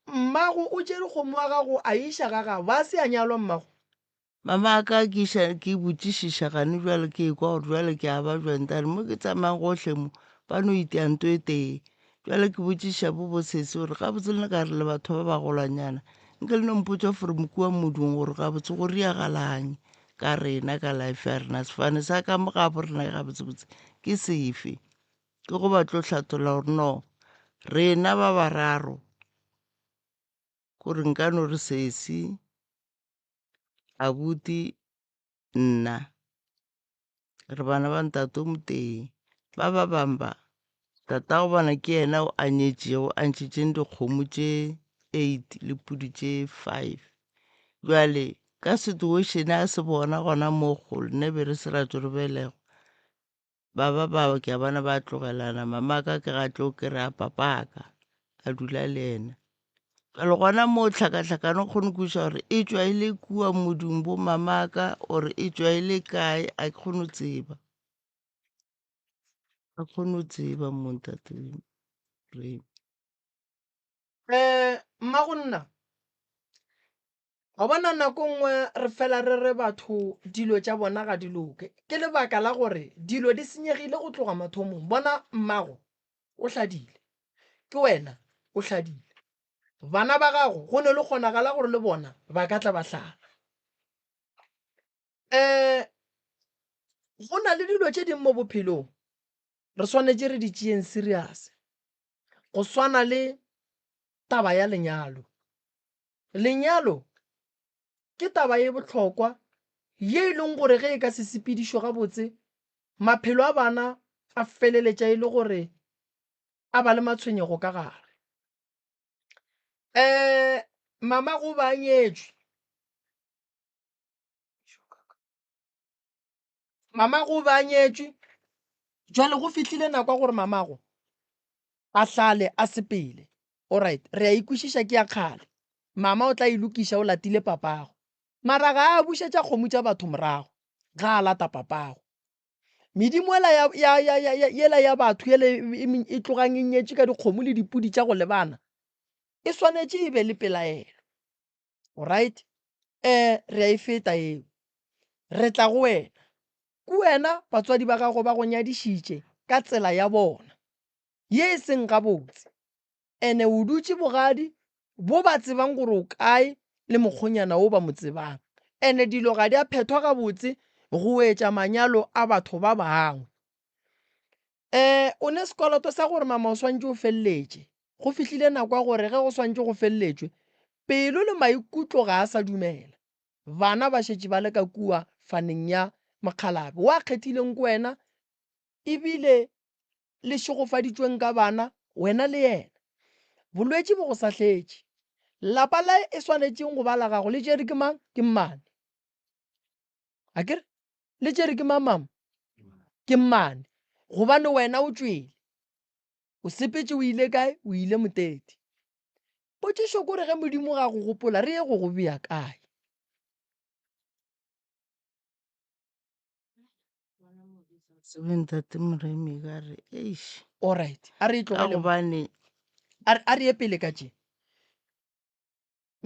mmago o tšere kgomo wa gago a iša ga gago ba se a nyalwa mmago mama ka ke botšišiša gane jwale ke kwa gore jwale ke a ba jwantane mo ke tsamayang gohle mo ba no iteanto e tee jale ke botšiša bo bosese gore ga botse lena ka re le batho ba ba golanyana nke le no mpotsa for mokua modung gore ga botse go riagalanye ka rena ka life ya rena sefane sa ka mo ga bo rena ga botsebotse ke sefe ke go ba tlo tlhatola gore no rena ba bararo gore nka no re sesi abuti nna re bana ba ntate o moteng ba bamba tata go bona ke yena o a nyetšego a ntšhitšeng dikgomo tše 8 le pudi tše 5 jale ka situation a se bona gona mo kgolo nne be re se ratso re belego ba ke a bona ba tlogelana mama ka ke ga tlo ke re a papaka a dula le ena jale gona mo tlhakatlhakano kgone kuša gore e tšwa e le kua modung bo mamaka ore e tšwa e le kae a ke kgone go tseba a kgone go tseba montate re mmagonna ga bona nako nngwe re fela re re batho dilo tša bona ga di loke ke lebaka la gore dilo di senyegile go tloga mathomong bona mmago o hladile ke wena o hladile bana ba gago go ne le kgonagala gore le bona ba ka tla ba hlaga go na le dilo tše ding mo bophelong re swanetše re di tšeeng serious go swana le taba ya lenyalo lenyalo ke taba ye bohlokwa ye e leng gore ge e ka se sepedišo gabotse maphelo a bana a feleletša e le gore a ba le matshwenyego ka gare mama go ba nyetšwe jwale go fihlile nako gore mamago a hlale a sepele alright re a ikwešiša ke ya kgale mama o tla ilokiša o latile papago mara ga a bušetša kgomo tša batho morago ga a lata papago medimo yela ya batho e tlogang e nyetše ka dikgomo le dipudi tša go lebana e swanetše e be le pelaelo alright re a e feta eo re tla go wena ke wena batswadi ba gago ba go nyadišitše ka tsela ya bona ye e seng gabotse ene o dutše bogadi bo ba tsebang gore o kae le mokgonyana o ba mo tsebang ene dilo ga di a phethwa gabotse go etša manyalo a batho ba bangwe o ne sekoloto sa gore mama o swantše o feleletše go fihlile nako ya gore ge go swantše go feleletšwe pelo le maikutlo ga a sa dumela bana ba šetše ba le ka kua faneng ya mokgalabe wa kgethileng ke wena ebile le šegofaditšweng ka bana wena le yena bolwetši bo go sahletše lapa la e swanetšeng go ba la gago le tšere ke mang ke mmane akere le tšere ke mamama ke mmane gobane wena o tšwele o sepetše o ile kae o ile moteti potšišo kore ge modimo ga go gopola re ye go go bea kae sebentate moremi ka re eish alright a re e ka tlogele gobane a re ye pele ka tše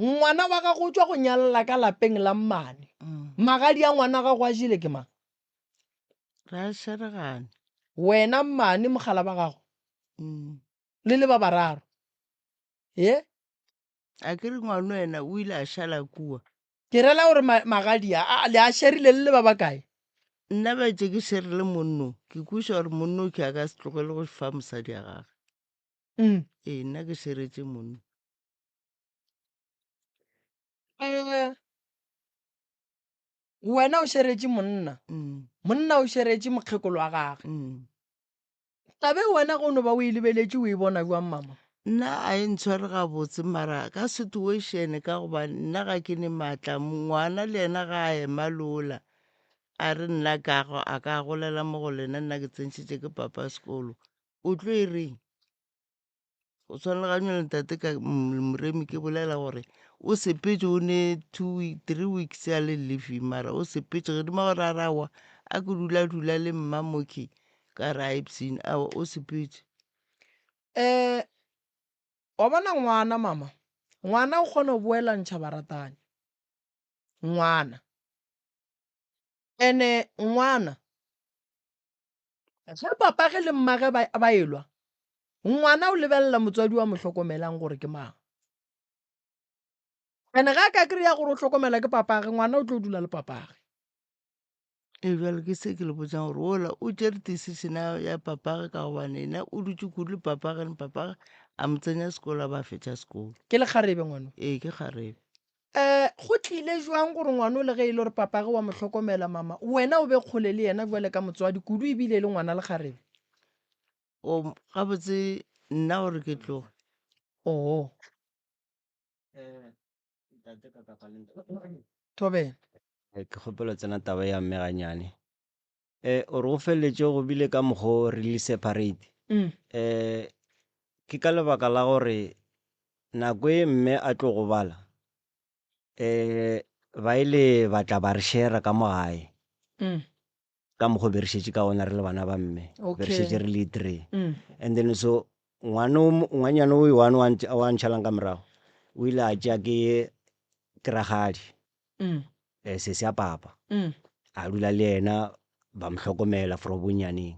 ngwana wa gago o tšwa go nyalela ka lapeng la mmane magadi a ngwana gago a jele ke mang re a šeregane wena mmane mogala ba gago le ba bararo ye a ke re ngwana wena o ile a šala kua ke rela gore magadi le a šerile le ba bakae nna ba tše ke šerile monno ke kuša gore monno ke a ka se tlogele go fa mosadi a gage ee nna ke šeretše monno wena o šeretše monna monna o šeretše mokgekolo wa gage tabe wena go no ba o e lebeletše o e bona jwang mama nna a e ntshware gabotse mara ka situation ka gobane nna ga ke ne maatla ngwana le yena ga a ema lola a re nna kago a ka golela mo go lena nna ke tsentšhitše ke papa sekolo o tlo e reng o tshwanelaganywa le ntate ka moremi ke bolela gore o sepetše o ne 3 weeks ya le leave mara o sepetše ge dima gore a rawa a ke dula le mmamoki ka re a epsene a o sepetše wa bona ngwana mama ngwana o kgona go boela ntšha baratani ngwana ene ngwana ge papa ge le mmage ba elwa ngwana o lebelela motswadi wa mo tlhokomelang gore ke mang ene ga ka kry-a gore o tlhokomela ke papage ngwana o tlo dula le papage jale ke se ke le botsang gore ola o tšere decision ya papage ka gobane ena o dutse kudu le papage le papage a mo tsenya sekolo a ba fetša sekolo ke le kgarebe ngwana ee ke kgarebe go tlile jwang gore ngwana o le ge e le gore papage wa mo tlhokomela mama wena o be kgole le yena jale ka motswadi kudu ebile le ngwana le kgarebe o gabotse nna gore ke tloge oo Thobela ke kgopelo tsena taba ya mme ganyane ore go feleletse go bile ka mokgwa re le separate ke ka lebaka la gore nako e mme a tlo go bala ba ile batla ba re share ka mo gae ka mokgwa be re šetše ka gona re le bana ba mme be re šetše re le 3 and then so ngwanyana o one wa ntšhalang ka morago o ile a tšea ke ragadi se se a papa a dula le yena ba mo hlokomela for bonyaneng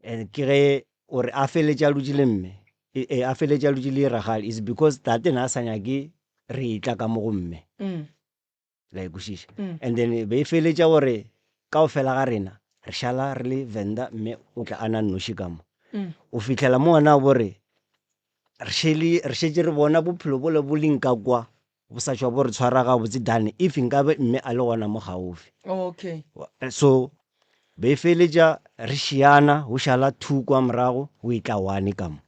and ke ge ore a feletše a dutse le mme a feletše a dutse le ragadi is because tate na a sa nyake re tla ka mo go mme la ikušiša and then be e feletša gore ka o fela ga rena re šala re le venda mme o tla a na nnoši ka mo o fitlhela mo ngwana bore re šetše re bona bophelo bole bo leng ka kwa bo sa tšwa bo re tshwara ga botse dane if nkabe mme a le gona mo gaufi okay so be feletša re šiana go šala 2 kwa morago o itla 1 ka mo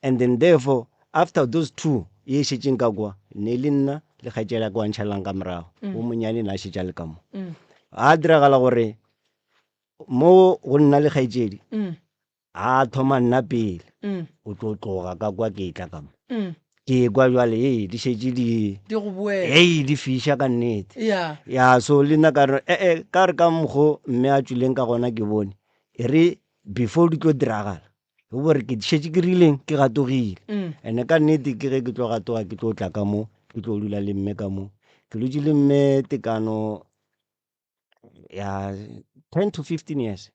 and then therefore after those 2 ye šetšeng ka kwa ne le nna le kgaetšela kwa ntšhalang ka morago o monyane na šetša le ka mo a diragala gore mo go nna le kgaetšedi a thoma nna pele o tlo tloga ka kwa ke tla ka mo ke kwa jwale di šetše di fiša ka nnete ya so le nna ka re ka re ka mokgo mme a tswileng ka gona ke bone e re before di tlo diragala go bore ke šetše ke rileng ke gatogile ene ka nnete ke ge ke tlo gatoga ke tlo tla ka mo ke tlo dula le mme ka mo ke dutse le mme tekano ya 10 to 15 years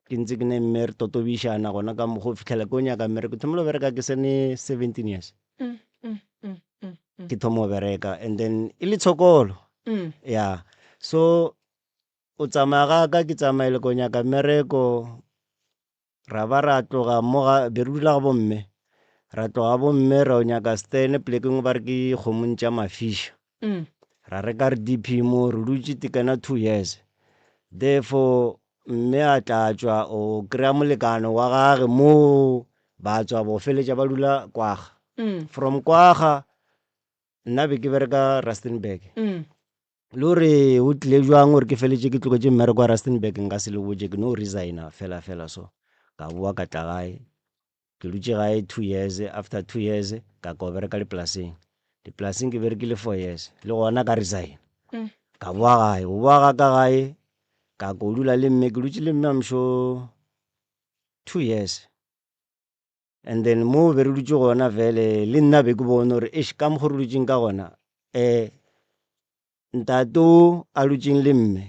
ke ntse ke ne mme re totobišana gona ka mokgo fitlhela ke o nyaka mme re ke thomelo bereka ke sene 17 years ke thomo bereka and then e le tshokolo ya so o tsamaya ga ka ke tsamaile ko nyaka mmereko ra ba ra tloga mo ga be re dula ga bomme ra tloga bomme ra o nyaka stene plekeng ba re ke kgomontša mafiša ra reka re dp mo re dutse tekana 2 years therefore mme a tla tswa o kry-a molekano wa gage mo ba tswa bo feletša ba dula kwaga from kwaga nna be ke bereka rustenburg le gore o tlile jwang gore ke feletše ke tlogetse mmereko wa rustenburg nka se le botse ke no resigna fela so ka boa ka tla gae ke dutse gae 2 years after 2 years ka ko bereka dipolaseng ke berekile 4 years le gona ka resign ka boa gae o boa ga ka gae ka ko dula le mme ke dutse le mme amsho 2 years and then mo be re dutse gona vele le nna be ke bone gore ka mokgo re dutseng ka gona ntato a dutseng le mme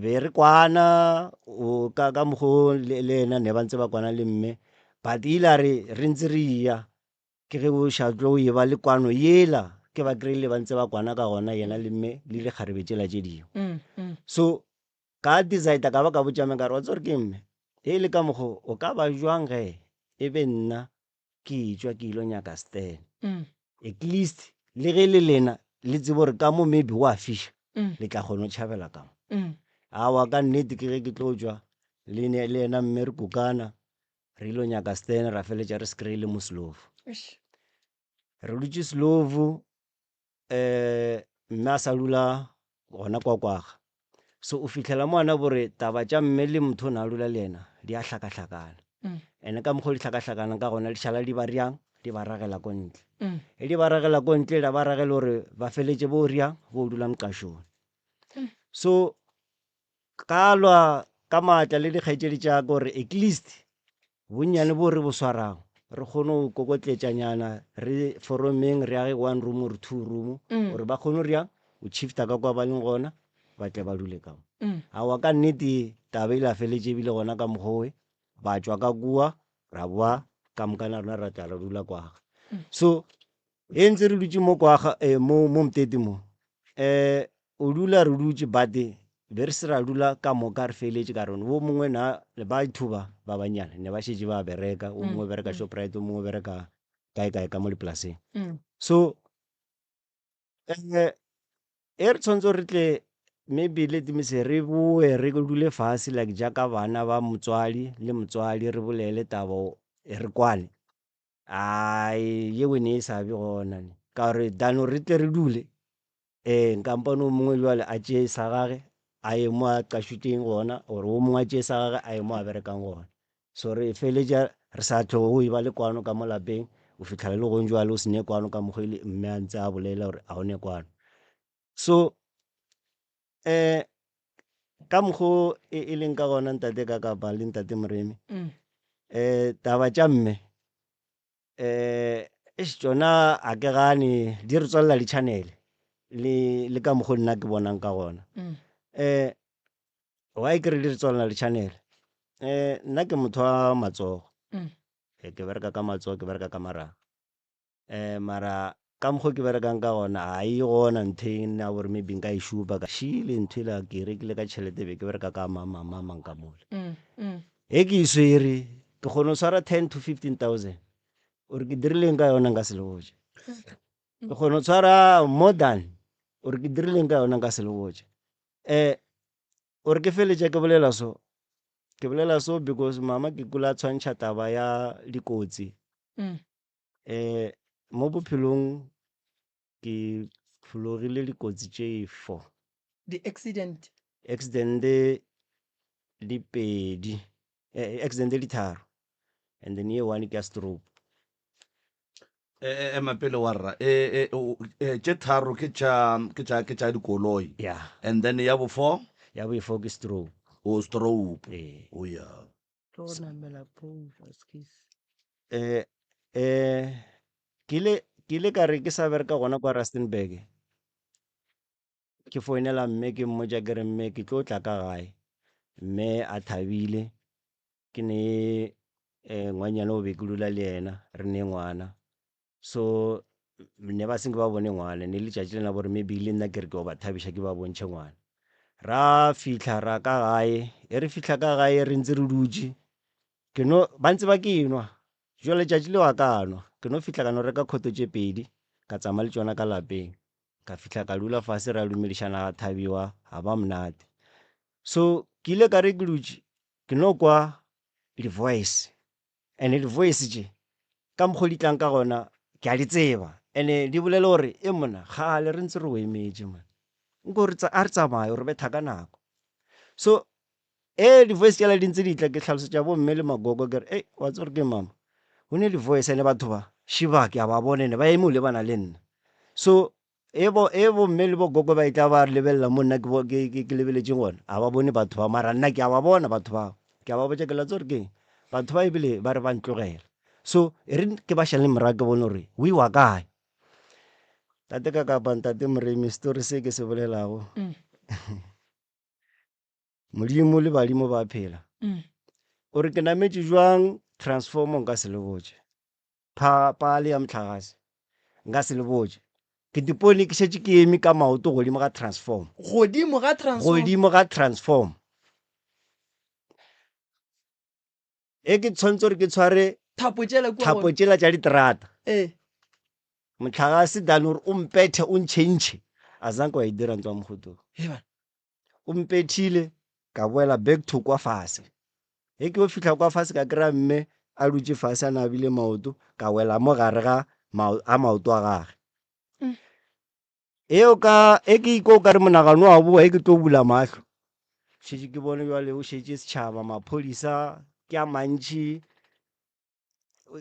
be re kwana o ka mokgo le ena ne ba ntse ba kwana le mme but ile re ntse re ya ke ge o shatlo o eba le kwano yela ke ba kry-ile ba ntse ba kwana ka gona yena le mme le le kgarebetsela tše dingwe so ka decide ka ba ka botšame ka re wa tsore ke mme e le ka mokgo o ka ba jwang ge e be nna ke tšwa ke ilo nyaka stene at least le ge le lena le tsebe gore ka mo maybe wa fiša le tla kgona o tšhabela ka mo awa ka nnete ke ge ke tlo tšwa le ena mme re kukana re ilo nyaka stene ra feletša re skry-ile mo slovo re dutse slovo mme a sa dula gona kwaga so o fitlhela mo ana bore taba tša mme le motho o na a dula le ena di a hlakahlakana ene ka mokgwa di hlakahlakana ka gona di šala di ba riang di ba ragela ko ntle di ba ragela ko ntle da ba ragela gore ba feletše bo riang bo dula moqašong so ka lwa ka maatla le dikgaetšedi tša gore at least bonnyane bo re bo swarang re kgone go kokotletšanyana re foromeng re age 1 room or 2 room gore ba kgone riang o shifta ka kwa ba leng gona ba tle ba dule ka mo awa ka nnete taba ile a feletše ebile gona ka mokgowe ba tšwa ka kua ra boa ka moka na rona ra tla ra dula kwaga. So e ntse re dutse mo kwaga mo Mtete mo o dula re dutse but be re se ra dula ka moka re feletse ka rona. Wo mongwe na le ba ithuba ba banyana ne ba shetse ba bereka, o mongwe bereka Shoprite, o mongwe bereka kae ka mo dipolaseng. So e re tshwanetse re tle maybe le timise re boe re dule fase like jaaka bana ba motswadi le motswadi re bolele tabo re kwane. Ai ye ne e sa be gona ka re dano re tle re dule nkampane o mongwe jwale a tšee sa gage a ye mo a qashuteng gona, or o mongwe a tšee sa gage a ye mo a berekang gona. So re feletša re sa tlo go ba le kwano ka mo lapeng, o fitlhela le gong jwale o se ne kwano ka mogile mme a ntse a bolela gore a one kwano. So ka mokgo e leng ka gona ntate ka kapa le ntate Moremi taba tša mme tsona a ke gane di re tswalela di-channel le ka mokgo nna ke bonang ka gona. Why ke re di re tswalela di-channel? Nna ke motho wa matsogo, ke bereka ka matsogo, ke bereka ka maraga. Mara ka mokgo ke berekang ka gona a e gona ntheng na gore maybe nka e šupa ka šile ntho ela ke rekile ka tšhelete be ke bereka ka mamang ka mole. He ke e swere ke kgone go swara 10 to 15,000 ore ke dirileng ka yona nka se le botse. Ke kgone go tshwara more than ore ke dirileng ka yona nka se le botse. Ore ke feletša ke bolela so, ke bolela so because mama ke kula tshwantšha taba ya dikotsi. Mo bophelong ke flogile dikotsi tše 4. Di-accident? Accident di pedi, accident di tharo, and then ye one ke ya stroke. Mapele wa rra tše tharo ke tša dikoloi, and then ya bo 4 ya bo 4 ke stroke. O stroke o ya ke ile ka re ke sa bereka gona kwa Rustenburg, ke founela mme ke mmotša ke re mme ke tlo tla ka gae. Mme a thabile, ke ne ngwanyana o be ke dula le yena re ne ngwana. So ne ba seng ke ba bone ngwana, ne le tšatši lena bore maybe le nna ke re ke o ba thabiša ke ba bontšhe ngwana. Ra fitlha ra ka gae, re fitlha ka gae re ntse re dutše ke no ba ntse ba ke enwa jwale tšatši leo a ka nwa ke no fitlha ka no reka khoto tše 2 ka tsamaya le tšona ka lapeng, ka fitlha ka dula fase ra dumedišana ga thabiwa ga ba monate. So ke ile ka re ke dutše ke no kwa di-voice, and di-voice tše ka mokgwa di tlang ka gona ke a di tseba, and di bolele gore e mona gale re ntse re o emetše man, nko a re tsamaye re betha ka nako. So di-voice tšela di ntse di tla ke tlhalosetša bo mme le magogo ke re wa tse gore ke mama go ne di-voice ane batho ba šiba ke a ba bonene ba eme o lebana le nna. So bo mme le bogogo ba itla ba re lebelela mo nna ke lebeletšeng gona a ba bone batho ba, mara nna ke a ba bona batho bao, ke a ba botša ke latse gore keng batho ba ebile ba re ba ntlogela. So re ke ba šale morago ke bone gore o iwa kae. Tate ka kapa ntate Moremi story se ke se bolelago Modimo le badimo ba phela. Ore ke nametše jwang transformer nka se le botše, pale ya motlagase nka se le botše, ke dipone ke šetše ke eme ka maoto godimo ga transform, godimo ga transform. Ke tshwanetse gore ke tshware thapo tšela tša diterata, motlagase dane gore o mpethe o ntšhentšhe a zanka wa e dira ntwa mogotong. O mpethile ka boela back to kwa fase. Ke o fitlha kwa fase ka kry-a mme a dutše fase a nabile maoto, ka wela mo gare ga maoto a gage. Ke iko ka re monagano wa boa ke tlo bula mahlo, šetše ke bone jwale o šetše setšhaba, maphodisa ke a mantši,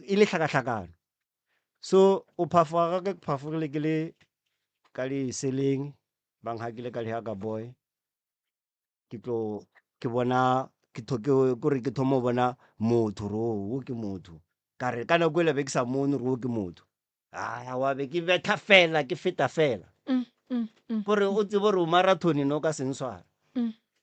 e le hlakahlakano. So o phafoga ga ke phafogile ke le ka leseleng ba nghakile ka lehaka boy, ke bona ke thoma o bona motho ro ke motho, ka re ka nako ele be ke sa mone ro ke motho wa be ke betha fela ke feta fela gore o tsebe gore o marathone no ka senswara.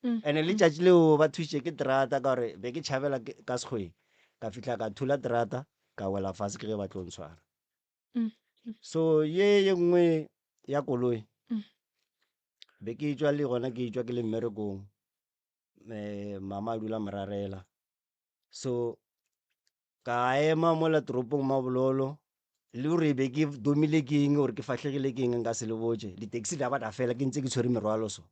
And le tšatši leo ba thušitše ke terata ka gore be ke tšhabela ka sekgweng, ka fihla ka thula terata ka wela fase ke ge ba tlo ntshwara. Mm. So ye nngwe ya koloi Mm. be ke tswa le gona ke tswa ke le mmerekong, mama a dula morarela, so ka ema mola toropong Mabololo, le gore be ke domile ke eng gore ke fatlhegile ke eng nka se le botse, di-taxi da ba da fela ke ntse ke tshwere merwalo so.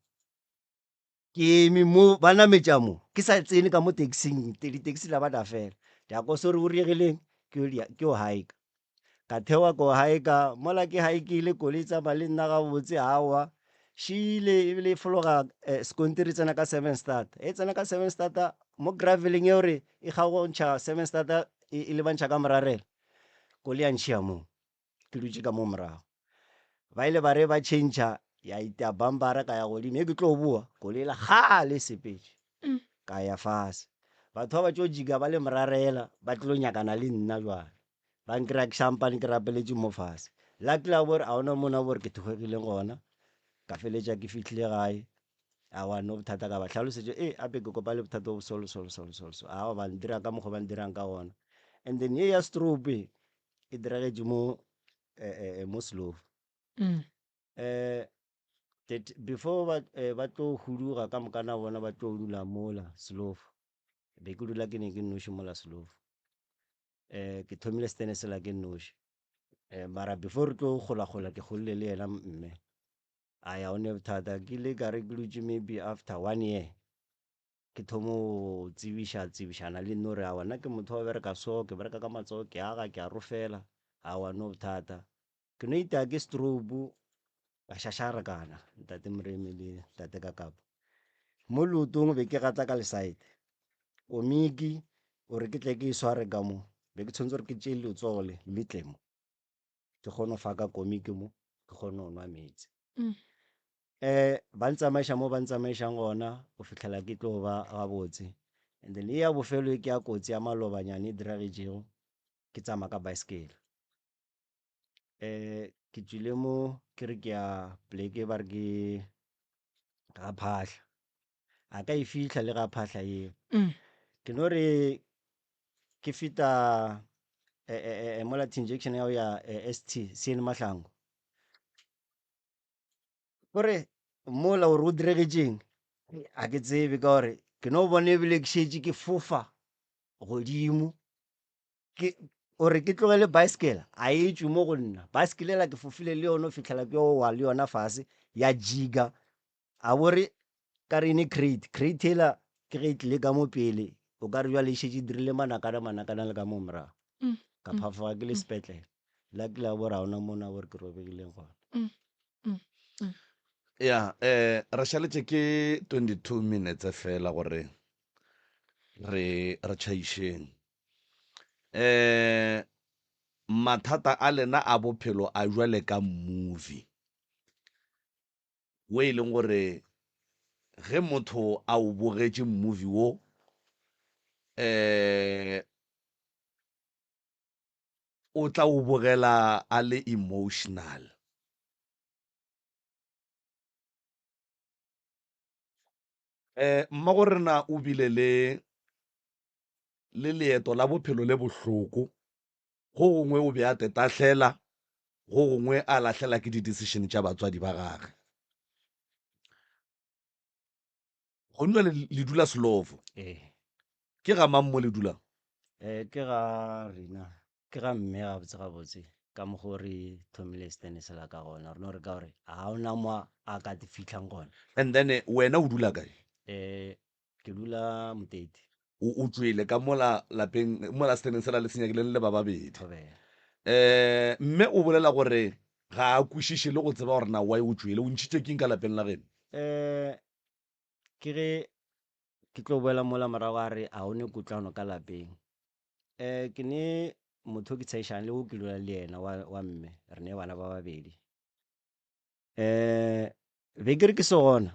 Ke eme mo ba nametša mo ke sa tsene ka mo taxing, di-taxi da ba da fela, di a ko sore o riegileng ke o haika. Ka thewa ko haika mola ke haikile koloi tsamaya le nna gabotse awa šile ebile e fologa sekontiri tsena ka 7 start e tsena ka 7 starta mo graveling e gore e kgagontšha 7 starta e lebantšha ka morarela, koloi ya ntšhia moo ke dutse ka mo morago. Ba ile ba re ba change-a ya itea bambara ka ya godimo e ke tlo boa koloi la gale sepetše ka ya fase. Batho ba ba tšo jika ba le morarela ba tlo nyakana le nna jwale ba nkry-a ke šampane ke rapeletše mo fase. Luckily a bore a ona mona bore ke thogegileng gona ka feletša ke fihlile gae awa no bothata ka ba tlhalosetše ape ke kopa le bothata bo solosolosolosoloso awa ba ndira ka mokgwa ba ndirang ka gona. And then ye ya strope e diragetše mo Slovo. Before ba tlo huduga ka mokana bona ba tlo dula mola Slovo, be ke dula ke ne ke nnoši mola Slovo. Ke thomile Stanisela ke nnoši, mara before re tlo gola ke golile le yena mme aya o ne bothata ke ile ka re ke dutše maybe after 1 year ke thomo tsebišana le nno re awa nna ke motho wa bereka so ke bereka ka matsogo ke aga ke a rofela awa no bothata ke no itea ke strobe ka šašarekana ntate Moremi le ntate Kakapa mo leotong be ke gata ka leside omiki ore ke tle ke sware ka mo be ke tshwanetse gore ke tšee letsogo letle mo ke kgone go fa ka komiki mo ke kgone go nwa metsi. Ba ntsamaiša mo ba ntsamaišang gona go fitlhela ke tlo ba gabotse, and then e ya bofelo e ke ya kotsi ya malobanyane e diragetšego ke tsamaya ka baesekele. Ke tswile mo ke re ke ya pleke ba re ke ga phahla a ka e fitlha le ga phahla eo ke no re ke fita mola injection ya go ya ST CN Mahlangu kore mola gore o diregetšeng a ke tsebe ka gore ke no bone ebile ke šetše ke fofa godimo ore ke tlogele baesekele a etswe mo go nna baesekele la ke fofile le yone o fitlhela ke owa le yona fase ya jika a bore ka re ene crate ela ke ge e tlile ka mo pele o ka re jwa le šetše dirile manakana le ka mo morago ka phafoga ke le sepetlele luckily a bore a ona mona bore ke robegileng gona. Ya re šaletše ke 22 minutes fela gore re tšhaišeng. Mathata a lena a bophelo a jwale ka movie wo e leng gore ge motho a o bogetše movie wo o tla o bogela a le emotional. Mmagorena o bile le leeto la bophelo le bohloko, go gongwe o be a tetahlela, go gongwe a lahlela ke di-decision tša batswadi ba gage. Go nna le dula Slovo ke ga mang mo le dulang? Ke ga rena ke ga mme gabotse ka mo go re thomile Stanisela ka gona re no re ka gore ga ona mo a ka te fitlhang gona. And then wena o dula kae? Ke dula Moteti. O tswile ka mola lapeng mola Stanisela le senyakileng le ba babedi. Mme o bolela gore ga a kwešiše le go tseba gore na why o tswile o ntšhitše keng ka lapeng la geno? Ke ge ke tlo boela mola morago a re a one kutlwano ka lapeng. Ke ne motho ke tshaišane le o ke dula le ena wa mme re ne bana ba babedi. Be ke re ke se gona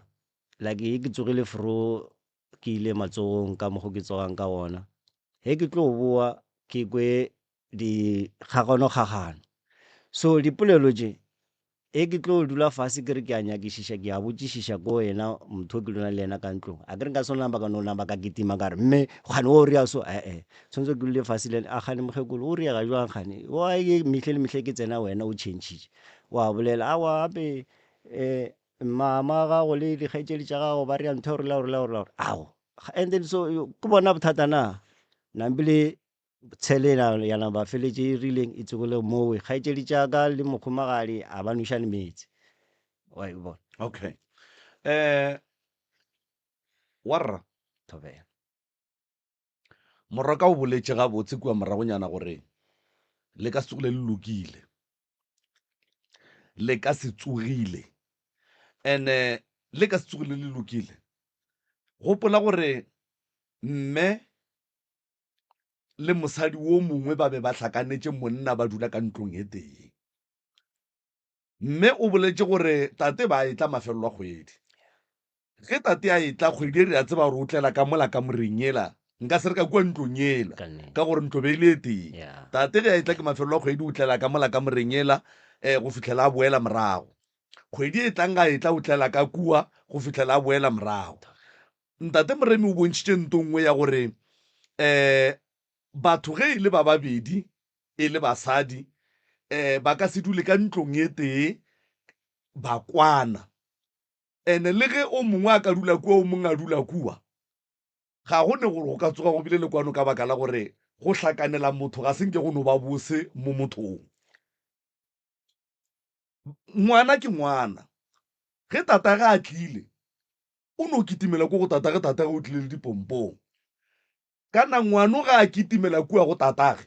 like ke tsogile foro ke ile matsogong ka mo go ke tsogang ka gona he ke tlo boa ke kwe di kgagano so dipolelo tše e ke tlo dula fase ke re ke a nyakišiša ke a botšišiša ko wena motho o ke lona le ena ka ntlong a ke re nka se namba ka no namba ka ketima ka re mme gane o rea so tshwanetse ke dule fase le a gane mokgekolo o reaga jwang gane wa e metlhe le metlhe ke tsena wena o changile wa bolela awa gape mama gago le dikgaetšedi tša gago ba rea ntho gore ao and then so ke bona bothata na nambile tshele yana ba feletse e rileng e tsogole mowe kgaetšedi tšaka le mokgomagadi a ba nošane metsi wa e bona okay warra thobela morwa ka o boletse ga botse kua moragonyana gore le ka se tsogile le lokile le ka se tsogile and le ka se tsogile le lokile gopola gore mme le mosadi wo mongwe ba be ba tlhakanetse monna ba dula ka ntlong e teng mme o boletse gore tate ba etla mafelelo a kgwedi ge tate a etla kgwedi re a tseba gore o tlela ka mola ka moreng ela nka se re ka kua ntlong ela ka gore ntlo be ile teng tate ge a etla ke mafelelo a kgwedi o tlela ka mola ka moreng ela go fitlhela a boela morago kgwedi e tlang a etla o tlela ka kua go fitlhela a boela morago ntate Moremi o bontšhitše ntongwe ya gore batho ge e le ba babedi e le basadi ba ka se dule ka ntlong e tee ba kwana ene le ge o mongwe a ka dula kua o mongwe a dula kua ga go ne gore go ka tsoga go bile le kwano ka baka la gore go hlakanela motho ga senke go no ba bose mo mothong ngwana ke ngwana ge tata ga a tlile o no kitimela ko go tata ge tata ge o tlile le dipompong kana ngwano ga a kitimela kua go tatage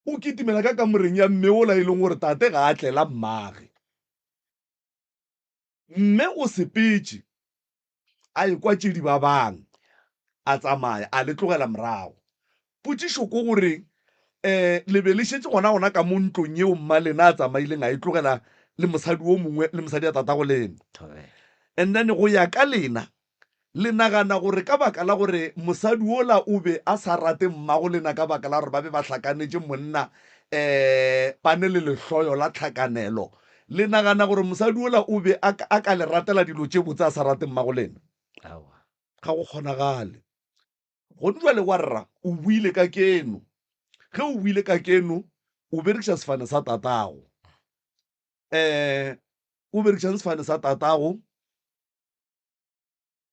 o kitimela ka kamoreng ya mme ola e leng gore tate ga a tlela mmage mme o sepetse a ekwa tšedi ba bang a tsamaya a le tlogela morago potšišo ko gore le be le šetse gona ka mo ntlong yeo mma lena a tsamaileng a e tlogela le mosadi o mongwe le mosadi a tatago lena and then go ya ka lena le nagana gore ka baka la gore mosadi ola o be a sa rate mmago lena ka baka la gore ba be ba hlakanetse monna ba ne le lehloyo la tlhakanelo le nagana gore mosadi ola o be a ka le ratela dilo tše botse a sa rate mmago lena ga go kgonagale go dula le warra o buile ka keno ge o buile ka keno o berekiša sefane sa tatago o berekiša sefane sa tatago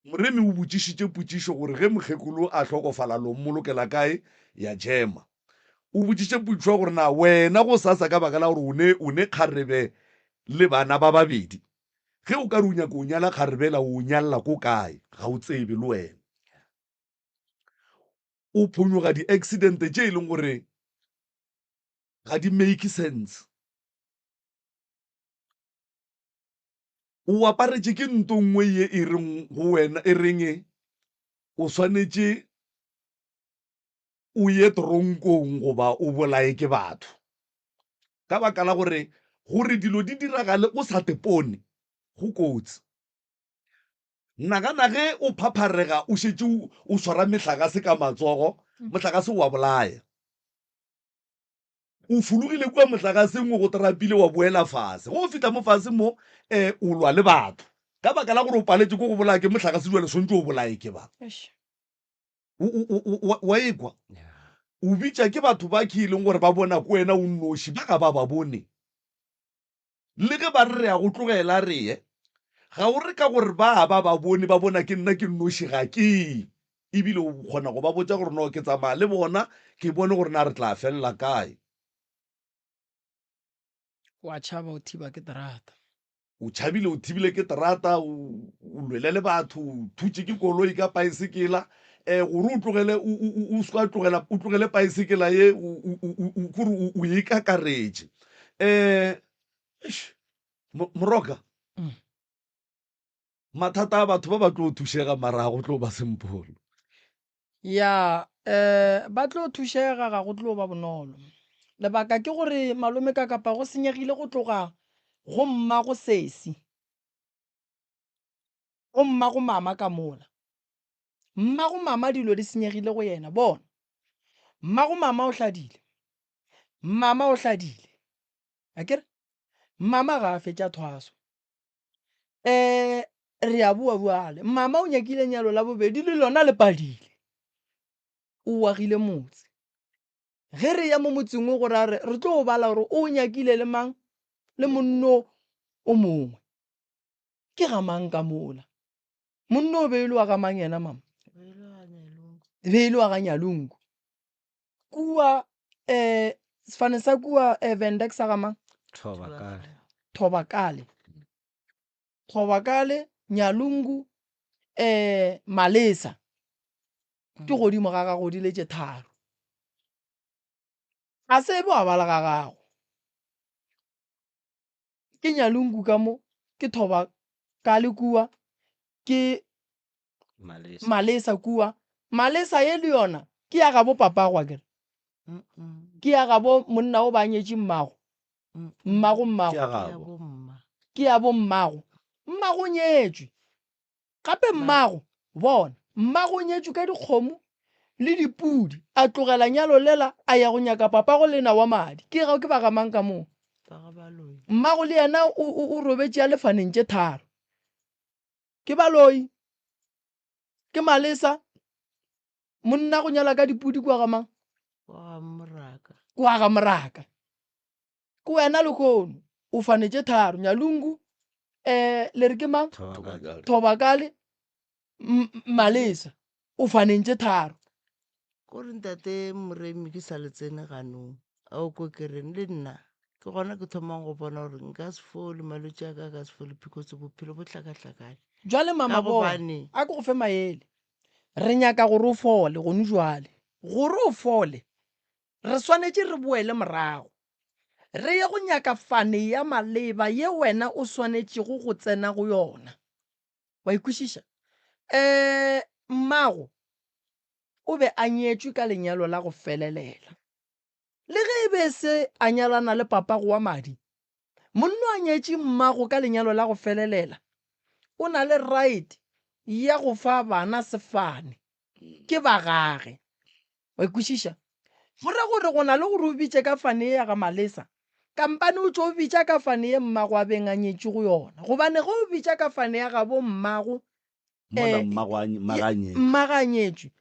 Moremi o botšišitše potšišo gore ge mokgekolo a hlokofala lo mmolokela kae ya jema o botšišitše potšišo gore na wena go sasa ka baka la gore o ne kgarebe le bana ba babedi ge o ka re o nyaka o nyala kgarebela o nyalla ko kae ga o tsebe le wena o phonyoga di-accident tše e leng gore ga di make sense o aparetše ke ntongwe ye e reng go wena e reng o swanetše o ye toronkong goba o bolae ke batho ka baka la gore dilo di diragale o sa tepone go kotsi nagana ge o phapharega o šetše o swara metlakase ka matsogo motlakase wa bolaya o fologile kua motlakaseng o go trapile wa boela fase go fitla mo fase mo o lwa le batho ka baka la gore o paletse ko go bolaya ke motlakase jwa leswantse o bolae ke batho wa ekwa o bitša ke batho ba ke ileng gore ba bona ko wena o nnoši ba ga ba bone le ge ba re ya go tlogela reye ga o re ka gore ba bone ba bona ke nna ke nnoši ga ke ebile o kgona go ba botsa gore no ke tsamaya le bona ke bone gore na re tla felela kae wa tšhaba o thiba ke terata o tšhabile o thibile ke terata o lwele le batho o thutše ke koloi ka paesekela gore o tlogele paesekela ye kore o e kakaretše moroka mathata a batho ba ba tlo thušega mara go tlo ba sempolo ya ba tlo thušega ga go tlo ba bonolo lebaka ke gore malome ka kapa go senyegile go tloga go mma go sesi go mma go mama ka mola mma go mama dilo di senyegile go yena bona mma go mama o hladile mama o hladile akere mama ga a fetša thwaso re a bua-buale mama o nyakile nyalo la bobedi le lona le padile o agile motse ge re ya mo motseng o gore a re tlo go bala gore o nyakile le mang le monno o mongwe ke ga mang ka mola monno o beile wa ga mang yena mama beile wa ga Nyalungu kua sefane sa kua Vendex sa ga mang Thobakale Nyalungu Malesa ke godimo ga gago di letse tharo a se bo a bala ga gago ke Nyalungu ka mo ke Thobakale kua ke Malesa kua Malesa ye le yona ke ya ga bo papa gwa ke ya ga bo monna o ba nyetše mmago ke ya bo mmago mmago nyetšwe gape mmago bona mmago nyetšwe ka dikgomo le dipudi a tlogela nyalo lela a ya go nyaka papa go lena wa madi ke ga ke ba ga mang ka moo mmago le yena o robetše ya lefaneng tše tharo ke baloi ke Malesa monna go nyala ka dipudi kwa ga mang kwa ga Moraka ke wena le kono o fanetše tharo Nyalungu le re ke mang Thobakale Malesa o fanentše tharo kore ntate Moremi ke sa le tsene ganong a o ko kereng le nna ke gona ke thomang go bona gore nka se fole malwetse a ka se fole because bophelo bo hlakahlakane jwale mama bona a ke go fe maele re nyaka gore o fole gone jwale gore o fole re swanetše re boele morago re ye go nyaka fane ya maleba ye wena o swanetšego go tsena go yona wa ikwešiša mmago o be a nyetšwe ka lenyalo la go felelela le ge e be se a nyalana le papa go wa madi monno a nyetše mmago ka lenyalo la go felelela o na le right ya go fa bana sefane ke ba gage wa ikwešiša gore gore go na le gore o bitše ka fane ya ga Malesa kampane o tšo o bitša ka fane ye mmago a beng a nyetše go yona gobane ge o bitša ka fane ya ga bo mmago mmaga a nyetšwe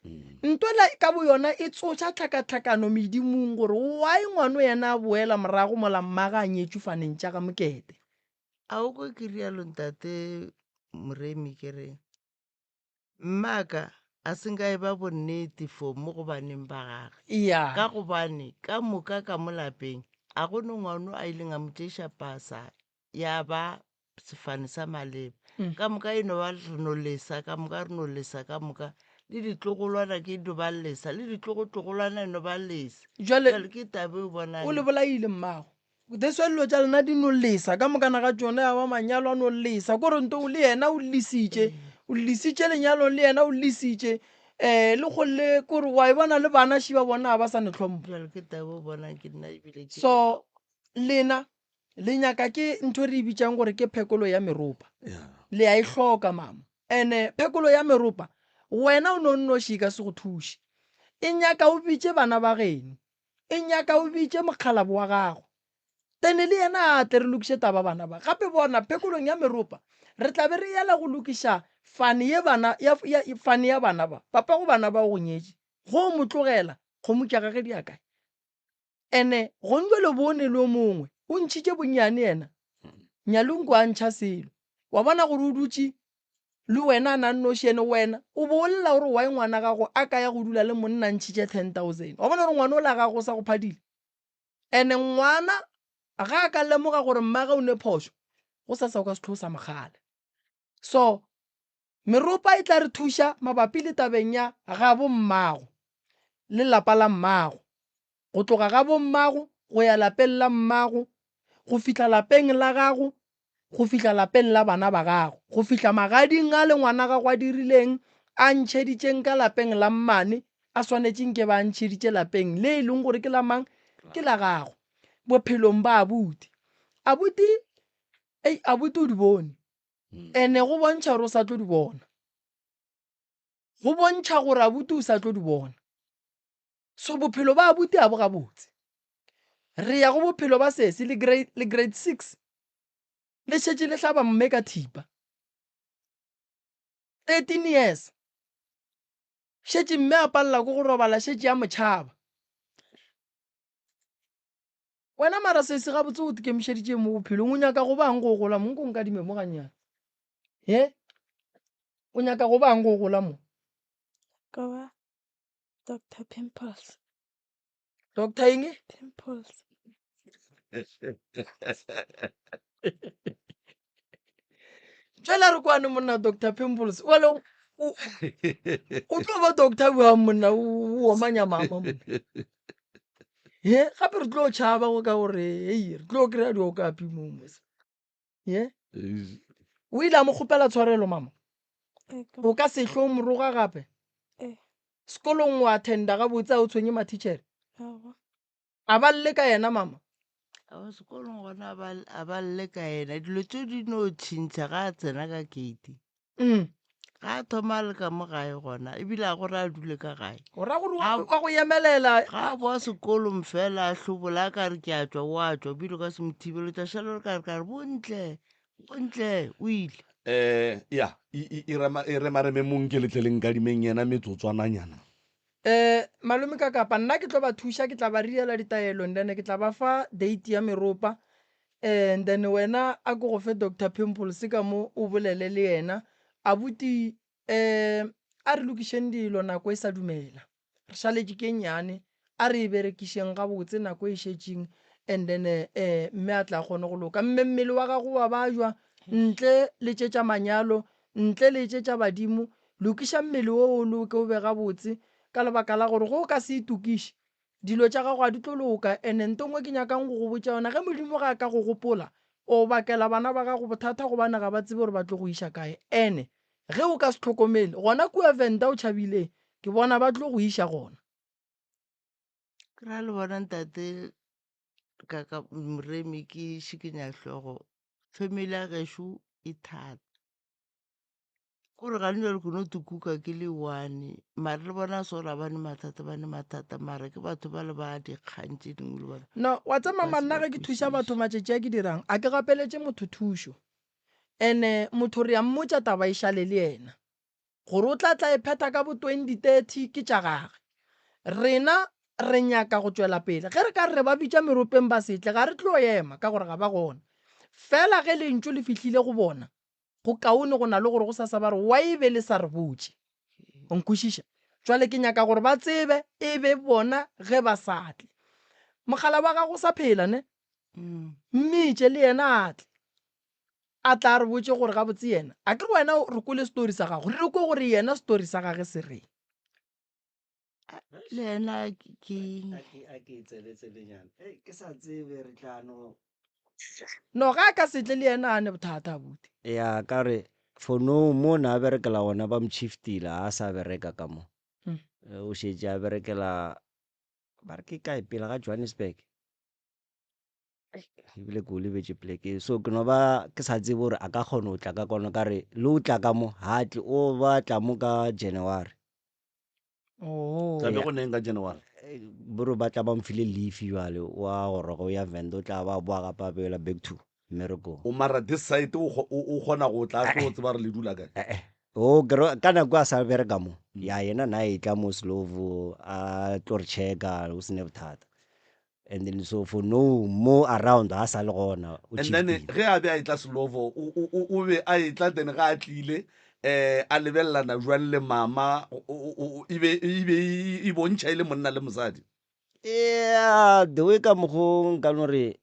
ntola ka bo yona e tsotša tlhakatlhakano medimong gore why ngwano yena a boela morago mola mmaga a nyetšwe faneng tša ga Mokete a o ko ke rialo ntate Moremi ke reng mmaka a se nka e ba bonnete for mo go baneng ba gage ka gobane ka moka ka mo lapeng a gone ngwano a ileng a motšeiša pasa ya ba sefane sa maleba ka moka e no ba re no lesa ka moka re no lesa ka moka le ditlogolwana ke do ba lesa le ditlogotlogolwana e no ba lesa jwale ke tabe o bona o le bolaile mmago deswelelo tša lena di no lesa ka mokana ga tšona ya ba manyalo a no lesa kore nto le yena o lisitše lenyalong le yena o lisitše le golle kore wa e bona le bana shi ba bona ba sa ne tlhompho so lena le nyaka ke ntho re e bitšang gore ke phekolo ya meropa le a e hloka mama ene phekolo ya meropa wena o no nnoši ka se go thuše e nyaka o bitše bana ba geno e nyaka o bitše mokgalabo wa gago tene le yena a tle re lokiše taba bana ba gape bona phekolong ya meropa re tla be re yela go lokiša fane ya bana ba papa go bana ba go nyetše go mo tlogela kgomo tša gage di a kae ene go ntlo le bone le o mongwe o ntšhitše bonnyane yena Nyalungu a ntšha selo wa bona gore o dutše le wena a na nnoši ene wena o bo o lela gore wa ngwana gago a ka ya go dula le monna ntšhitše 10,000 wa bona gore ngwana o la gago o sa go phadile ene ngwana ga a ka lemoga gore mmaga o ne phošo go sa ka setlho sa mogale so meropa e tla re thuša mabapi le tabeng ya ga bo mmago le lapa la mmago go tloga ga bo mmago go ya lapeng la mmago go fihla lapeng la gago go fihla lapeng la bana ba gago go fihla magading a le ngwana gago a dirileng a ntšheditšeng ka lapeng la mmane a swanetšeng ke ba ntšheditše lapeng le e leng gore ke la mang ke la gago bophelong ba abuti abuti o di bone ene go bontšha gore o sa tlo di bona go bontšha gore abuti o sa tlo di bona so bophelo ba abuti a bo gabotse re ya go bophelo ba sese le grade 6 le šetše le hlaba mme ka thipa 13 years šetše mme a palela ko go robala šetše ya motšhaba wena mara se se gabotse o tikemišeditše mo bophelong o nyaka go bang go gola mo nko nkadime mo ganyana o nyaka go bang go gola mo Ka ba Dr. Pimples. Dr. eng Pimples. tšwela re kwane monna Dr. Pimples wale o tlo ba doctor buang monna o omanya mama monna gape re tlo tšhaba go ka gore hei re tlo kry-a diokapi mo mose o ile a mo kgopela tshwarelo mama o ka sehlo moroga gape sekolong o attenda gabotse a o tshwenye matitšhere a ba lle ka yena mama sekolong gona a ba lle ka ena dilo tse di no tšhintšha ga a tsena ka gate ga a thoma le ka mo gae gona ebile a gore a dule ka gae ora gore wa go emelela ga a boa sekolong fela a hlobola ka re ke a tswa o a tswa bile ka se mothibelo tša šalo re ka re bontle o ile ya e remareme monke letleleng ka dimeng yena metsotswananyana malome ka kapa nna ke tlo ba thuša ke tla ba riela ditaelo and then ke tla ba fa date ya meropa and then wena a ko go fe Dr. Pimples ka mo o bolele le yena abuti a re lokišeng dilo nako e sa dumela re šaletše ke nyane a re e berekišeng gabotse nako e šetšeng and then mme a tla kgone go loka mme mmele wa gago wa bajwa ntle le tšetša manyalo ntle le tšetša badimo lokiša mmele o loke o be gabotse ka lebaka la gore go ka se itukiše dilo tša gago a di tlo loka ene ntongwe ke nyakang go go botša yona ge modimo ga ka go gopola o bakela bana ba gago bothata gobane ga ba tsebe gore ba tlo go iša kae ene ge o ka se tlhokomele gona kua venda o tšhabileng ke bona ba tlo go iša gona ke ra le bona ntate ka moremi ke šikenya hlogo family ya gešo e thata kore ga nne le kono tukuka ke le one mare le bona sola bane mathata mare ke batho ba le ba dikgang tše dingwe le bona no wa tsama manna ge ke thuša batho matšatši a ke dirang a ke gapeletše motho thušo ene motho re ya mmotša taba e šale le yena gore o tla e pheta ka bo 2030 ke tša gage rena re nyaka go tšwela pele ge re ka re ba bitša meropeng ba setle ga re tlo ema ka gore ga ba gona fela ge lentšo le fihlile go bona go kaone go na le gore go sa ba re wa e be le sa re botse o nkwešiša jwale ke nyaka gore ba tsebe e be bona ge ba sa tle mogala wa gago sa phela ne mmitše le yena atle a tla re botse gore ga botse yena a ke wena re kole story sa gago re ko gore yena story sa gage se reng le yena ke sa tsebe re tlano no ga ka setle le yena a ne bothata bute ya ka re for no mo na berekela gona ba mchiftila a sa bereka ka mo o šetše a berekela ba re ke kae pele ga Johannesburg ebile ko lebetše pleke so ke no ba ke sa tsebe gore a ka kgona go tla ka kono ka re le o tla ka mo hatle o ba tla mo ka January tlabe go neng ka January boro ba tla ba mfile leaf jale wa gore go ya venda o tla ba boa ga papela back to mmereko o mara this site o kgona go tla tlo tseba re le dula kae o ka nako a sa bereka mo ya yena na e tla mo slovo a tlo re checka o sene bothata and then so for no more around ha sa le gona and then ge a be a itla slovo o be a itla then ga a tlile a lebellana jwang le mama e bontšha e le monna le mosadi yeah the way ka mogo nka no re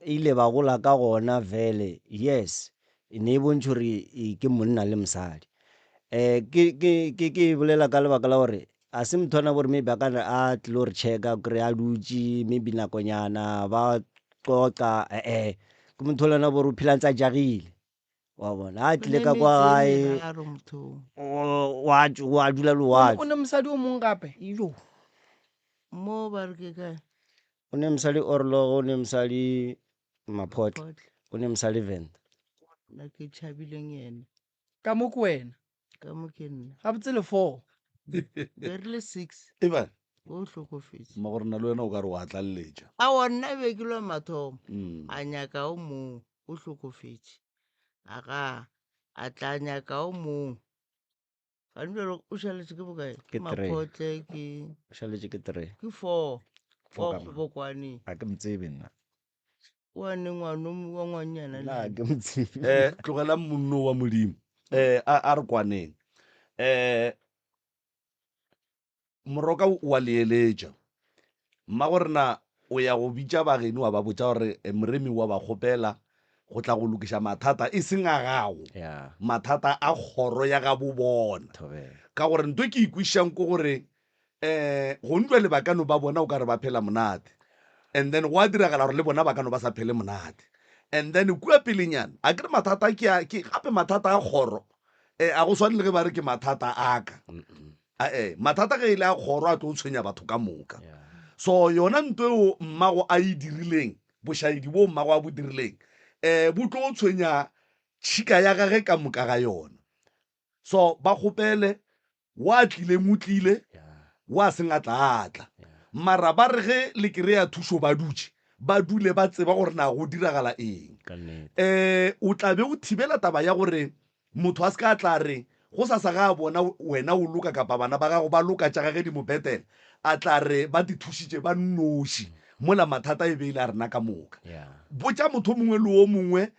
ile ba gola ka gona vele yes ne bontšho re ke monna le mosadi ke bolela ka lebaka la gore a se mthona gore maybe a ka a tlilo re checka kry a dutse maybe nakonyana ba qoqa ke motho lena bore o phela ntse a jagile wa bona a tlile ka kwa gae wa dula le wa o ne mosadi o mong gape yo mo ba re ke kae o ne mosadi Orlo o ne mosadi Mapotla o ne mosadi Venda na ke tshabileng yena ka mo ko wena ka mo ke nna ga botse le 4 be re le 6 e ba o hlokofetse ma gore na le wena o ka re wa tlalletša a wona be ke lo mathomo a nyaka o mo o hlokofetše aga a tla nyaka o mong gane bjalo o šaletše ke bokae Ke three. maphotle ke O šaletše ke 3 ke 4 Four wa ka mono. kgobokwane a ke mtsebe nna wane ngwana wa ngwanyana le nna a ke mtsebe tlogela monno wa modimo a re kwaneng moroka wa leeletša mma gorena o ya go bitša bageno wa ba botša gore moremi wa ba kgopela go tla go lokiša mathata e seng a gago ya mathata a kgoro ya ga bobona thobela ka gore nto ke ikwišang ko gore go ntwa le bakano ba bona o ka re ba phela monate and then go a diragala gore le bona bakano ba sa phele monate and then kua pelenyana a kere mathata ke gape mathata a kgoro a go swane le ge ba re ke mathata a ka mathata ge e le a kgoro a tlo o tshwenya batho ka moka so yona ntwe o mmago a e dirileng bošaedi bo mmago a bo dirileng bo tlo o tshwenya tšhika ya gage ka moka ga yona so ba kgopele wa tlileng o tlile wa seng a tla mara ba re ge le kry-a thušo ba dutše ba dule ba tseba gore na go diragala eng o tla be o thibela taba ya gore motho a se ka tla re go sa ga a bona wena o loka kapa bana ba gago ba loka tša gage di mopetele a tla re ba di thušitše ba nnoši mola mathata e beile a rena ka moka botša motho mongwe le o mongwe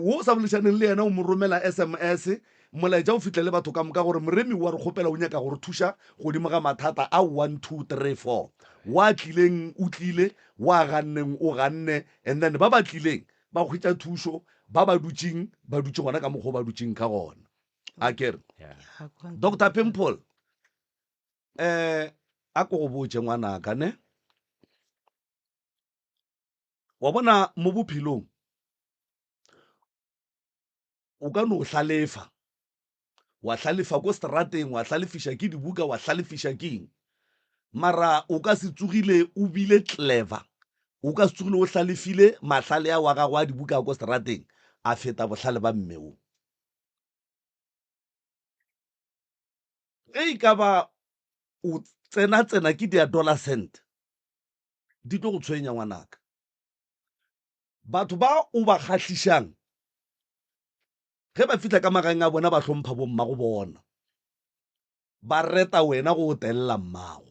wo o sa boledišaneng le yena o mo romela SMS molaetša o fitlhe le batho ka moka gore moremi wa re kgopela o nyaka gore thuša godimo ga mathata a 1 2 3 4 wa tlileng o tlile wa ganneng o ganne and then ba ba tlileng ba hwetša thušo ba dutše gona ka mokgwa ba dutšeng ka gona a kere Dr. Pimple a ko go botse ngwanaka ne wa bona mo bophelong o ka no hlalefa wa hlalefa ko strateng wa hlalefisha ke dibuka wa hlalefisha keng mara o ka se tsogile o bile clever o ka se tsogile o hlalefile mahlale a wa gago a dibuka ko strateng a feta bohlale ba mmeo ge e ka ba o tsena ke di-adolescent di tlo go tshwenya ngwanaka batho ba o ba kgahlišang ge ba fitla ka magaeng a bona ba hlompha bo mmago bona ba reta wena go o telela mmago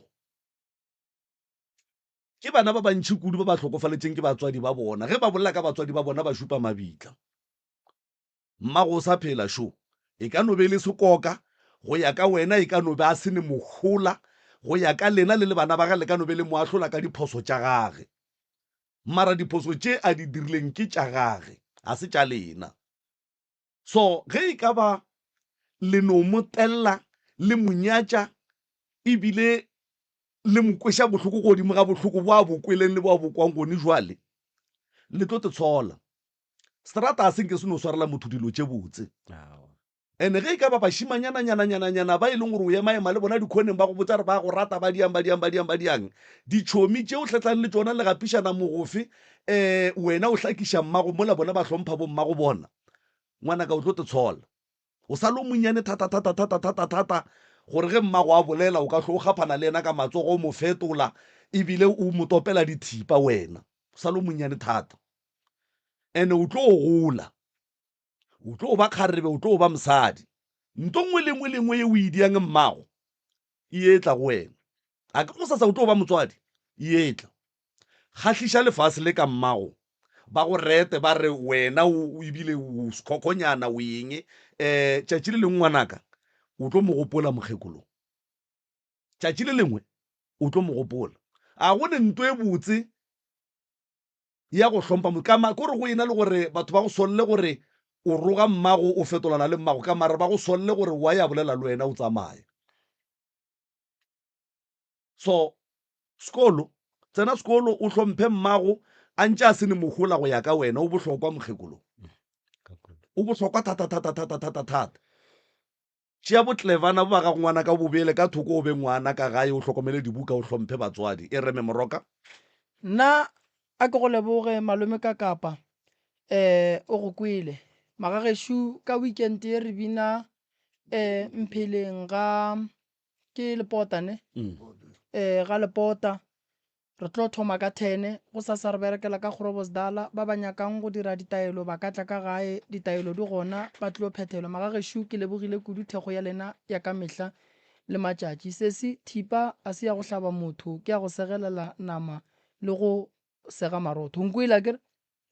ke bana ba bantšhi kudu ba ba tlhokofaletšeng ke batswadi ba bona ge ba bolela ka batswadi ba bona ba šupa mabitla mmago o sa phela sho e ka no be le sekoka go ya ka wena e ka no be a se ne mogola go ya ka lena le bana ba ga le ka no be le moahlola ka diphoso tša gage mara diphoso tše a di dirileng ke tša gage a se tša lena so ge e ka ba le no motella le monyatša ebile le mokweša bohloko godimo ga bohloko bo a bokweleng le bo a bokwang gone jwale le tlo te tshola strata a senke se no swarela motho dilo tše botse ene ge e ka ba bašimanyana ba e leng gore o ema le bona dikhoneng ba go botsa re ba go rata ba diang ditšhomi tšeo tlhetlang le tsona le gapišana mogofe wena o hlakiša mmago mola bona ba hlompha bo mmago bona ngwana ka o tlo te tshola o sa le monyane thata gore ge mmago a bolela o ka tlo o gapana le ena ka matsogo o mo fetola ebile o mo topela dithipa wena o sa le monyane thata ene o tlo o gola o tlo ba kgarebe o tlo ba mosadi nto ngwe le ngwe ye o idiang mmago e etla go wena a ke go sa o tlo ba motswadi e etla kgahliša lefase le ka mmago ba go rete ba re wena o ebile o skokonyana o eng tšatši le lengwe ngwanaka o tlo mo gopola mokgekolo tšatši le lengwe o tlo mo gopola a go ne ntwe e botse ya go hlompha mokama kore go ena le gore batho ba go solle gore o roga mmago o fetolana le mmago ka mare ba go solle gore wa ya bolela le wena o tsamaya so tsena sekolo o hlomphe mmago a ntše a se ne mogola go ya ka wena o bohlokwa mokgekolo o bohlokwa thata tšea botlevana bo ba ga ngwana ka bobele ka thoko o be ngwana ka gae o hlokomele dibuka o hlomphe batswadi e reme moroka nna a ke go leboge malome ka kapa o go kwele magagešo ka weekend ye re bina mpheleng ga ke lepota ne ga lepota re tlo thoma ka 10 go sasa re berekela ka Groblersdal ba ba nyakang go dira ditaelo ba ka tla ka gae ditaelo di gona ba tlo phethelwa magagešo ke lebogile kudu thego ya lena ya ka mehla le matšatši sesi thipa a se ya go hlaba motho ke ya go segelela nama le go sega marotho nkwila kere